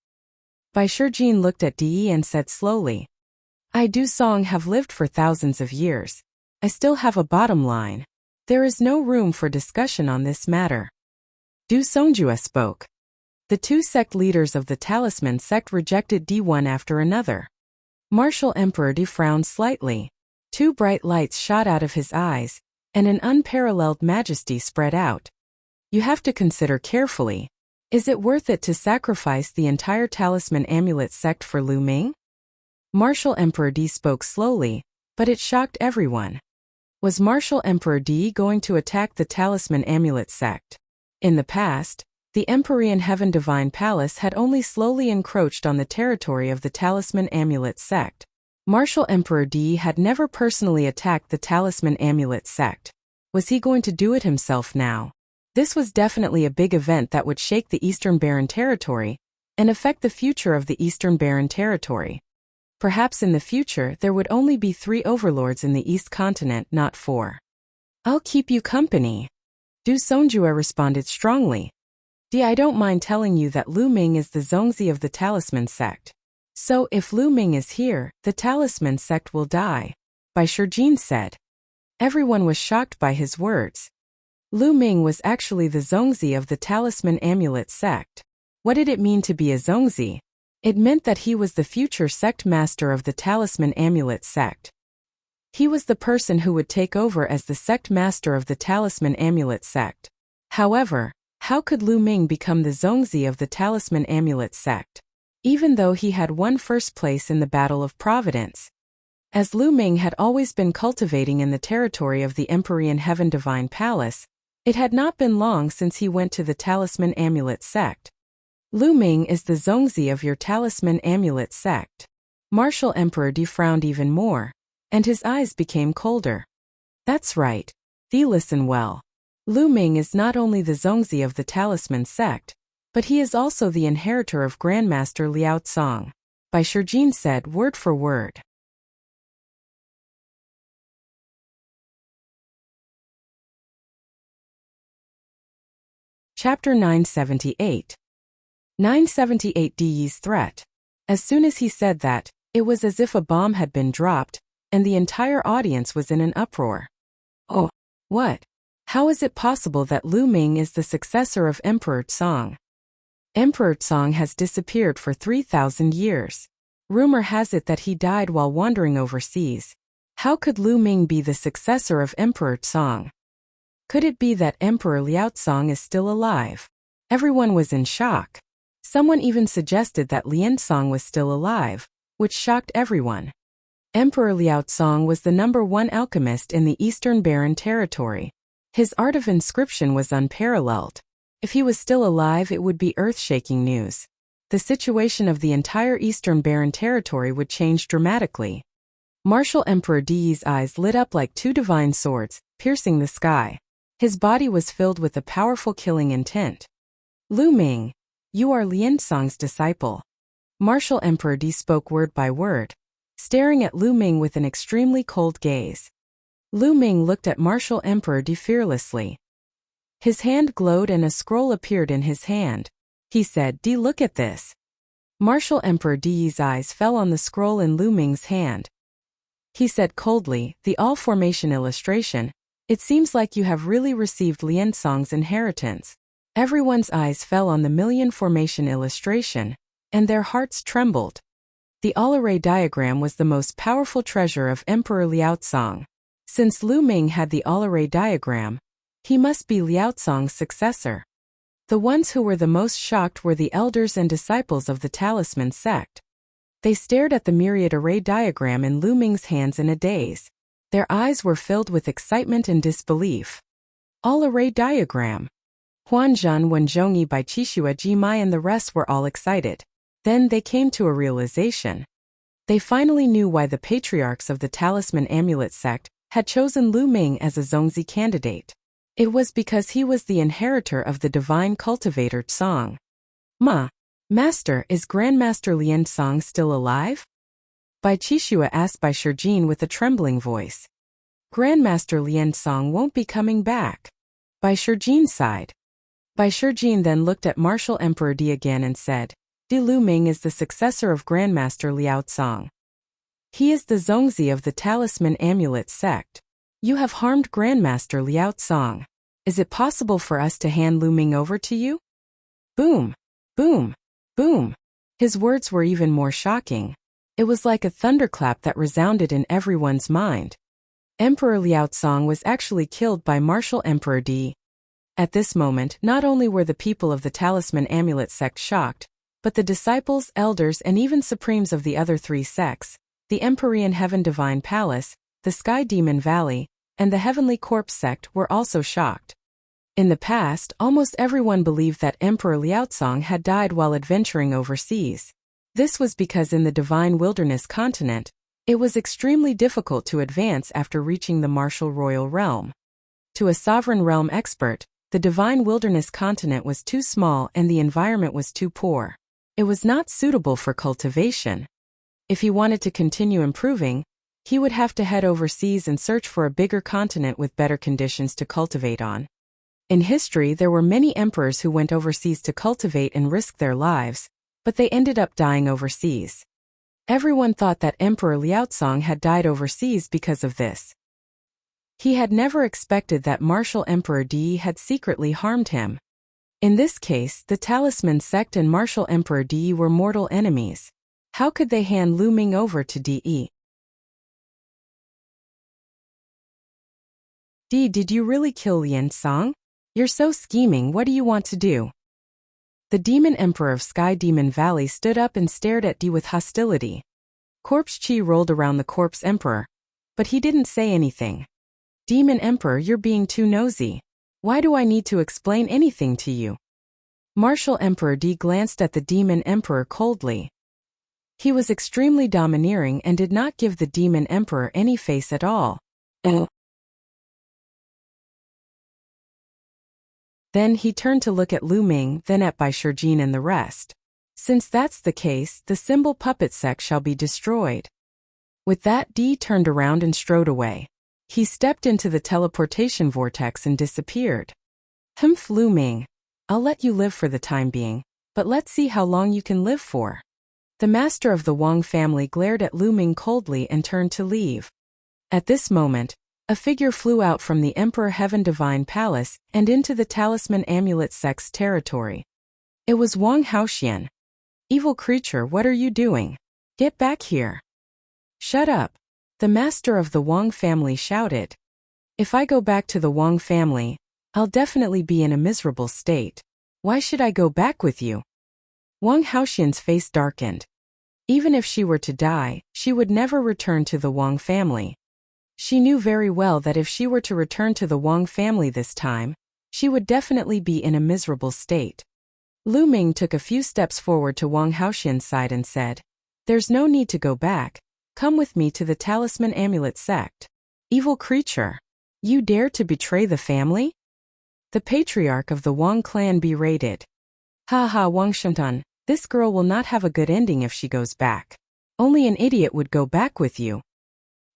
[SPEAKER 1] Bai Shijin looked at Di and said slowly, "I Du Song have lived for thousands of years. I still have a bottom line. There is no room for discussion on this matter." Du Songjue spoke. The two sect leaders of the Talisman sect rejected D one after another. Martial Emperor D frowned slightly. Two bright lights shot out of his eyes, and an unparalleled majesty spread out. You have to consider carefully. Is it worth it to sacrifice the entire Talisman Amulet sect for Lu Ming? Martial Emperor D spoke slowly, but it shocked everyone. Was Martial Emperor D going to attack the Talisman Amulet sect? In the past, the Empyrean Heaven Divine Palace had only slowly encroached on the territory of the Talisman Amulet sect. Martial Emperor D had never personally attacked the Talisman Amulet sect. Was he going to do it himself now? This was definitely a big event that would shake the Eastern Barren Territory and affect the future of the Eastern Barren Territory. Perhaps in the future there would only be 3 overlords in the East Continent, not 4. I'll keep you company. Du Songjue responded strongly. I don't mind telling you that Lu Ming is the Zongzi of the Talisman sect. So if Lu Ming is here, the Talisman sect will die. Bai Shijin said. Everyone was shocked by his words. Lu Ming was actually the Zongzi of the Talisman Amulet sect. What did it mean to be a Zongzi? It meant that he was the future sect master of the Talisman Amulet sect. He was the person who would take over as the sect master of the Talisman Amulet sect. However, how could Lu Ming become the Zongzi of the Talisman Amulet sect? Even though he had won first place in the Battle of Providence. As Lu Ming had always been cultivating in the territory of the Empyrean Heaven Divine Palace, it had not been long since he went to the Talisman Amulet sect. Lu Ming is the Zongzi of your Talisman Amulet sect. Martial Emperor D frowned even more, and his eyes became colder. That's right. Listen well. Lu Ming is not only the Zongzi of the Talisman sect, but he is also the inheritor of Grandmaster Liao Tsong. Bai Shijin said word for word. Chapter 978. 978 Di's threat. As soon as he said that, it was as if a bomb had been dropped, and the entire audience was in an uproar. Oh, what? How is it possible that Lu Ming is the successor of Emperor Tsong? Emperor Tsong has disappeared for 3,000 years. Rumor has it that he died while wandering overseas. How could Lu Ming be the successor of Emperor Tsong? Could it be that Emperor Liao Tsong is still alive? Everyone was in shock. Someone even suggested that Lian Tsong was still alive, which shocked everyone. Emperor Liao Tsong was the #1 alchemist in the Eastern Barren Territory. His art of inscription was unparalleled. If he was still alive, it would be earth-shaking news. The situation of the entire Eastern Barren Territory would change dramatically. Martial Emperor Di's eyes lit up like 2 divine swords, piercing the sky. His body was filled with a powerful killing intent. Lu Ming, you are Lian Tsong's disciple. Martial Emperor Di spoke word by word, staring at Lu Ming with an extremely cold gaze. Lu Ming looked at Martial Emperor Di fearlessly. His hand glowed and a scroll appeared in his hand. He said, Di, look at this. Martial Emperor Di's eyes fell on the scroll in Lu Ming's hand. He said coldly, the all-formation illustration. It seems like you have really received Lian Tsong's inheritance. Everyone's eyes fell on the million formation illustration, and their hearts trembled. The all-array diagram was the most powerful treasure of Emperor Liao Tsong. Since Lu Ming had the all-array diagram, he must be Liao Tsong's successor. The ones who were the most shocked were the elders and disciples of the Talisman sect. They stared at the Myriad array diagram in Lu Ming's hands in a daze. Their eyes were filled with excitement and disbelief. All-array diagram. Huanzhan, Wenzhongyi, Bai Qixue, Ji Mai and the rest were all excited. Then they came to a realization. They finally knew why the patriarchs of the Talisman Amulet sect had chosen Lu Ming as a Zongzi candidate. It was because he was the inheritor of the divine cultivator Tsong. Master, is Grandmaster Lian Tsong still alive? Bai Qixue asked Bai Shijin with a trembling voice. Grandmaster Lian Tsong won't be coming back. Bai Shijin sighed. Bai Shijin then looked at Martial Emperor Di again and said, Di, Lu Ming is the successor of Grandmaster Liao Tsong. He is the Zongzi of the Talisman Amulet sect. You have harmed Grandmaster Liao Tsong. Is it possible for us to hand Lu Ming over to you? Boom! Boom! Boom! His words were even more shocking. It was like a thunderclap that resounded in everyone's mind. Emperor Liaozong was actually killed by Martial Emperor Di. At this moment, not only were the people of the Talisman Amulet sect shocked, but the disciples, elders, and even supremes of the other three sects, the Empyrean Heaven Divine Palace, the Sky Demon Valley, and the Heavenly Corpse sect were also shocked. In the past, almost everyone believed that Emperor Liaozong had died while adventuring overseas. This was because in the Divine Wilderness continent, it was extremely difficult to advance after reaching the martial royal realm. To a sovereign realm expert, the Divine Wilderness continent was too small and the environment was too poor. It was not suitable for cultivation. If he wanted to continue improving, he would have to head overseas and search for a bigger continent with better conditions to cultivate on. In history, there were many emperors who went overseas to cultivate and risk their lives, but they ended up dying overseas. Everyone thought that Emperor Liaozong had died overseas because of this. He had never expected that Martial Emperor Di had secretly harmed him. In this case, the Talisman sect and Martial Emperor Di were mortal enemies. How could they hand Lu Ming over to Di? Di, did you really kill Lian Song? You're so scheming, what do you want to do? The Demon Emperor of Sky Demon Valley stood up and stared at Di with hostility. Corpse Chi rolled around the Corpse Emperor, but he didn't say anything. Demon Emperor, you're being too nosy. Why do I need to explain anything to you? Martial Emperor Di glanced at the Demon Emperor coldly. He was extremely domineering and did not give the Demon Emperor any face at all. Then he turned to look at Lu Ming, then at Bai Shijin and the rest. Since that's the case, the symbol puppet sect shall be destroyed. With that, Di turned around and strode away. He stepped into the teleportation vortex and disappeared. Humph, Lu Ming. I'll let you live for the time being, but let's see how long you can live for. The master of the Wang family glared at Lu Ming coldly and turned to leave. At this moment, a figure flew out from the Emperor Heaven Divine Palace and into the Talisman Amulet sect's territory. It was Wang Haoxian. Evil creature, what are you doing? Get back here. Shut up. The master of the Wang family shouted. If I go back to the Wang family, I'll definitely be in a miserable state. Why should I go back with you? Wang Haoxian's face darkened. Even if she were to die, she would never return to the Wang family. She knew very well that if she were to return to the Wang family this time, she would definitely be in a miserable state. Lu Ming took a few steps forward to Wang Haoxian's side and said, "There's no need to go back. Come with me to the Talisman Amulet sect." Evil creature. You dare to betray the family? The patriarch of the Wang clan berated. Ha ha, Wang Shengtan, this girl will not have a good ending if she goes back. Only an idiot would go back with you.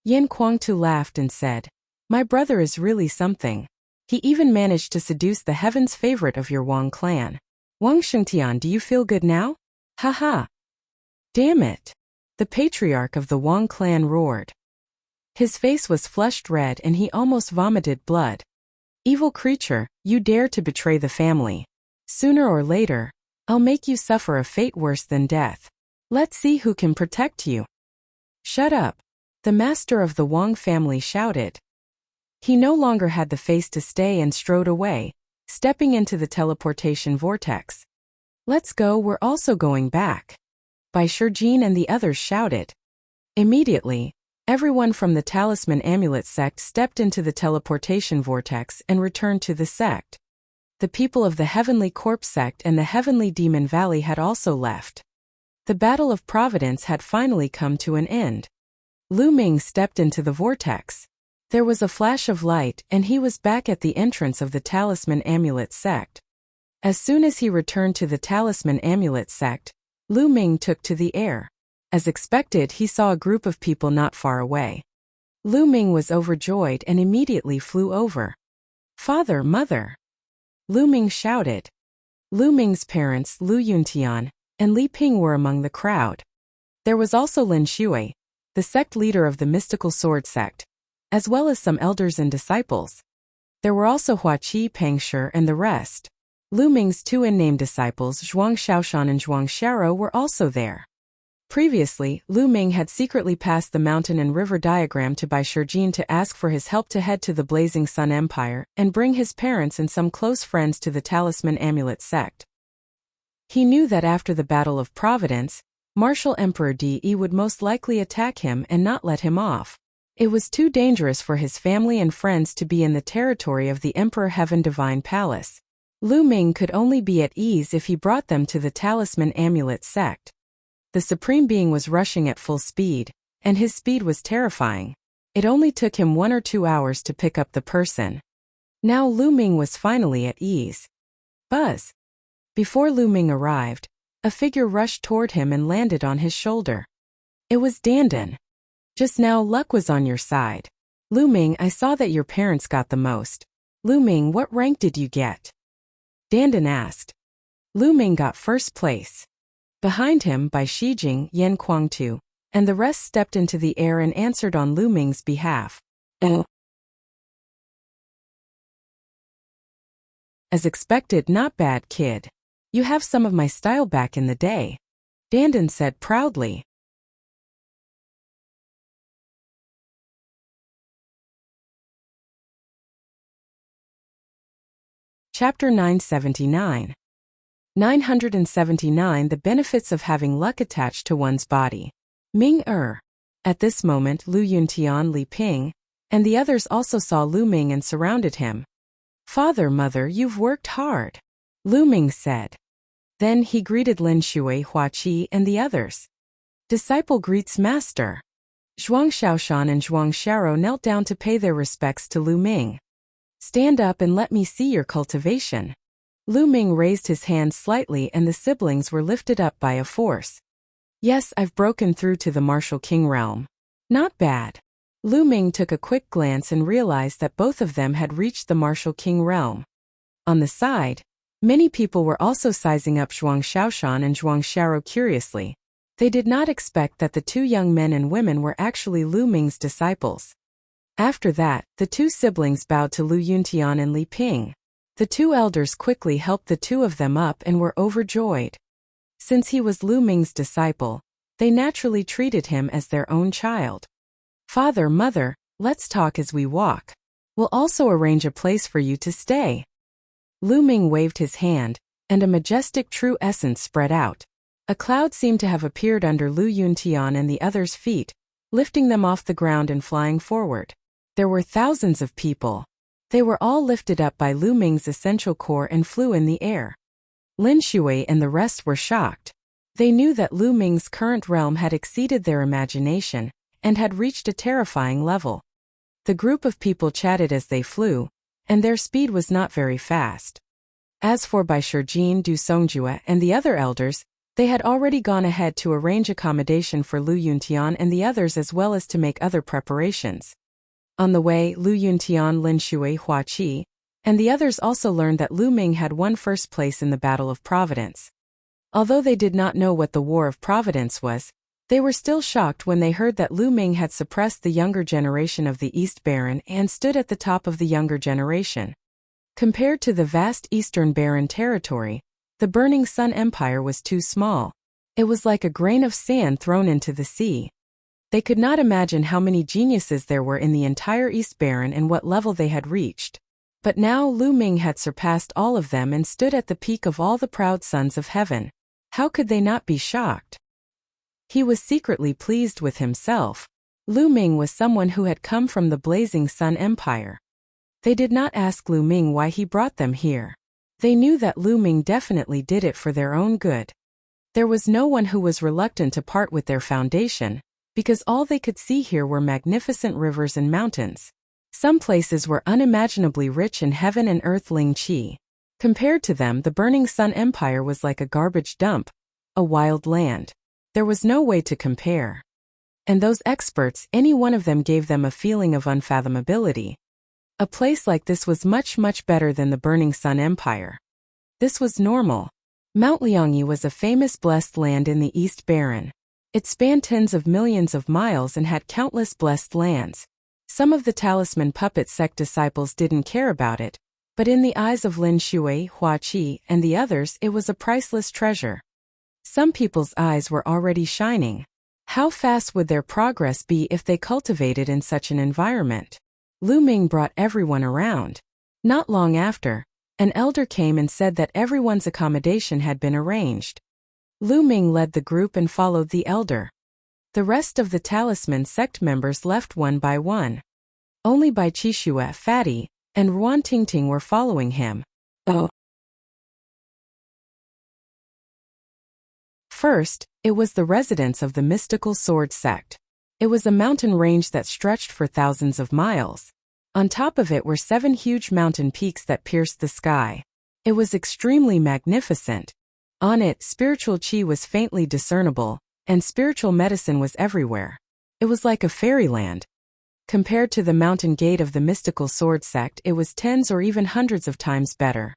[SPEAKER 1] Yan Kuangtu laughed and said, "My brother is really something. He even managed to seduce the heaven's favorite of your Wang clan. Wang Shengtian, do you feel good now? Ha ha." Damn it. The patriarch of the Wang clan roared. His face was flushed red and he almost vomited blood. Evil creature, you dare to betray the family. Sooner or later, I'll make you suffer a fate worse than death. Let's see who can protect you. Shut up. The master of the Wang family shouted. He no longer had the face to stay and strode away, stepping into the teleportation vortex. Let's go, we're also going back. Bai Shijin and the others shouted. Immediately, everyone from the Talisman Amulet sect stepped into the teleportation vortex and returned to the sect. The people of the Heavenly Corpse sect and the Heavenly Demon Valley had also left. The Battle of Providence had finally come to an end. Lu Ming stepped into the vortex. There was a flash of light and he was back at the entrance of the Talisman Amulet sect. As soon as he returned to the Talisman Amulet sect, Lu Ming took to the air. As expected, he saw a group of people not far away. Lu Ming was overjoyed and immediately flew over. "Father, mother!" Lu Ming shouted. Lu Ming's parents, Lu Yuntian and Li Ping, were among the crowd. There was also Lin Shui, the sect leader of the mystical sword sect, as well as some elders and disciples. There were also Huaqi, Pengshi, and the rest. Lu Ming's two unnamed disciples Zhuang Xiaoshan and Zhuang Xiaro were also there. Previously, Lu Ming had secretly passed the mountain and river diagram to Bai Shijin to ask for his help to head to the Blazing Sun Empire and bring his parents and some close friends to the Talisman Amulet sect. He knew that after the Battle of Providence, Martial Emperor Di would most likely attack him and not let him off. It was too dangerous for his family and friends to be in the territory of the Emperor Heaven Divine Palace. Lu Ming could only be at ease if he brought them to the Talisman Amulet sect. The Supreme Being was rushing at full speed, and his speed was terrifying. It only took him 1 or 2 hours to pick up the person. Now Lu Ming was finally at ease. Buzz! Before Lu Ming arrived, a figure rushed toward him and landed on his shoulder. It was Dandan. Just now luck was on your side. Lu Ming, I saw that your parents got the most. Lu Ming, what rank did you get? Dandan asked. Lu Ming got first place. Behind him, Bai Shijing, Yan Kuangtu, and the rest stepped into the air and answered on Lu Ming's behalf. Oh. As expected, not bad, kid. You have some of my style back in the day, Dandan said proudly. Chapter 979. 979 The benefits of having luck attached to one's body. Ming-er. At this moment Lu Yuntian, Li Ping, and the others also saw Lu Ming and surrounded him. Father, mother, you've worked hard, Lu Ming said. Then he greeted Lin Shui, Huaqi, and the others. Disciple greets master. Zhuang Xiaoshan and Zhuang Xiaro knelt down to pay their respects to Lu Ming. Stand up and let me see your cultivation. Lu Ming raised his hand slightly and the siblings were lifted up by a force. Yes, I've broken through to the Martial King realm. Not bad. Lu Ming took a quick glance and realized that both of them had reached the Martial King realm. On the side, many people were also sizing up Zhuang Xiaoshan and Zhuang Xiaro curiously. They did not expect that the two young men and women were actually Lu Ming's disciples. After that, the two siblings bowed to Lu Yuntian and Li Ping. The two elders quickly helped the two of them up and were overjoyed. Since he was Lu Ming's disciple, they naturally treated him as their own child. Father, mother, let's talk as we walk. We'll also arrange a place for you to stay. Lu Ming waved his hand, and a majestic true essence spread out. A cloud seemed to have appeared under Lu Yuntian and the others' feet, lifting them off the ground and flying forward. There were thousands of people. They were all lifted up by Lu Ming's essential core and flew in the air. Lin Shui and the rest were shocked. They knew that Lu Ming's current realm had exceeded their imagination and had reached a terrifying level. The group of people chatted as they flew, and their speed was not very fast. As for Bai Shijin, Du Songjue, and the other elders, they had already gone ahead to arrange accommodation for Lu Yuntian and the others as well as to make other preparations. On the way, Lu Yuntian, Lin Shui, Huaqi, and the others also learned that Lu Ming had won first place in the Battle of Providence. Although they did not know what the War of Providence was, they were still shocked when they heard that Lu Ming had suppressed the younger generation of the East Baron and stood at the top of the younger generation. Compared to the vast Eastern Baron territory, the Burning Sun Empire was too small. It was like a grain of sand thrown into the sea. They could not imagine how many geniuses there were in the entire East Baron and what level they had reached. But now Lu Ming had surpassed all of them and stood at the peak of all the proud sons of heaven. How could they not be shocked? He was secretly pleased with himself. Lu Ming was someone who had come from the Blazing Sun Empire. They did not ask Lu Ming why he brought them here. They knew that Lu Ming definitely did it for their own good. There was no one who was reluctant to part with their foundation, because all they could see here were magnificent rivers and mountains. Some places were unimaginably rich in heaven and earth Ling Qi. Compared to them, the Burning Sun Empire was like a garbage dump, a wild land. There was no way to compare. And those experts, any one of them gave them a feeling of unfathomability. A place like this was much, much better than the Burning Sun Empire. This was normal. Mount Liangyi was a famous blessed land in the East Baron. It spanned tens of millions of miles and had countless blessed lands. Some of the talisman puppet sect disciples didn't care about it, but in the eyes of Lin Shui, Hua Qi, and the others it was a priceless treasure. Some people's eyes were already shining. How fast would their progress be if they cultivated in such an environment? Lu Ming brought everyone around. Not long after, an elder came and said that everyone's accommodation had been arranged. Lu Ming led the group and followed the elder. The rest of the talisman sect members left one by one. Only Bai Qishue, Fatty, and Ruan Tingting were following him. First, it was the residence of the mystical sword sect. It was a mountain range that stretched for thousands of miles. On top of it were 7 huge mountain peaks that pierced the sky. It was extremely magnificent. On it, spiritual qi was faintly discernible, and spiritual medicine was everywhere. It was like a fairyland. Compared to the mountain gate of the mystical sword sect, it was tens or even hundreds of times better.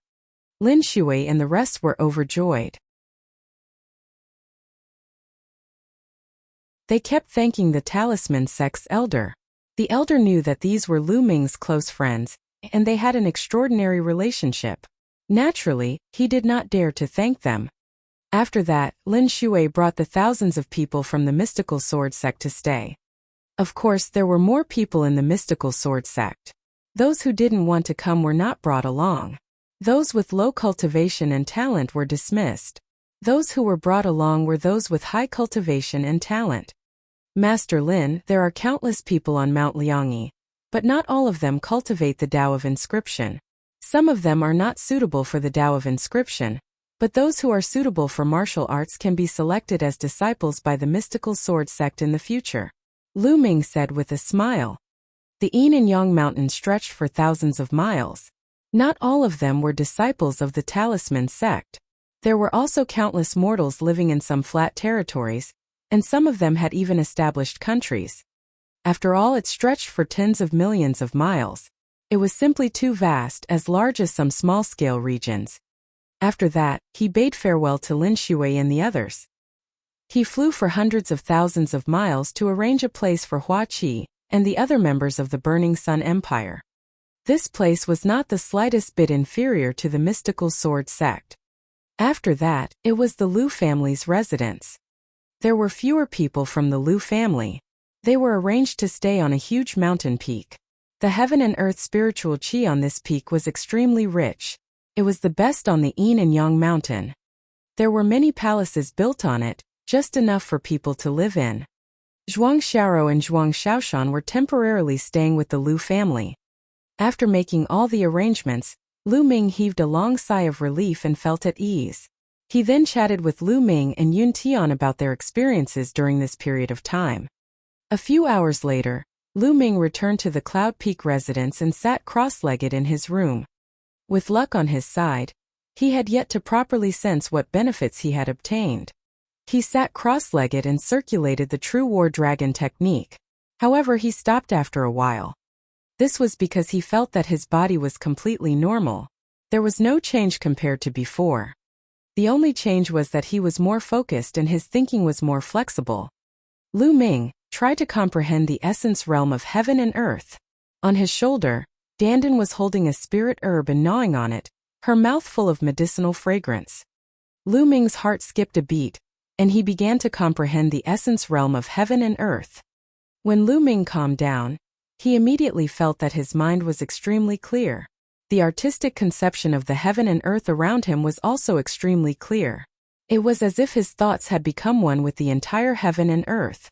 [SPEAKER 1] Lin Shui and the rest were overjoyed. They kept thanking the talisman sect's elder. The elder knew that these were Lu Ming's close friends, and they had an extraordinary relationship. Naturally, he did not dare to thank them. After that, Lin Shui brought the thousands of people from the mystical sword sect to stay. Of course, there were more people in the mystical sword sect. Those who didn't want to come were not brought along. Those with low cultivation and talent were dismissed. Those who were brought along were those with high cultivation and talent. Master Lin, there are countless people on Mount Liangyi, but not all of them cultivate the Tao of Inscription. Some of them are not suitable for the Tao of Inscription, but those who are suitable for martial arts can be selected as disciples by the mystical sword sect in the future. Lu Ming said with a smile. The Yin and Yang Mountains stretched for thousands of miles. Not all of them were disciples of the talisman sect. There were also countless mortals living in some flat territories, and some of them had even established countries. After all, it stretched for tens of millions of miles. It was simply too vast, as large as some small-scale regions. After that, he bade farewell to Lin Shui and the others. He flew for hundreds of thousands of miles to arrange a place for Hua Qi and the other members of the Burning Sun Empire. This place was not the slightest bit inferior to the mystical sword sect. After that, it was the Lu family's residence. There were fewer people from the Lu family. They were arranged to stay on a huge mountain peak. The heaven and earth spiritual qi on this peak was extremely rich. It was the best on the Yin and Yang mountain. There were many palaces built on it, just enough for people to live in. Zhuang Xiaoro and Zhuang Xiaoshan were temporarily staying with the Lu family. After making all the arrangements, Lu Ming heaved a long sigh of relief and felt at ease. He then chatted with Lu Ming and Yun Tian about their experiences during this period of time. A few hours later, Lu Ming returned to the Cloud Peak residence and sat cross-legged in his room. With luck on his side, he had yet to properly sense what benefits he had obtained. He sat cross-legged and circulated the true war dragon technique. However, he stopped after a while. This was because he felt that his body was completely normal. There was no change compared to before. The only change was that he was more focused and his thinking was more flexible. Lu Ming, try to comprehend the essence realm of heaven and earth. On his shoulder, Dandan was holding a spirit herb and gnawing on it, her mouth full of medicinal fragrance. Lu Ming's heart skipped a beat, and he began to comprehend the essence realm of heaven and earth. When Lu Ming calmed down, he immediately felt that his mind was extremely clear. The artistic conception of the heaven and earth around him was also extremely clear. It was as if his thoughts had become one with the entire heaven and earth.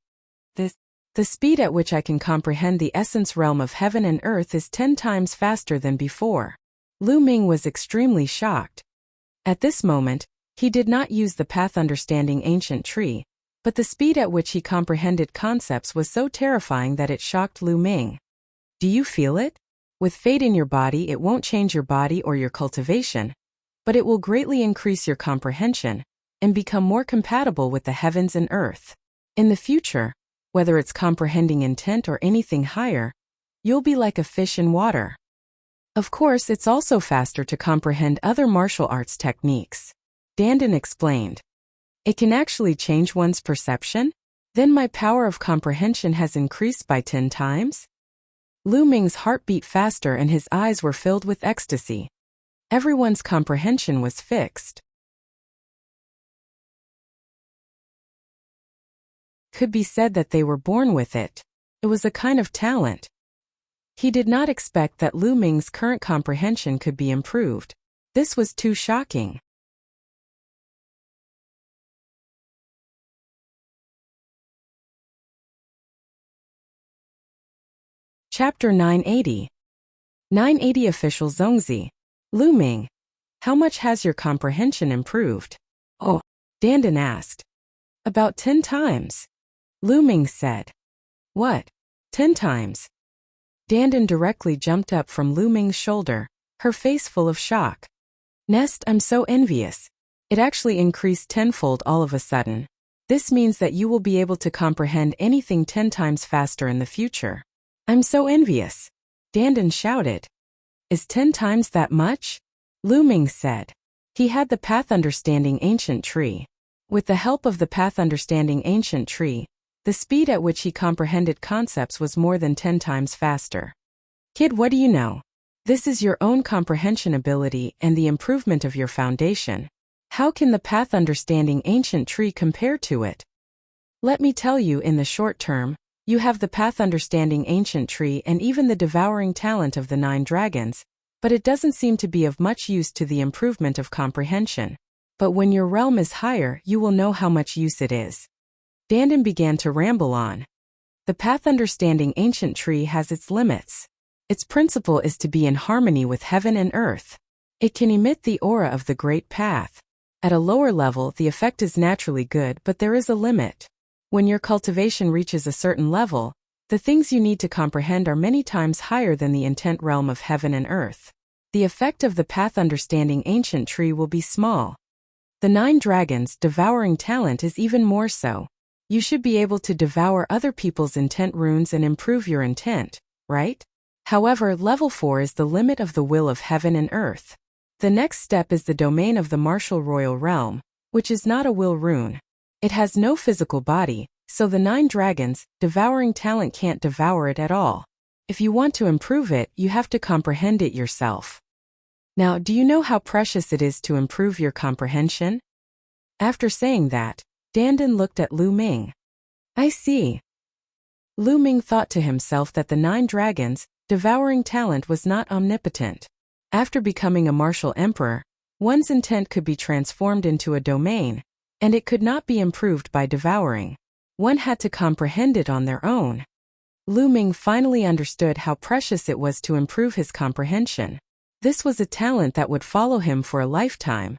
[SPEAKER 1] The speed at which I can comprehend the essence realm of heaven and earth is 10 times faster than before. Lu Ming was extremely shocked. At this moment, he did not use the path understanding ancient tree, but the speed at which he comprehended concepts was so terrifying that it shocked Lu Ming. Do you feel it? With fate in your body, it won't change your body or your cultivation, but it will greatly increase your comprehension and become more compatible with the heavens and earth. In the future, whether it's comprehending intent or anything higher, you'll be like a fish in water. Of course, it's also faster to comprehend other martial arts techniques. Dandan explained. It can actually change one's perception? Then my power of comprehension has increased by 10 times? Lu Ming's heart beat faster and his eyes were filled with ecstasy. Everyone's comprehension was fixed. Could be said that they were born with it. It was a kind of talent. He did not expect that Lu Ming's current comprehension could be improved. This was too shocking. Chapter 980. 980 Official Zongzi. Lu Ming, how much has your comprehension improved? Oh, Dandan asked. About 10 times. Lu Ming said. What? 10 times? Dandan directly jumped up from Lu Ming's shoulder, her face full of shock. Nest, I'm so envious. It actually increased tenfold all of a sudden. This means that you will be able to comprehend anything 10 times faster in the future. I'm so envious. Dandan shouted. Is 10 times that much? Lu Ming said. He had the Path Understanding Ancient Tree. With the help of the Path Understanding Ancient Tree, the speed at which he comprehended concepts was more than 10 times faster. Kid, what do you know? This is your own comprehension ability and the improvement of your foundation. How can the Path Understanding Ancient Tree compare to it? Let me tell you, in the short term, you have the Path Understanding Ancient Tree and even the devouring talent of the 9 dragons, but it doesn't seem to be of much use to the improvement of comprehension. But when your realm is higher, you will know how much use it is. Dandan began to ramble on. The Path Understanding Ancient Tree has its limits. Its principle is to be in harmony with heaven and earth. It can emit the aura of the Great Path. At a lower level, the effect is naturally good, but there is a limit. When your cultivation reaches a certain level, the things you need to comprehend are many times higher than the intent realm of heaven and earth. The effect of the Path Understanding Ancient Tree will be small. The 9 dragons' devouring talent is even more so. You should be able to devour other people's intent runes and improve your intent, right? However, level 4 is the limit of the will of heaven and earth. The next step is the domain of the martial royal realm, which is not a will rune. It has no physical body, so the 9 dragons' devouring talent can't devour it at all. If you want to improve it, you have to comprehend it yourself. Now, do you know how precious it is to improve your comprehension? After saying that, Dandan looked at Lu Ming. I see. Lu Ming thought to himself that the 9 dragons' devouring talent was not omnipotent. After becoming a martial emperor, one's intent could be transformed into a domain, and it could not be improved by devouring. One had to comprehend it on their own. Lu Ming finally understood how precious it was to improve his comprehension. This was a talent that would follow him for a lifetime.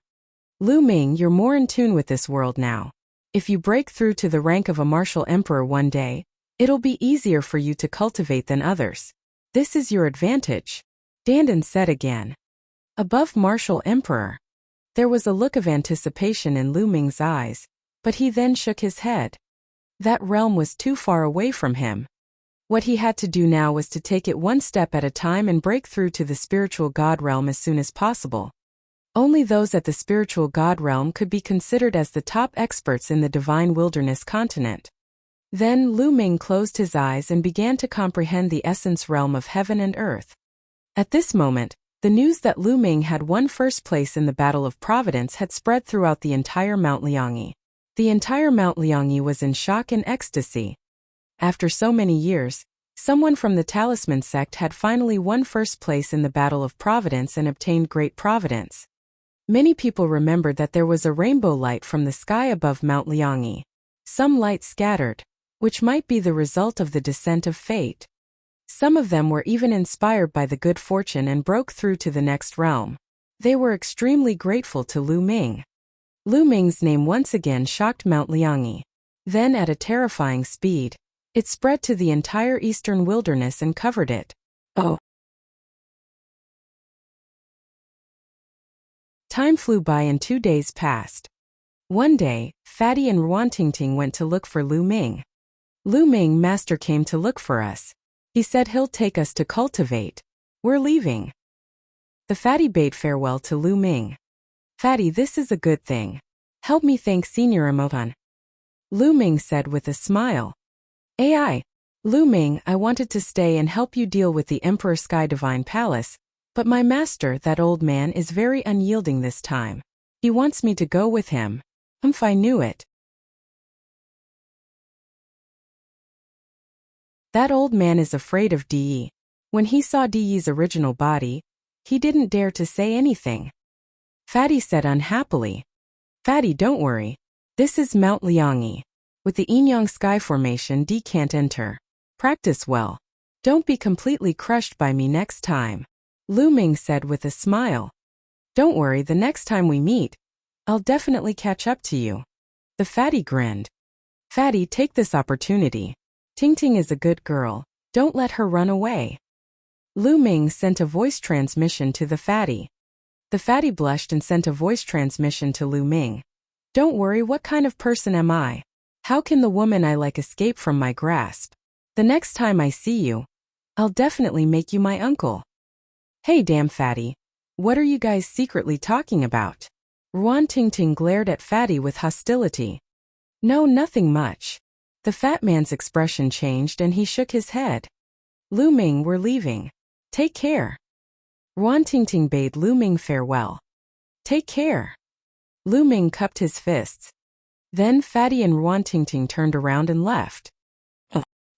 [SPEAKER 1] Lu Ming, you're more in tune with this world now. If you break through to the rank of a martial emperor one day, it'll be easier for you to cultivate than others. This is your advantage. Dandan said again. Above martial emperor. There was a look of anticipation in Lu Ming's eyes, but he then shook his head. That realm was too far away from him. What he had to do now was to take it one step at a time and break through to the spiritual God realm as soon as possible. Only those at the spiritual God realm could be considered as the top experts in the divine wilderness continent. Then Lu Ming closed his eyes and began to comprehend the essence realm of heaven and earth. At this moment, the news that Lu Ming had won first place in the Battle of Providence had spread throughout the entire Mount Liangyi. The entire Mount Liangyi was in shock and ecstasy. After so many years, someone from the Talisman sect had finally won first place in the Battle of Providence and obtained great providence. Many people remembered that there was a rainbow light from the sky above Mount Liangyi. Some light scattered, which might be the result of the descent of fate. Some of them were even inspired by the good fortune and broke through to the next realm. They were extremely grateful to Lu Ming. Lu Ming's name once again shocked Mount Liangyi. Then at a terrifying speed, it spread to the entire eastern wilderness and covered it. Oh! Time flew by and 2 days passed. One day, Fatty and Ruantingting went to look for Lu Ming. Lu Ming, master came to look for us. He said he'll take us to cultivate. We're leaving. The Fatty bade farewell to Lu Ming. Fatty, this is a good thing. Help me thank Senior Emoton. Lu Ming said with a smile. AI, Lu Ming, I wanted to stay and help you deal with the Emperor Sky Divine Palace, but my master, that old man, is very unyielding this time. He wants me to go with him. I knew it. That old man is afraid of Di. When he saw Di's original body, he didn't dare to say anything. Fatty said unhappily. Fatty, don't worry. This is Mount Liangyi. With the Yinyang sky formation, Di can't enter. Practice well. Don't be completely crushed by me next time. Lu Ming said with a smile. Don't worry, the next time we meet, I'll definitely catch up to you. The fatty grinned. Fatty, take this opportunity. Tingting is a good girl. Don't let her run away. Lu Ming sent a voice transmission to the fatty. The fatty blushed and sent a voice transmission to Lu Ming. Don't worry, what kind of person am I? How can the woman I like escape from my grasp? The next time I see you, I'll definitely make you my uncle. Hey damn fatty, what are you guys secretly talking about? Ruan Tingting glared at Fatty with hostility. No, nothing much. The fat man's expression changed and he shook his head. Lu Ming, we're leaving. Take care. Ruan Tingting bade Lu Ming farewell. Take care. Lu Ming cupped his fists. Then Fatty and Ruan Tingting turned around and left.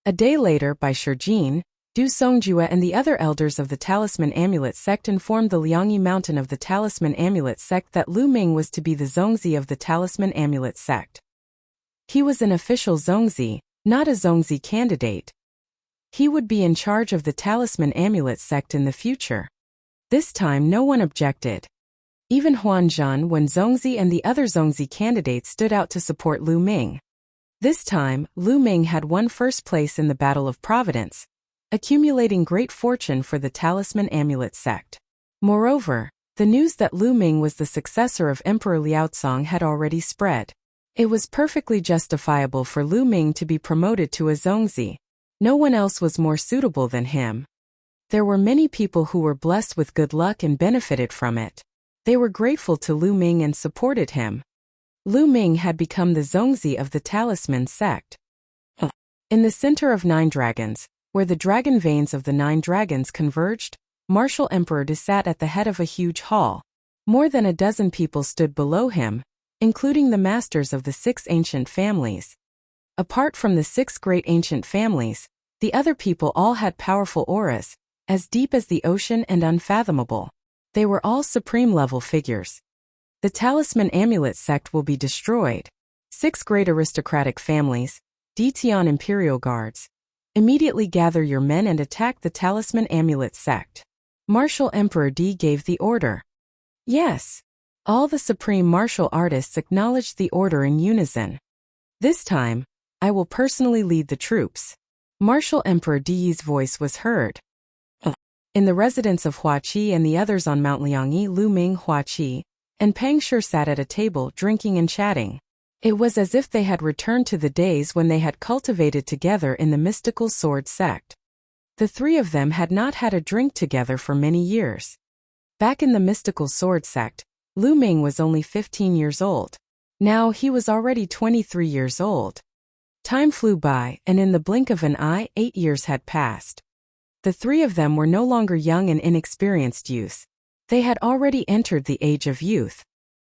[SPEAKER 1] A day later, by Shijin, Du Songjue and the other elders of the Talisman Amulet sect informed the Liangyi Mountain of the Talisman Amulet sect that Lu Ming was to be the Zongzi of the Talisman Amulet sect. He was an official Zongzi, not a Zongzi candidate. He would be in charge of the Talisman Amulet sect in the future. This time no one objected. Even Huan Zhan, when Zongzi and the other Zongzi candidates stood out to support Lu Ming. This time, Lu Ming had won first place in the Battle of Providence, accumulating great fortune for the Talisman Amulet sect. Moreover, the news that Lu Ming was the successor of Emperor Liaocong had already spread. It was perfectly justifiable for Lu Ming to be promoted to a Zongzi. No one else was more suitable than him. There were many people who were blessed with good luck and benefited from it. They were grateful to Lu Ming and supported him. Lu Ming had become the Zongzi of the Talisman sect. In the center of 9 dragons, where the dragon veins of the 9 dragons converged, Martial Emperor De sat at the head of a huge hall. More than a dozen people stood below him, including the masters of the 6 ancient families. Apart from the 6 great ancient families, the other people all had powerful auras, as deep as the ocean and unfathomable. They were all supreme-level figures. The Talisman Amulet sect will be destroyed. 6 great aristocratic families, Detian Imperial Guards. Immediately gather your men and attack the Talisman Amulet sect. Martial Emperor Di gave the order. Yes. All the supreme martial artists acknowledged the order in unison. This time, I will personally lead the troops. Martial Emperor Di's voice was heard. In the residence of Hua Qi and the others on Mount Liangyi, Lu Ming, Hua Qi, and Pang Shi sat at a table drinking and chatting. It was as if they had returned to the days when they had cultivated together in the mystical sword sect. The 3 of them had not had a drink together for many years. Back in the mystical sword sect, Lu Ming was only 15 years old. Now he was already 23 years old. Time flew by, and in the blink of an eye, 8 years had passed. The 3 of them were no longer young and inexperienced youths. They had already entered the age of youth.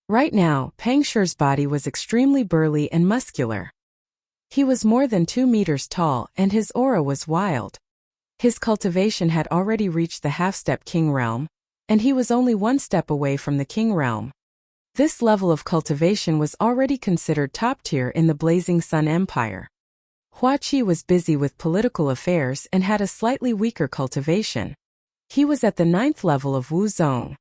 [SPEAKER 1] Right now, Pang Shi's body was extremely burly and muscular. He was more than 2 meters tall and his aura was wild. His cultivation had already reached the half-step king realm, and he was only 1 step away from the king realm. This level of cultivation was already considered top tier in the Blazing Sun Empire. Hua Qi was busy with political affairs and had a slightly weaker cultivation. He was at the 9th level of Wu Zong.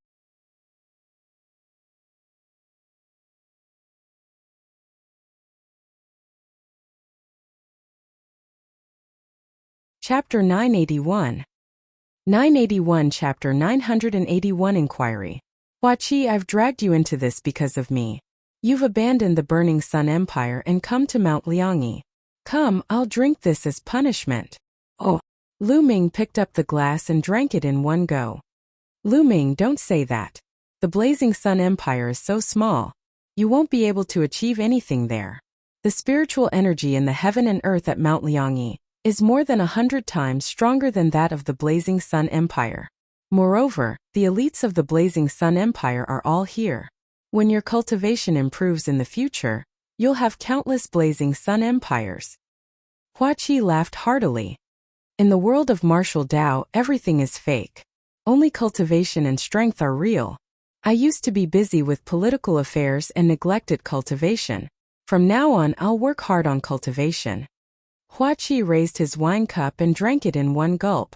[SPEAKER 1] Chapter 981. 981 Chapter 981 Inquiry. Hua Qi, I've dragged you into this because of me. You've abandoned the Burning Sun Empire and come to Mount Liangyi. Come, I'll drink this as punishment. Oh. Lu Ming picked up the glass and drank it in one go. Lu Ming, don't say that. The Blazing Sun Empire is so small. You won't be able to achieve anything there. The spiritual energy in the heaven and earth at Mount Liangyi, is more than 100 times stronger than that of the Blazing Sun Empire. Moreover, the elites of the Blazing Sun Empire are all here. When your cultivation improves in the future, you'll have countless Blazing Sun Empires. Hua Qi laughed heartily. In the world of martial Dao, everything is fake. Only cultivation and strength are real. I used to be busy with political affairs and neglected cultivation. From now on, I'll work hard on cultivation. Hua Qi raised his wine cup and drank it in one gulp.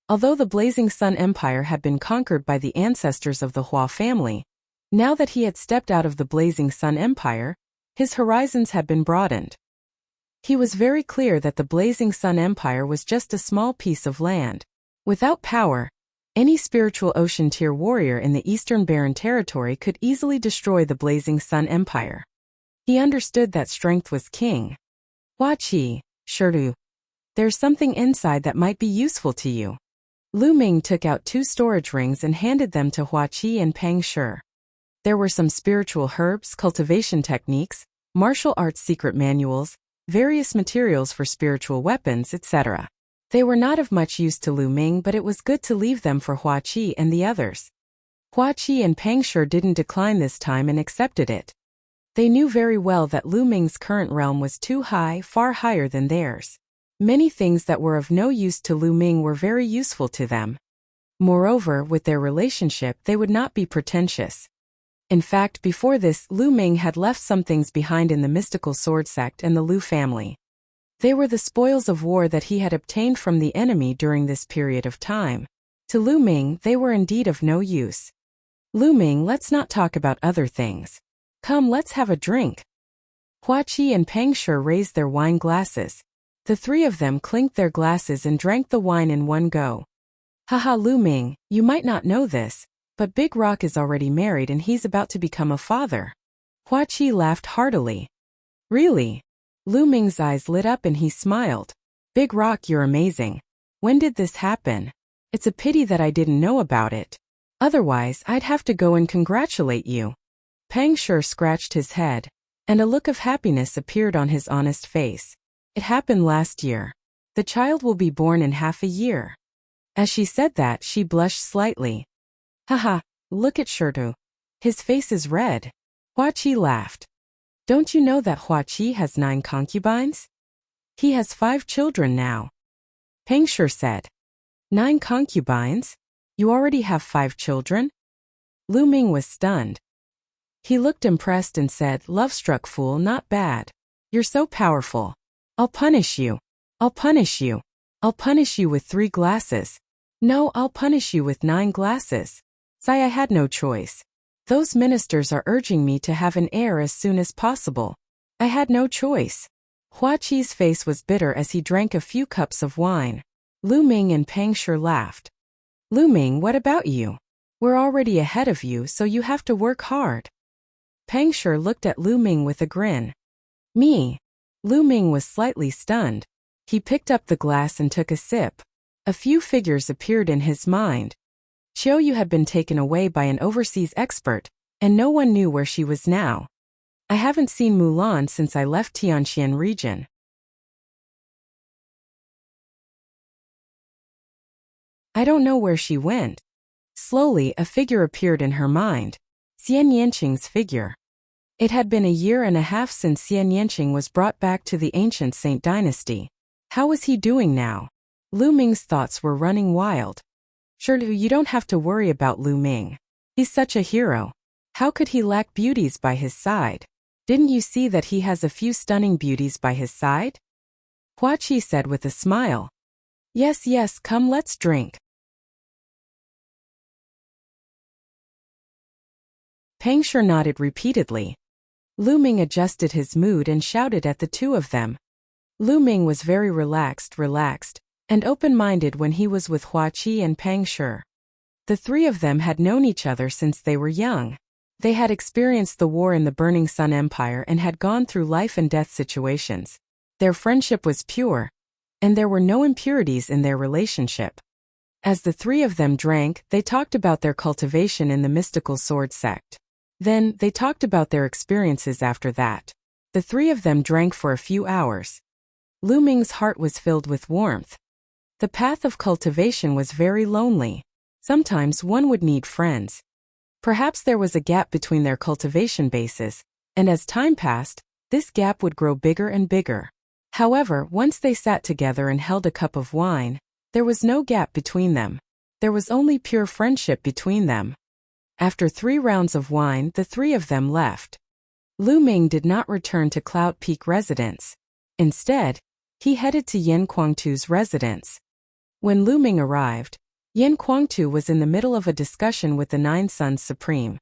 [SPEAKER 1] Although the Blazing Sun Empire had been conquered by the ancestors of the Hua family, now that he had stepped out of the Blazing Sun Empire, his horizons had been broadened. He was very clear that the Blazing Sun Empire was just a small piece of land. Without power, any spiritual ocean-tier warrior in the Eastern Barren Territory could easily destroy the Blazing Sun Empire. He understood that strength was king. Hua Qi, Shirdu, there's something inside that might be useful to you. Lu Ming took out 2 storage rings and handed them to Hua Qi and Pang Shi. There were some spiritual herbs, cultivation techniques, martial arts secret manuals, various materials for spiritual weapons, etc. They were not of much use to Lu Ming, but it was good to leave them for Hua Qi and the others. Hua Qi and Pang Shi didn't decline this time and accepted it. They knew very well that Lu Ming's current realm was too high, far higher than theirs. Many things that were of no use to Lu Ming were very useful to them. Moreover, with their relationship, they would not be pretentious. In fact, before this, Lu Ming had left some things behind in the mystical sword sect and the Lu family. They were the spoils of war that he had obtained from the enemy during this period of time. To Lu Ming, they were indeed of no use. Lu Ming, let's not talk about other things. Come, let's have a drink. Hua Qi and Pang Shi raised their wine glasses. The 3 of them clinked their glasses and drank the wine in one go. Haha, Lu Ming, you might not know this, but Big Rock is already married and he's about to become a father. Hua Qi laughed heartily. Really? Lu Ming's eyes lit up and he smiled. Big Rock, you're amazing. When did this happen? It's a pity that I didn't know about it. Otherwise, I'd have to go and congratulate you. Pang Shi scratched his head, and a look of happiness appeared on his honest face. It happened last year. The child will be born in half a year. As she said that, she blushed slightly. Haha, look at Shirdu. His face is red. Hua Qi laughed. Don't you know that Hua Qi has 9 concubines? He has 5 children now. Pang Shi said. 9 concubines? You already have 5 children? Lu Ming was stunned. He looked impressed and said, "Love-struck fool, not bad. You're so powerful. I'll punish you. I'll punish you. I'll punish you with 3 glasses. No, I'll punish you with 9 glasses. Say I had no choice. Those ministers are urging me to have an heir as soon as possible. I had no choice." Hua Qi's face was bitter as he drank a few cups of wine. Lu Ming and Pang Shi laughed. Lu Ming, what about you? We're already ahead of you, so you have to work hard. Pang Shi looked at Lu Ming with a grin. Me? Lu Ming was slightly stunned. He picked up the glass and took a sip. A few figures appeared in his mind. Qiu Yu had been taken away by an overseas expert, and no one knew where she was now. I haven't seen Mulan since I left Tianxian region. I don't know where she went. Slowly, a figure appeared in her mind. Xian Yanqing's figure. It had been a year and a half since Xian Yanqing was brought back to the ancient Saint dynasty. How was he doing now? Lu Ming's thoughts were running wild. Shirdu, you don't have to worry about Lu Ming. He's such a hero. How could he lack beauties by his side? Didn't you see that he has a few stunning beauties by his side? Hua Qi said with a smile. Yes, yes, come, let's drink. Pang Shi nodded repeatedly. Lu Ming adjusted his mood and shouted at the 2 of them. Lu Ming was very relaxed, and open-minded when he was with Hua Qi and Pang Shi. The 3 of them had known each other since they were young. They had experienced the war in the Burning Sun Empire and had gone through life and death situations. Their friendship was pure, and there were no impurities in their relationship. As the 3 of them drank, they talked about their cultivation in the mystical sword sect. Then, they talked about their experiences after that. The 3 of them drank for a few hours. Lu Ming's heart was filled with warmth. The path of cultivation was very lonely. Sometimes one would need friends. Perhaps there was a gap between their cultivation bases, and as time passed, this gap would grow bigger and bigger. However, once they sat together and held a cup of wine, there was no gap between them. There was only pure friendship between them. After 3 rounds of wine, the 3 of them left. Lu Ming did not return to Cloud Peak residence. Instead, he headed to Yan Kuangtu's residence. When Lu Ming arrived, Yan Kuangtu was in the middle of a discussion with the 9 Suns Supreme.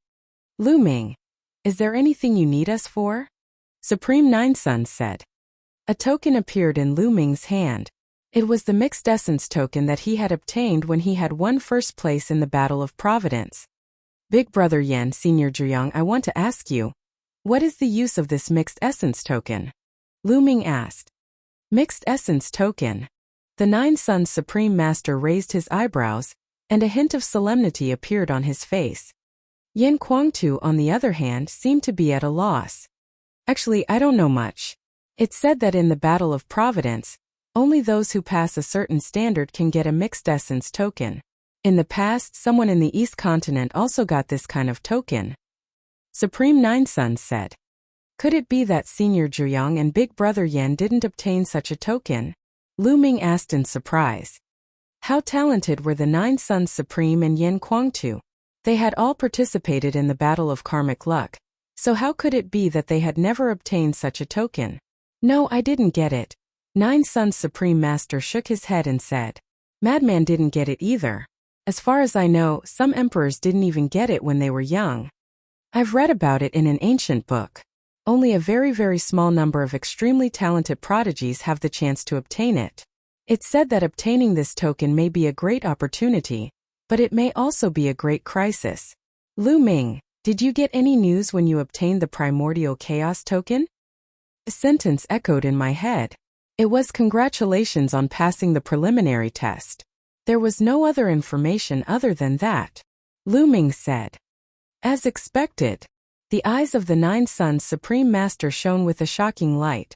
[SPEAKER 1] Lu Ming, is there anything you need us for? Supreme 9 Suns said. A token appeared in Lu Ming's hand. It was the mixed essence token that he had obtained when he had won first place in the Battle of Providence. Big Brother Yan Senior Zhiyang, I want to ask you, what is the use of this mixed essence token? Lu Ming asked. Mixed essence token. The 9 Suns Supreme Master raised his eyebrows, and a hint of solemnity appeared on his face. Yan Kuangtu, on the other hand, seemed to be at a loss. Actually, I don't know much. It's said that in the Battle of Providence, only those who pass a certain standard can get a mixed essence token. In the past, someone in the East Continent also got this kind of token. Supreme 9 Suns said. Could it be that Senior Zhiyang and Big Brother Yan didn't obtain such a token? Lu Ming asked in surprise. How talented were the 9 Suns Supreme and Yan Kuangtu? They had all participated in the Battle of Karmic Luck, so how could it be that they had never obtained such a token? No, I didn't get it. 9 Suns Supreme Master shook his head and said. Madman didn't get it either. As far as I know, some emperors didn't even get it when they were young. I've read about it in an ancient book. Only a very, very small number of extremely talented prodigies have the chance to obtain it. It's said that obtaining this token may be a great opportunity, but it may also be a great crisis. Lu Ming, did you get any news when you obtained the Primordial Chaos token? A sentence echoed in my head. It was congratulations on passing the preliminary test. There was no other information other than that. Lu Ming said. As expected. The eyes of the 9 Suns Supreme Master shone with a shocking light.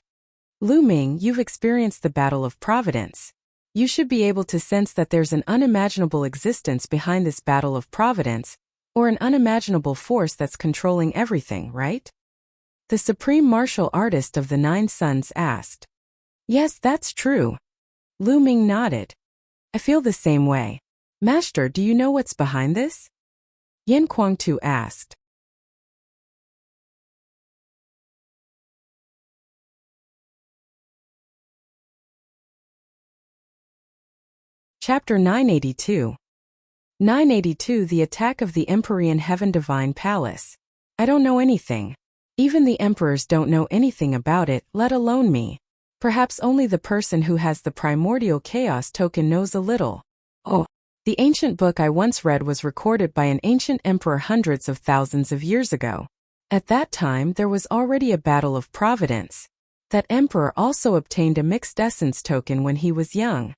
[SPEAKER 1] Lu Ming, you've experienced the Battle of Providence. You should be able to sense that there's an unimaginable existence behind this Battle of Providence, or an unimaginable force that's controlling everything, right? The Supreme Martial Artist of the 9 Suns asked. Yes, that's true. Lu Ming nodded. I feel the same way. Master, do you know what's behind this? Yan Kuangtu asked. Chapter 982. 982 The Attack of the Empyrean Heaven Divine Palace. I don't know anything. Even the emperors don't know anything about it, let alone me. Perhaps only the person who has the Primordial Chaos token knows a little. Oh, the ancient book I once read was recorded by an ancient emperor hundreds of thousands of years ago. At that time, there was already a Battle of Providence. That emperor also obtained a mixed essence token when he was young.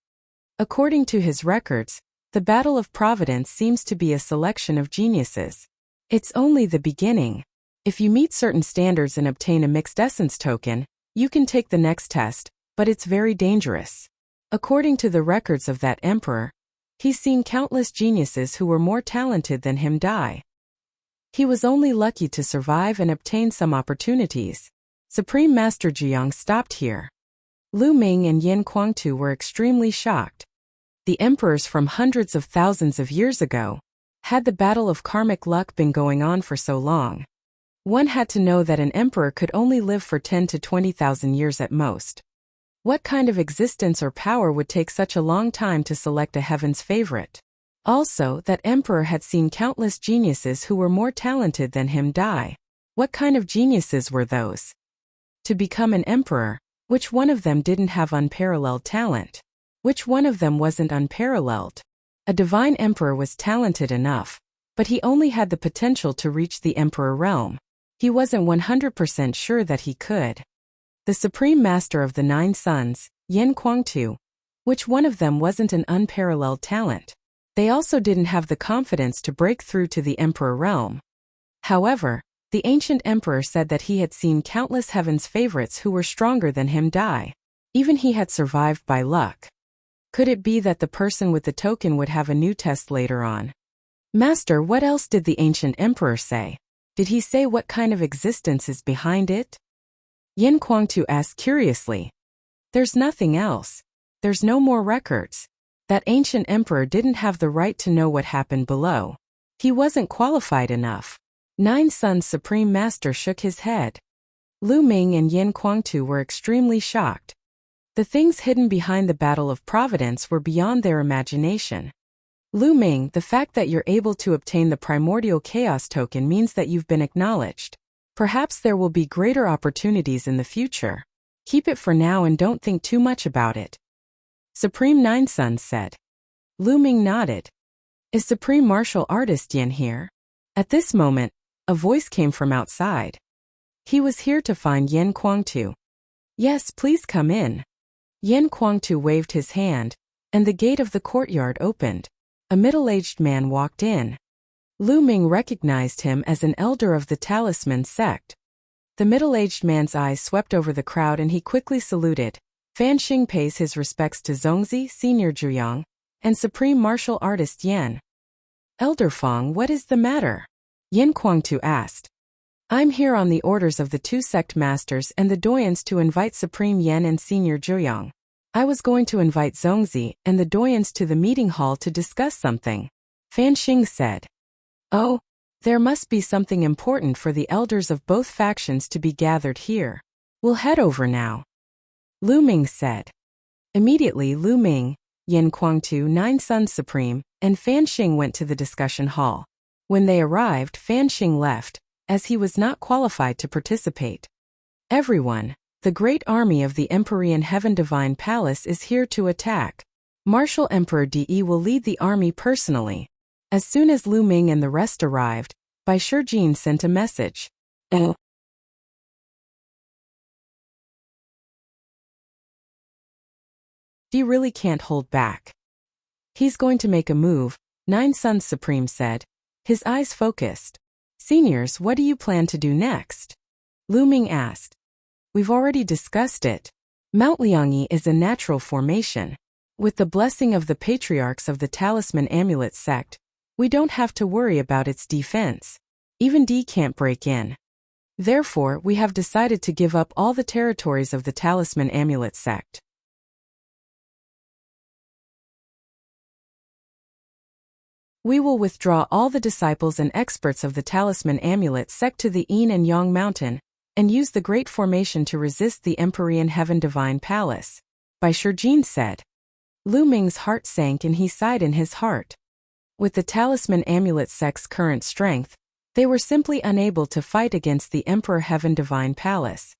[SPEAKER 1] According to his records, the Battle of Providence seems to be a selection of geniuses. It's only the beginning. If you meet certain standards and obtain a mixed essence token, you can take the next test, but it's very dangerous. According to the records of that emperor, he's seen countless geniuses who were more talented than him die. He was only lucky to survive and obtain some opportunities. Supreme Master Zhiyang stopped here. Lu Ming and Yan Kuangtu were extremely shocked. The emperors from hundreds of thousands of years ago. Had the Battle of Karmic Luck been going on for so long? One had to know that an emperor could only live for 10 to 20,000 years at most. What kind of existence or power would take such a long time to select a heaven's favorite? Also, that emperor had seen countless geniuses who were more talented than him die. What kind of geniuses were those? To become an emperor, which one of them didn't have unparalleled talent? Which one of them wasn't unparalleled? A divine emperor was talented enough, but he only had the potential to reach the emperor realm. He wasn't 100% sure that he could. The Supreme Master of the 9 Suns, Yan Kuangtu, which one of them wasn't an unparalleled talent? They also didn't have the confidence to break through to the emperor realm. However, the ancient emperor said that he had seen countless heaven's favorites who were stronger than him die. Even he had survived by luck. Could it be that the person with the token would have a new test later on? Master, what else did the ancient emperor say? Did he say what kind of existence is behind it? Yin Kuangtu asked curiously. There's nothing else. There's no more records. That ancient emperor didn't have the right to know what happened below. He wasn't qualified enough. Nine Sun's Supreme Master shook his head. Lu Ming and Yin Kuangtu were extremely shocked. The things hidden behind the Battle of Providence were beyond their imagination. Lu Ming, the fact that you're able to obtain the primordial chaos token means that you've been acknowledged. Perhaps there will be greater opportunities in the future. Keep it for now and don't think too much about it. Supreme Nine Suns said. Lu Ming nodded. Is Supreme Martial Artist Yin here? At this moment, a voice came from outside. He was here to find Yin Kuangtu. Yes, please come in. Yin Kuangtu waved his hand, and the gate of the courtyard opened. A middle-aged man walked in. Lu Ming recognized him as an elder of the Talisman sect. The middle-aged man's eyes swept over the crowd and he quickly saluted. Fan Xing pays his respects to Zongzi, Senior Zhuyang, and Supreme Martial Artist Yan. Elder Feng, what is the matter? Yin Kuangtu asked. I'm here on the orders of the two sect masters and the doyens to invite Supreme Yan and Senior Zhuyang. I was going to invite Zongzi and the doyens to the meeting hall to discuss something. Fan Xing said. Oh, there must be something important for the elders of both factions to be gathered here. We'll head over now. Lu Ming said. Immediately Lu Ming, Yin Kuangtu, Nine Suns Supreme, and Fan Xing went to the discussion hall. When they arrived, Fan Xing left, as he was not qualified to participate. Everyone, the great army of the Empyrean Heaven Divine Palace is here to attack. Martial Emperor De will lead the army personally. As soon as Lu Ming and the rest arrived, Bai Shijin sent a message. He really can't hold back. He's going to make a move, Nine Suns Supreme said, his eyes focused. Seniors, what do you plan to do next? Lu Ming asked. We've already discussed it. Mount Liangyi is a natural formation. With the blessing of the patriarchs of the Talisman Amulet sect, we don't have to worry about its defense. Even D can't break in. Therefore, we have decided to give up all the territories of the Talisman Amulet sect. We will withdraw all the disciples and experts of the Talisman Amulet sect to the Yin and Yang Mountain, and use the Great Formation to resist the Empyrean Heaven Divine Palace. Bai Shijin said. Lu Ming's heart sank and he sighed in his heart. With the Talisman Amulet sect's current strength, they were simply unable to fight against the Emperor Heaven Divine Palace.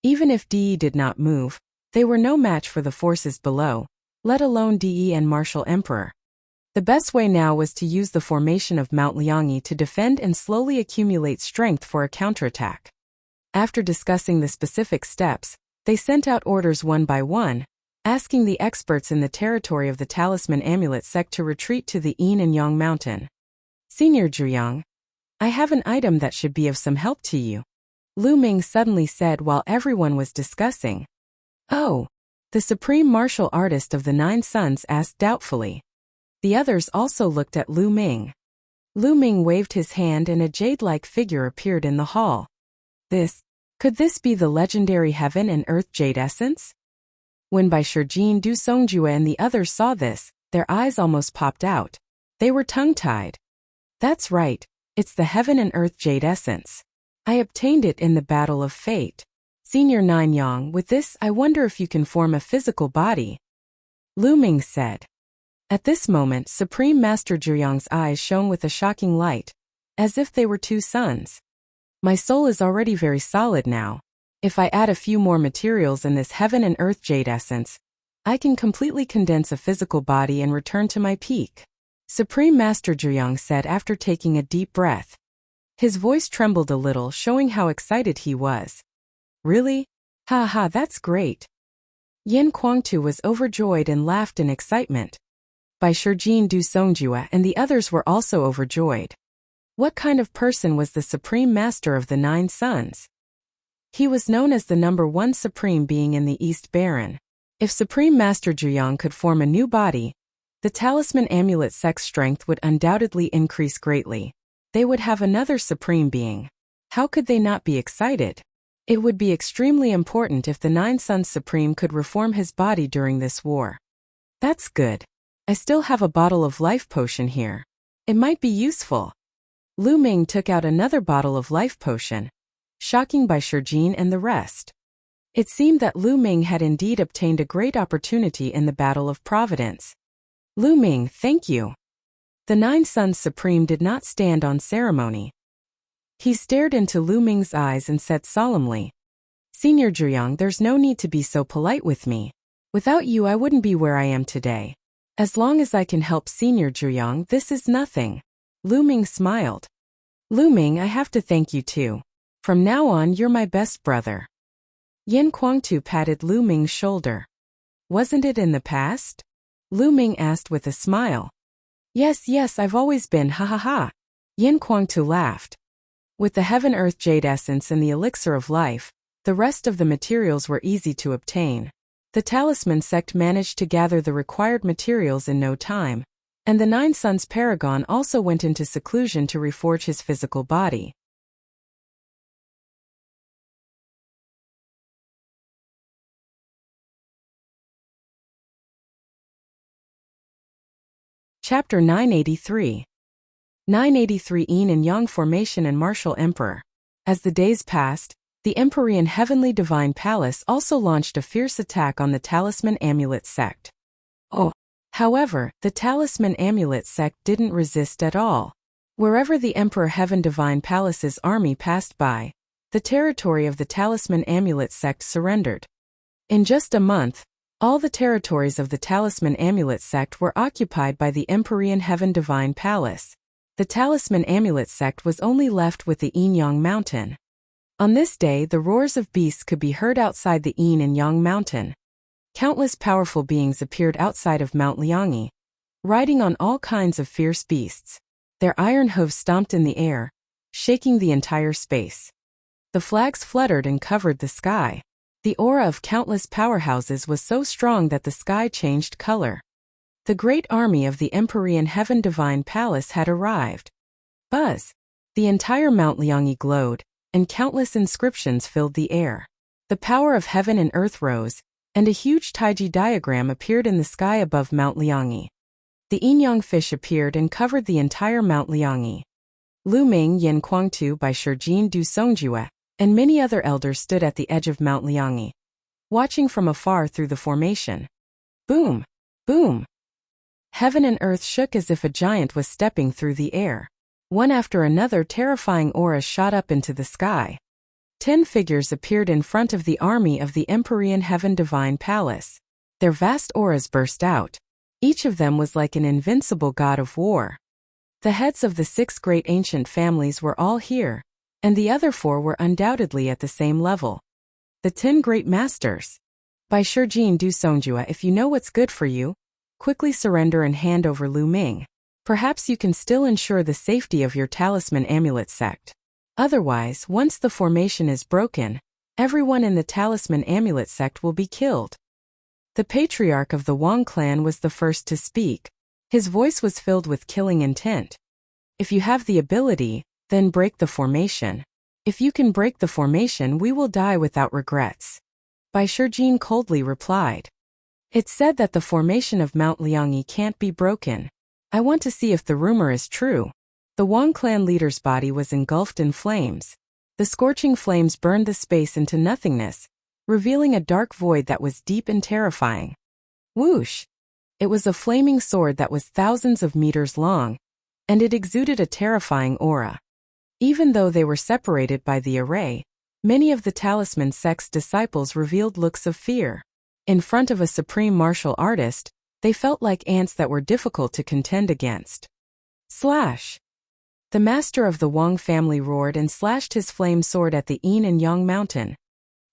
[SPEAKER 1] Even if De did not move, they were no match for the forces below, let alone De and Martial Emperor. The best way now was to use the formation of Mount Liangyi to defend and slowly accumulate strength for a counterattack. After discussing the specific steps, they sent out orders one by one, asking the experts in the territory of the Talisman Amulet sect to retreat to the Yin and Yang Mountain. Senior Zhuyang, I have an item that should be of some help to you. Lu Ming suddenly said while everyone was discussing. Oh, the Supreme Martial Artist of the Nine Suns asked doubtfully. The others also looked at Lu Ming. Lu Ming waved his hand and a jade-like figure appeared in the hall. Could this be the legendary Heaven and Earth Jade Essence? When Bai Shijin, Du Songjue and the others saw this, their eyes almost popped out. They were tongue-tied. That's right, it's the Heaven and Earth Jade Essence. I obtained it in the Battle of Fate. Senior Nine Yang, with this I wonder if you can form a physical body. Lu Ming said. At this moment, Supreme Master Zhuyang's eyes shone with a shocking light, as if they were two suns. My soul is already very solid now. If I add a few more materials in this Heaven and Earth Jade Essence, I can completely condense a physical body and return to my peak. Supreme Master Zhuyang said after taking a deep breath. His voice trembled a little, showing how excited he was. Really? Ha ha, that's great. Yin Kuangtu was overjoyed and laughed in excitement. Bai Shijin, Du Songjue and the others were also overjoyed. What kind of person was the Supreme Master of the Nine Suns? He was known as the #1 Supreme Being in the East Baron. If Supreme Master Zhuyang could form a new body, the talisman amulet sect's strength would undoubtedly increase greatly. They would have another supreme being. How could they not be excited? It would be extremely important if the Nine Suns Supreme could reform his body during this war. That's good. I still have a bottle of life potion here. It might be useful. Lu Ming took out another bottle of life potion, shocking Bai Shijin and the rest. It seemed that Lu Ming had indeed obtained a great opportunity in the Battle of Providence. Lu Ming, thank you. The Nine Suns Supreme did not stand on ceremony. He stared into Lu Ming's eyes and said solemnly, Senior Zhuyang, there's no need to be so polite with me. Without you I wouldn't be where I am today. As long as I can help Senior Zhuyang, this is nothing. Lu Ming smiled. Lu Ming, I have to thank you too. From now on you're my best brother. Yin Kuangtu patted Lu Ming's shoulder. Wasn't it in the past? Lu Ming asked with a smile. Yes, I've always been, ha ha ha. Yin Kuangtu laughed. With the Heaven-Earth Jade Essence and the Elixir of Life, the rest of the materials were easy to obtain. The Talisman sect managed to gather the required materials in no time, and the Nine Suns Paragon also went into seclusion to reforge his physical body. Chapter 983. 983 Yin and Yang Formation and Martial Emperor. As the days passed, the Empyrean Heavenly Divine Palace also launched a fierce attack on the Talisman Amulet sect. However, the Talisman Amulet sect didn't resist at all. Wherever the Emperor Heaven Divine Palace's army passed by, the territory of the Talisman Amulet sect surrendered. In just a month, all the territories of the Talisman Amulet sect were occupied by the Empyrean Heaven Divine Palace. The Talisman Amulet sect was only left with the Yin Yang Mountain. On this day the roars of beasts could be heard outside the Yin and Yang Mountain. Countless powerful beings appeared outside of Mount Liangyi, riding on all kinds of fierce beasts. Their iron hooves stomped in the air, shaking the entire space. The flags fluttered and covered the sky. The aura of countless powerhouses was so strong that the sky changed color. The great army of the Empyrean Heaven Divine Palace had arrived. Buzz! The entire Mount Liangyi glowed, and countless inscriptions filled the air. The power of heaven and earth rose, and a huge Taiji diagram appeared in the sky above Mount Liangyi. The yin-yang fish appeared and covered the entire Mount Liangyi. Lu Ming, Yin Kuangtu, Bai Shijin, Du Songjue, and many other elders stood at the edge of Mount Liangyi, watching from afar through the formation. Boom! Boom! Heaven and earth shook as if a giant was stepping through the air. One after another terrifying auras shot up into the sky. 10 figures appeared in front of the army of the Empyrean Heaven Divine Palace. Their vast auras burst out. Each of them was like an invincible god of war. The heads of the 6 great ancient families were all here, and the other 4 were undoubtedly at the same level. The 10 great masters. Bai Shijin, Du Songjue, if you know what's good for you, quickly surrender and hand over Lu Ming. Perhaps you can still ensure the safety of your Talisman Amulet sect. Otherwise, once the formation is broken, everyone in the Talisman Amulet sect will be killed. The patriarch of the Wang clan was the first to speak. His voice was filled with killing intent. If you have the ability, then break the formation. If you can break the formation, we will die without regrets. Bai Shijin coldly replied. It's said that the formation of Mount Liangyi can't be broken. I want to see if the rumor is true. The Wang clan leader's body was engulfed in flames. The scorching flames burned the space into nothingness, revealing a dark void that was deep and terrifying. Whoosh! It was a flaming sword that was thousands of meters long, and it exuded a terrifying aura. Even though they were separated by the array, many of the Talisman sect's disciples revealed looks of fear. In front of a supreme martial artist, they felt like ants that were difficult to contend against. Slash! The master of the Wang family roared and slashed his flame sword at the Yin and Yang mountain.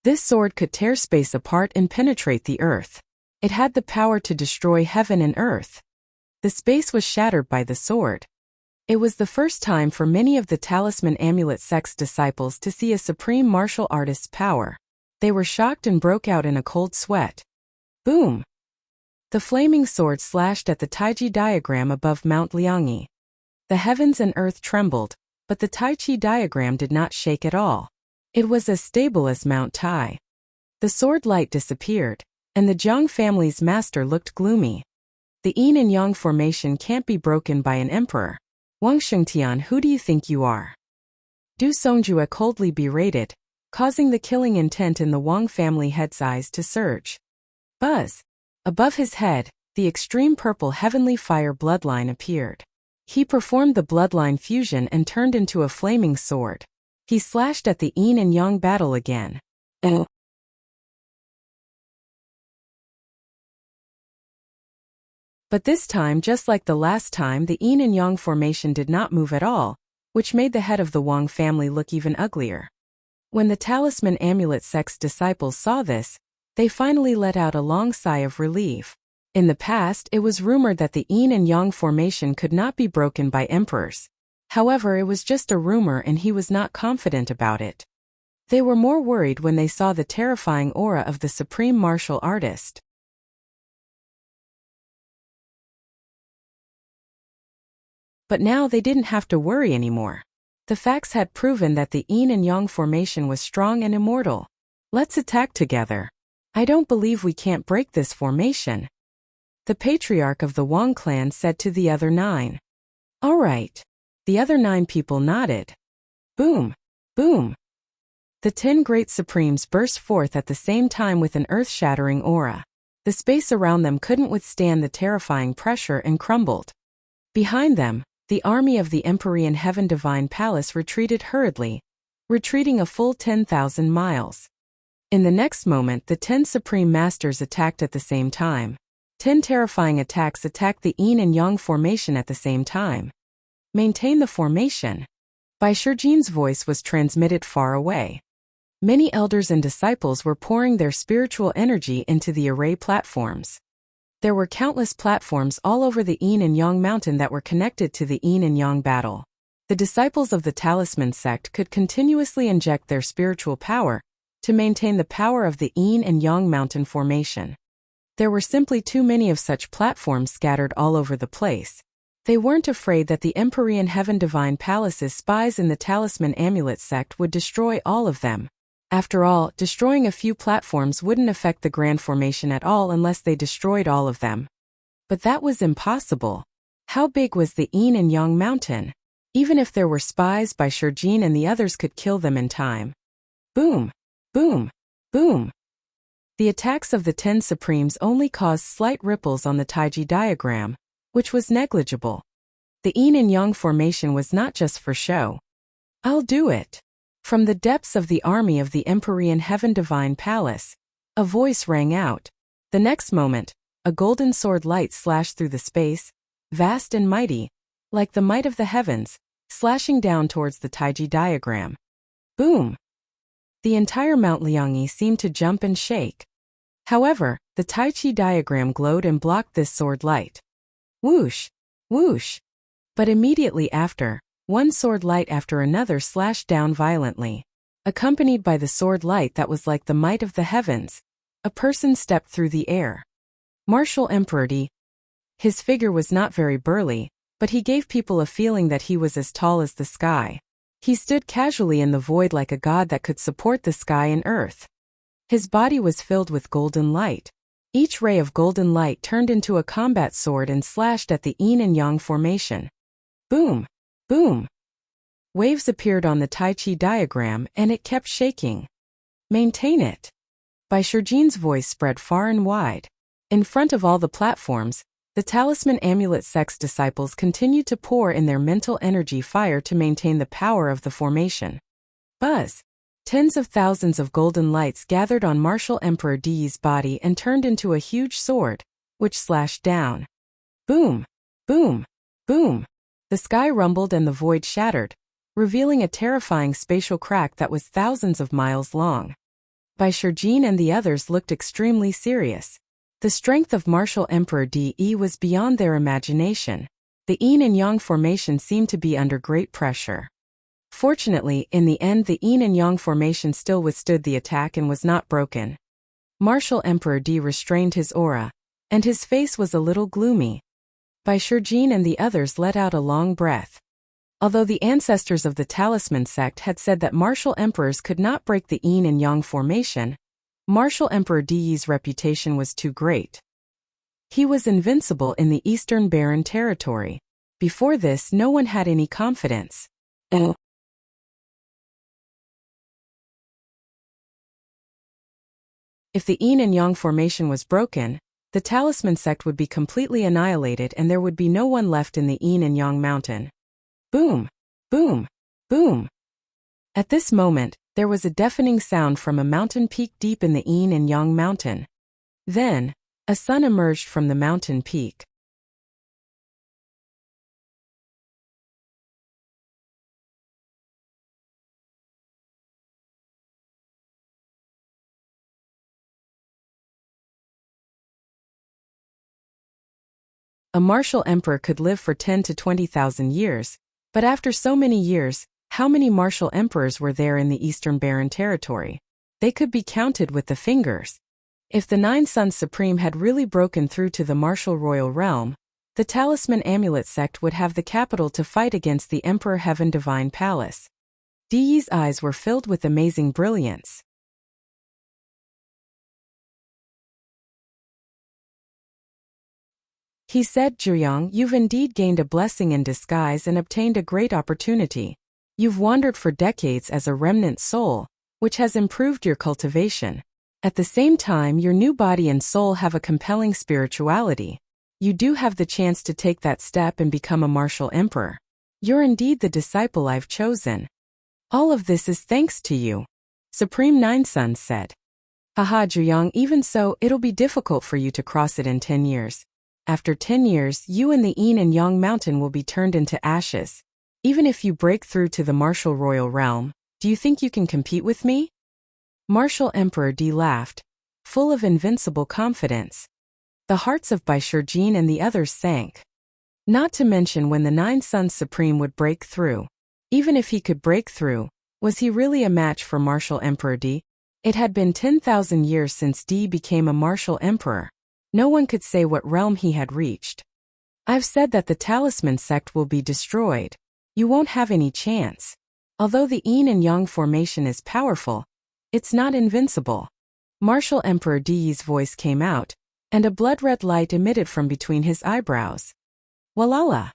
[SPEAKER 1] This sword could tear space apart and penetrate the earth. It had the power to destroy heaven and earth. The space was shattered by the sword. It was the first time for many of the Talisman Amulet sect's disciples to see a supreme martial artist's power. They were shocked and broke out in a cold sweat. Boom! The flaming sword slashed at the Taiji diagram above Mount Liangyi. The heavens and earth trembled, but the Tai Chi diagram did not shake at all. It was as stable as Mount Tai. The sword light disappeared, and the Jiang family's master looked gloomy. The yin and yang formation can't be broken by an emperor. Wang Shengtian, who do you think you are? Du Songjue coldly berated, causing the killing intent in the Wang family head's eyes to surge. Buzz! Above his head, the extreme purple heavenly fire bloodline appeared. He performed the bloodline fusion and turned into a flaming sword. He slashed at the yin and yang battle again. But this time, just like the last time, the yin and yang formation did not move at all, which made the head of the Wang family look even uglier. When the talisman amulet sect's disciples saw this, they finally let out a long sigh of relief. In the past, it was rumored that the yin and yang formation could not be broken by emperors. However, it was just a rumor and he was not confident about it. They were more worried when they saw the terrifying aura of the supreme martial artist. But now they didn't have to worry anymore. The facts had proven that the yin and yang formation was strong and immortal. Let's attack together. I don't believe we can't break this formation. The patriarch of the Wang clan said to the other 9. All right. The other 9 people nodded. Boom! Boom! The 10 great supremes burst forth at the same time with an earth-shattering aura. The space around them couldn't withstand the terrifying pressure and crumbled. Behind them, the army of the Empyrean Heaven Divine Palace retreated hurriedly, retreating a full 10,000 miles. In the next moment, the 10 Supreme Masters attacked at the same time. 10 terrifying attacks attacked the yin and yang formation at the same time. Maintain the formation. Bai Shijin's voice was transmitted far away. Many elders and disciples were pouring their spiritual energy into the array platforms. There were countless platforms all over the yin and yang mountain that were connected to the yin and yang battle. The disciples of the talisman sect could continuously inject their spiritual power to maintain the power of the yin and yang mountain formation. There were simply too many of such platforms scattered all over the place. They weren't afraid that the Empyrean Heaven Divine Palace's spies in the talisman amulet sect would destroy all of them. After all, destroying a few platforms wouldn't affect the grand formation at all unless they destroyed all of them. But that was impossible. How big was the yin and yang mountain? Even if there were spies, Bai Shijin and the others could kill them in time. Boom! Boom! Boom! The attacks of the 10 Supremes only caused slight ripples on the Taiji diagram, which was negligible. The yin and yang formation was not just for show. I'll do it. From the depths of the army of the Empyrean Heaven Divine Palace, a voice rang out. The next moment, a golden sword light slashed through the space, vast and mighty, like the might of the heavens, slashing down towards the Taiji diagram. Boom! The entire Mount Liangyi seemed to jump and shake. However, the Tai Chi diagram glowed and blocked this sword light. Whoosh! Whoosh! But immediately after, one sword light after another slashed down violently. Accompanied by the sword light that was like the might of the heavens, a person stepped through the air. Martial Emperor Di. His figure was not very burly, but he gave people a feeling that he was as tall as the sky. He stood casually in the void like a god that could support the sky and earth. His body was filled with golden light. Each ray of golden light turned into a combat sword and slashed at the yin and yang formation. Boom! Boom! Waves appeared on the Tai Chi diagram and it kept shaking. Maintain it. Bai Shijin's voice spread far and wide. In front of all the platforms, the talisman amulet sect's disciples continued to pour in their mental energy fire to maintain the power of the formation. Buzz! Tens of thousands of golden lights gathered on Martial Emperor Di's body and turned into a huge sword, which slashed down. Boom! Boom! Boom! The sky rumbled and the void shattered, revealing a terrifying spatial crack that was thousands of miles long. Bai Shijin and the others looked extremely serious. The strength of Martial Emperor Di was beyond their imagination. The yin and yang formation seemed to be under great pressure. Fortunately, in the end the yin and yang formation still withstood the attack and was not broken. Martial Emperor Di restrained his aura, and his face was a little gloomy. Bai Shijin and the others let out a long breath. Although the ancestors of the Talisman sect had said that martial emperors could not break the yin and yang formation, Martial Emperor Di's reputation was too great. He was invincible in the Eastern Barren territory. Before this, no one had any confidence. If the yin and yang formation was broken, the Talisman sect would be completely annihilated and there would be no one left in the yin and yang mountain. Boom! Boom! Boom! At this moment, there was a deafening sound from a mountain peak deep in the yin and yang mountain. Then, a sun emerged from the mountain peak. A martial emperor could live for 10 to 20,000 years, but after so many years, how many martial emperors were there in the Eastern Barren territory? They could be counted with the fingers. If the Nine Suns Supreme had really broken through to the martial royal realm, the Talisman Amulet sect would have the capital to fight against the Emperor Heaven Divine Palace. Di's eyes were filled with amazing brilliance. He said, Zhuyang, you've indeed gained a blessing in disguise and obtained a great opportunity. You've wandered for decades as a remnant soul, which has improved your cultivation. At the same time, your new body and soul have a compelling spirituality. You do have the chance to take that step and become a martial emperor. You're indeed the disciple I've chosen. All of this is thanks to you. Supreme Nine Suns said. Haha, Zhuyang, even so, it'll be difficult for you to cross it in 10 years. After 10 years, you and the yin and yang mountain will be turned into ashes. Even if you break through to the martial royal realm, do you think you can compete with me? Martial Emperor Di laughed, full of invincible confidence. The hearts of Bai Shijin and the others sank. Not to mention when the Nine Suns Supreme would break through. Even if he could break through, was he really a match for Martial Emperor Di? It had been 10,000 years since Di became a martial emperor. No one could say what realm he had reached. I've said that the Talisman sect will be destroyed. You won't have any chance. Although the yin and yang formation is powerful, it's not invincible. Martial Emperor Di's voice came out, and a blood-red light emitted from between his eyebrows. Walala!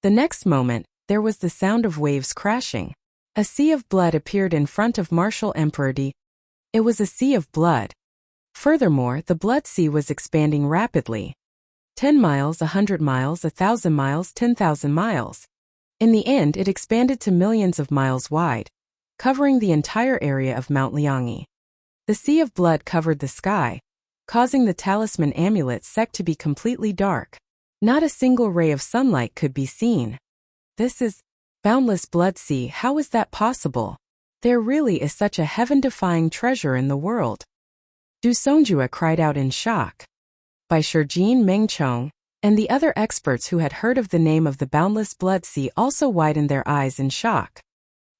[SPEAKER 1] The next moment, there was the sound of waves crashing. A sea of blood appeared in front of Martial Emperor Di. It was a sea of blood. Furthermore, the blood sea was expanding rapidly. 10 miles, 100 miles, 1,000 miles, 10,000 miles. In the end, it expanded to millions of miles wide, covering the entire area of Mount Liangyi. The sea of blood covered the sky, causing the Talisman Amulet sect to be completely dark. Not a single ray of sunlight could be seen. This is boundless blood sea. How is that possible? There really is such a heaven-defying treasure in the world. Du Songjue cried out in shock. Bai Shijin, Meng Chong, and the other experts who had heard of the name of the boundless blood sea also widened their eyes in shock.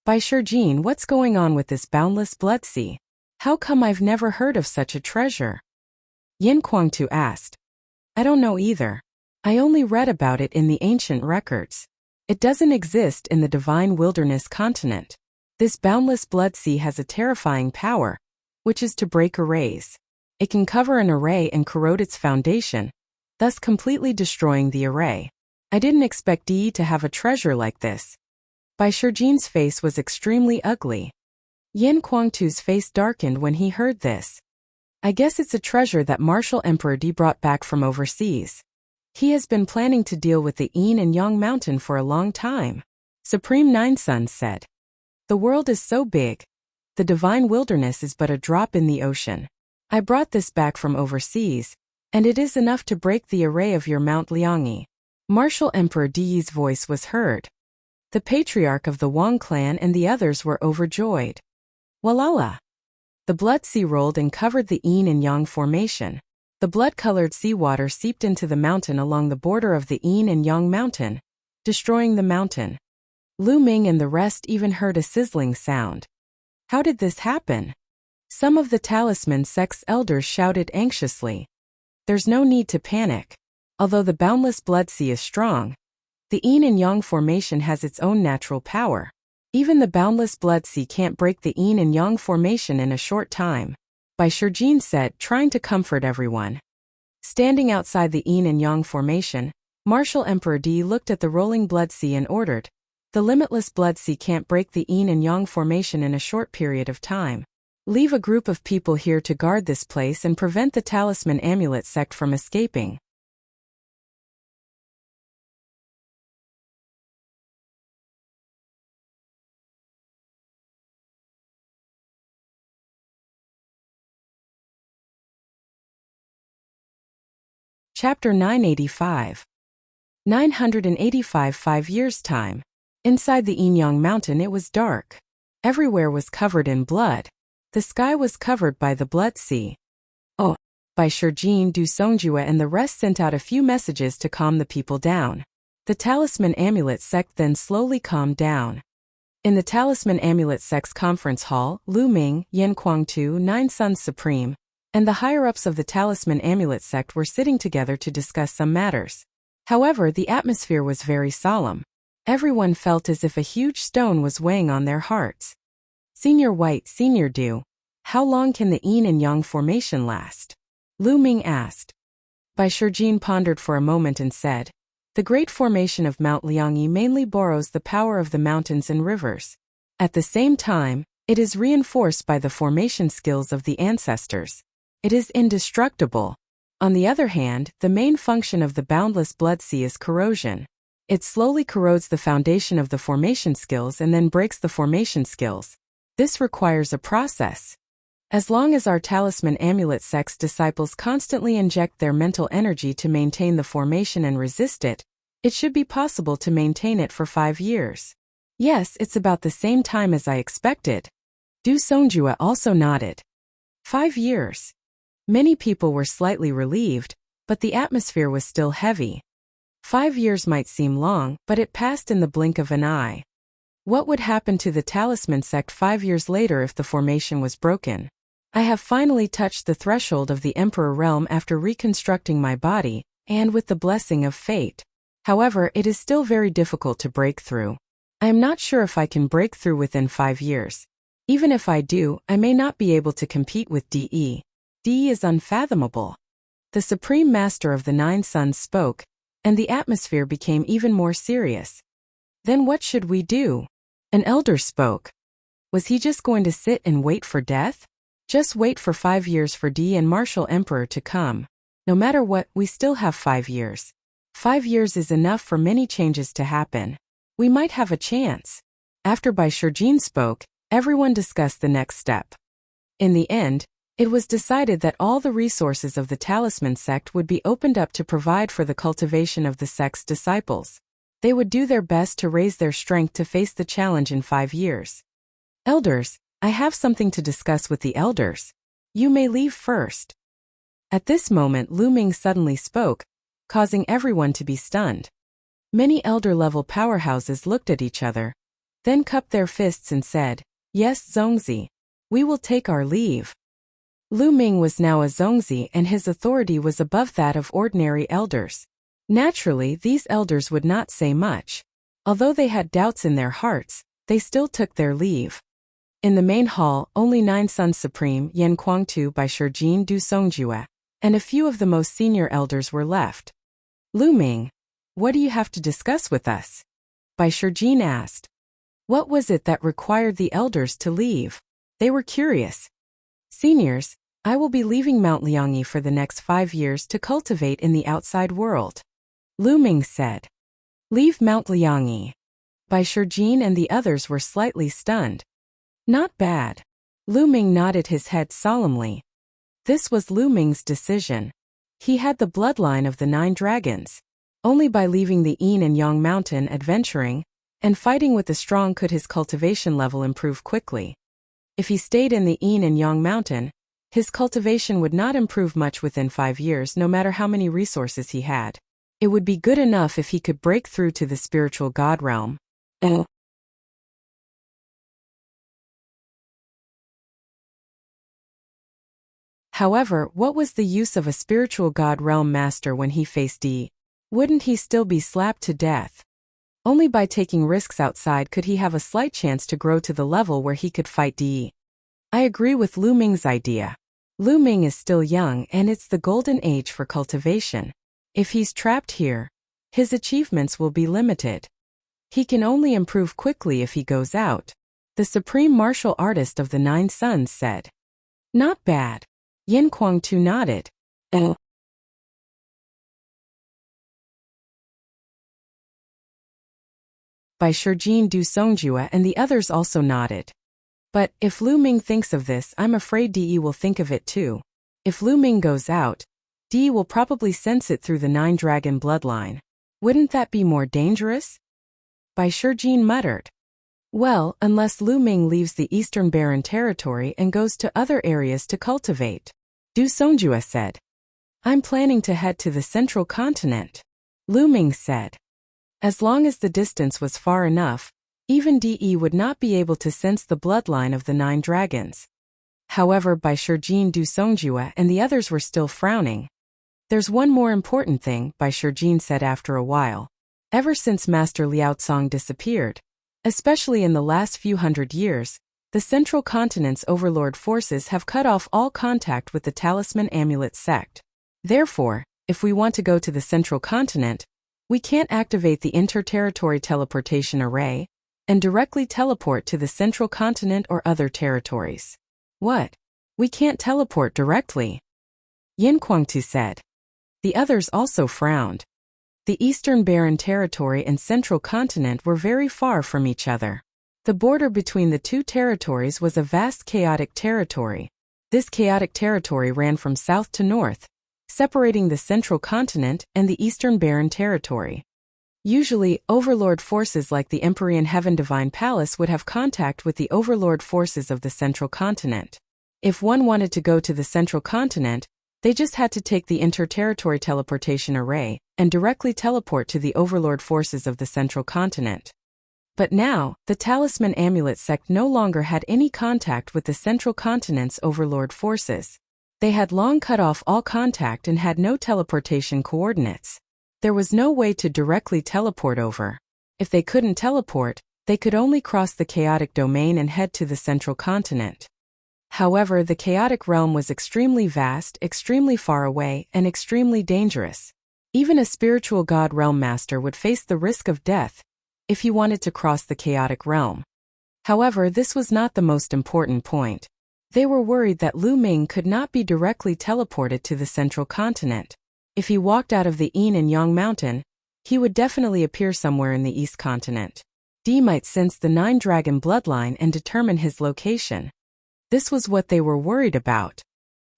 [SPEAKER 1] Bai Shijin, what's going on with this boundless blood sea? How come I've never heard of such a treasure? Yin Kuangtu asked. I don't know either. I only read about it in the ancient records. It doesn't exist in the divine wilderness continent. This boundless blood sea has a terrifying power, which is to break arrays. It can cover an array and corrode its foundation, thus completely destroying the array. I didn't expect Di to have a treasure like this. Bai Shijin's face was extremely ugly. Yin Kuangtu's face darkened when he heard this. I guess it's a treasure that Martial Emperor Di brought back from overseas. He has been planning to deal with the yin and yang mountain for a long time. Supreme Nine Suns said. The world is so big. The divine wilderness is but a drop in the ocean. I brought this back from overseas, and it is enough to break the array of your Mount Liangyi. Martial Emperor Di's voice was heard. The patriarch of the Wang clan and the others were overjoyed. Walala! The blood sea rolled and covered the yin and yang formation. The blood-colored seawater seeped into the mountain along the border of the yin and yang mountain, destroying the mountain. Lu Ming and the rest even heard a sizzling sound. How did this happen? Some of the talisman sect's elders shouted anxiously. There's no need to panic. Although the boundless blood sea is strong, the yin and yang formation has its own natural power. Even the boundless blood sea can't break the yin and yang formation in a short time. Bai Shijin said, trying to comfort everyone. Standing outside the yin and yang formation, Martial Emperor Di looked at the rolling blood sea and ordered, the limitless blood sea can't break the yin and yang formation in a short period of time. Leave a group of people here to guard this place and prevent the talisman amulet sect from escaping. Chapter 985. 985 5 years' time. Inside the Yin-Yang mountain it was dark. Everywhere was covered in blood. The sky was covered by the blood sea. Oh! Bai Shijin, Du Songjue and the rest sent out a few messages to calm the people down. The talisman amulet sect then slowly calmed down. In the talisman amulet sect's conference hall, Lu Ming, Yan Kuangtu, 9 Sons Supreme, and the higher-ups of the talisman amulet sect were sitting together to discuss some matters. However, the atmosphere was very solemn. Everyone felt as if a huge stone was weighing on their hearts. Senior White, Senior Du, how long can the yin and yang formation last? Lu Ming asked. Bai Shijin pondered for a moment and said, the great formation of Mount Liangyi mainly borrows the power of the mountains and rivers. At the same time, it is reinforced by the formation skills of the ancestors. It is indestructible. On the other hand, the main function of the boundless blood sea is corrosion. It slowly corrodes the foundation of the formation skills and then breaks the formation skills. This requires a process. As long as our talisman amulet sect's disciples constantly inject their mental energy to maintain the formation and resist it, it should be possible to maintain it for 5 years. Yes, it's about the same time as I expected. Du Songjue also nodded. 5 years. Many people were slightly relieved, but the atmosphere was still heavy. 5 years might seem long, but it passed in the blink of an eye. What would happen to the talisman sect 5 years later if the formation was broken? I have finally touched the threshold of the Emperor realm after reconstructing my body, and with the blessing of fate. However, it is still very difficult to break through. I am not sure if I can break through within 5 years. Even if I do, I may not be able to compete with DE. DE is unfathomable. The Supreme Master of the 9 Sons spoke, and the atmosphere became even more serious. Then what should we do? An elder spoke. Was he just going to sit and wait for death? Just wait for 5 years for DE and Martial Emperor to come. No matter what, we still have 5 years. 5 years is enough for many changes to happen. We might have a chance. After Bai Shijin spoke, everyone discussed the next step. In the end, it was decided that all the resources of the talisman sect would be opened up to provide for the cultivation of the sect's disciples. They would do their best to raise their strength to face the challenge in 5 years. Elders, I have something to discuss with the elders. You may leave first. At this moment Lu Ming suddenly spoke, causing everyone to be stunned. Many elder-level powerhouses looked at each other, then cupped their fists and said, yes, Zongzi. We will take our leave. Lu Ming was now a Zongzi and his authority was above that of ordinary elders. Naturally, these elders would not say much. Although they had doubts in their hearts, they still took their leave. In the main hall, only 9 Sons Supreme, Yan Kuangtu, Bai Shijin, Du Songjue, and a few of the most senior elders were left. Lu Ming, what do you have to discuss with us? Bai Shijin asked. What was it that required the elders to leave? They were curious. Seniors, I will be leaving Mount Liangyi for the next 5 years to cultivate in the outside world. Lu Ming said. Leave Mount Liangyi. Bai Shijin and the others were slightly stunned. Not bad. Lu Ming nodded his head solemnly. This was Lu Ming's decision. He had the bloodline of the 9 dragons. Only by leaving the Yin and Yang mountain adventuring and fighting with the strong could his cultivation level improve quickly. If he stayed in the Yin and Yang mountain, his cultivation would not improve much within 5 years no matter how many resources he had. It would be good enough if he could break through to the spiritual god realm. However, what was the use of a spiritual god realm master when he faced Di? Wouldn't he still be slapped to death? Only by taking risks outside could he have a slight chance to grow to the level where he could fight Di. I agree with Lu Ming's idea. Lu Ming is still young and it's the golden age for cultivation. If he's trapped here, his achievements will be limited. He can only improve quickly if he goes out, the supreme martial artist of the 9 Suns said. Not bad. Yin Kuang-tu nodded. Oh. By Shijin Du Songjue and the others also nodded. But, if Lu Ming thinks of this, I'm afraid Di will think of it too. If Lu Ming goes out, Di will probably sense it through the 9 dragon bloodline. Wouldn't that be more dangerous? Bai Shijin muttered. Well, unless Lu Ming leaves the Eastern Barren Territory and goes to other areas to cultivate. Du Songjue said. I'm planning to head to the Central Continent. Lu Ming said. As long as the distance was far enough, even Di would not be able to sense the bloodline of the 9 dragons. However, Bai Shijin Du Songjue and the others were still frowning. There's one more important thing, Bai Shijin said after a while. Ever since Master Liaocong disappeared, especially in the last few hundred years, the Central Continent's overlord forces have cut off all contact with the Talisman Amulet sect. Therefore, if we want to go to the Central Continent, we can't activate the Inter-Territory Teleportation Array and directly teleport to the Central Continent or other territories. What? We can't teleport directly? Yin Kuang-tu said. The others also frowned. The Eastern Barren Territory and Central Continent were very far from each other. The border between the 2 territories was a vast chaotic territory. This chaotic territory ran from south to north, separating the Central Continent and the Eastern Barren Territory. Usually, overlord forces like the Empyrean Heaven Divine Palace would have contact with the overlord forces of the Central Continent. If one wanted to go to the Central Continent, they just had to take the Inter-Territory Teleportation Array and directly teleport to the overlord forces of the Central Continent. But now, the Talisman Amulet sect no longer had any contact with the Central Continent's overlord forces. They had long cut off all contact and had no teleportation coordinates. There was no way to directly teleport over. If they couldn't teleport, they could only cross the chaotic domain and head to the Central Continent. However, the chaotic realm was extremely vast, extremely far away, and extremely dangerous. Even a spiritual god realm master would face the risk of death if he wanted to cross the chaotic realm. However, this was not the most important point. They were worried that Lu Ming could not be directly teleported to the Central Continent. If he walked out of the Yin and Yang Mountain, he would definitely appear somewhere in the East Continent. Di might sense the 9 dragon bloodline and determine his location. This was what they were worried about.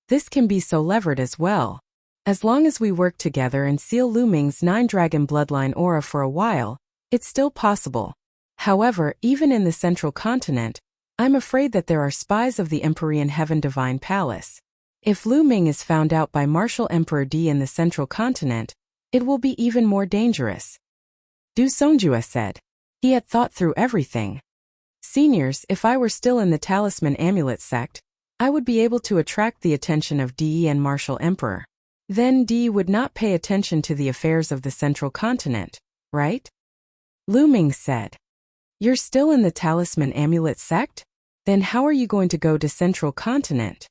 [SPEAKER 1] This can be so levered as well. As long as we work together and seal Lu Ming's 9 dragon bloodline aura for a while, it's still possible. However, even in the Central Continent, I'm afraid that there are spies of the Empyrean Heaven Divine Palace. If Lu Ming is found out by Martial Emperor Di in the Central Continent, it will be even more dangerous. Du Songjue said. He had thought through everything. Seniors, if I were still in the Talisman Amulet sect, I would be able to attract the attention of Di and Martial Emperor. Then Di would not pay attention to the affairs of the Central Continent, right? Lu Ming said. You're still in the Talisman Amulet sect? Then how are you going to go to Central Continent?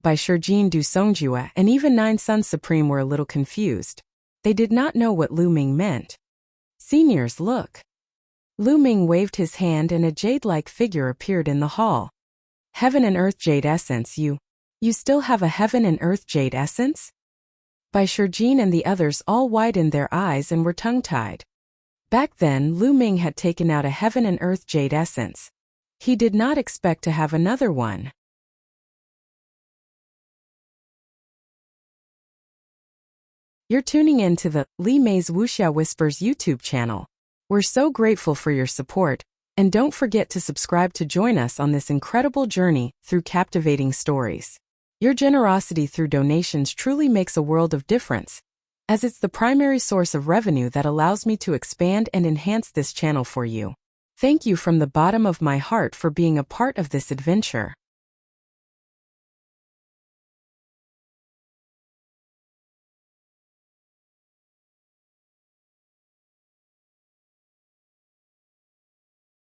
[SPEAKER 1] Bai Shijin Du Songjue and even 9 Suns Supreme were a little confused. They did not know what Lu Ming meant. Seniors, look. Lu Ming waved his hand and a jade-like figure appeared in the hall. Heaven and Earth Jade Essence, you still have a Heaven and Earth Jade Essence? Bai Shijin and the others all widened their eyes and were tongue-tied. Back then, Lu Ming had taken out a Heaven and Earth Jade Essence. He did not expect to have another one. You're tuning in to the Li Mei's Wuxia Whispers YouTube channel. We're so grateful for your support, and don't forget to subscribe to join us on this incredible journey through captivating stories. Your generosity through donations truly makes a world of difference, as it's the primary source of revenue that allows me to expand and enhance this channel for you. Thank you from the bottom of my heart for being a part of this adventure.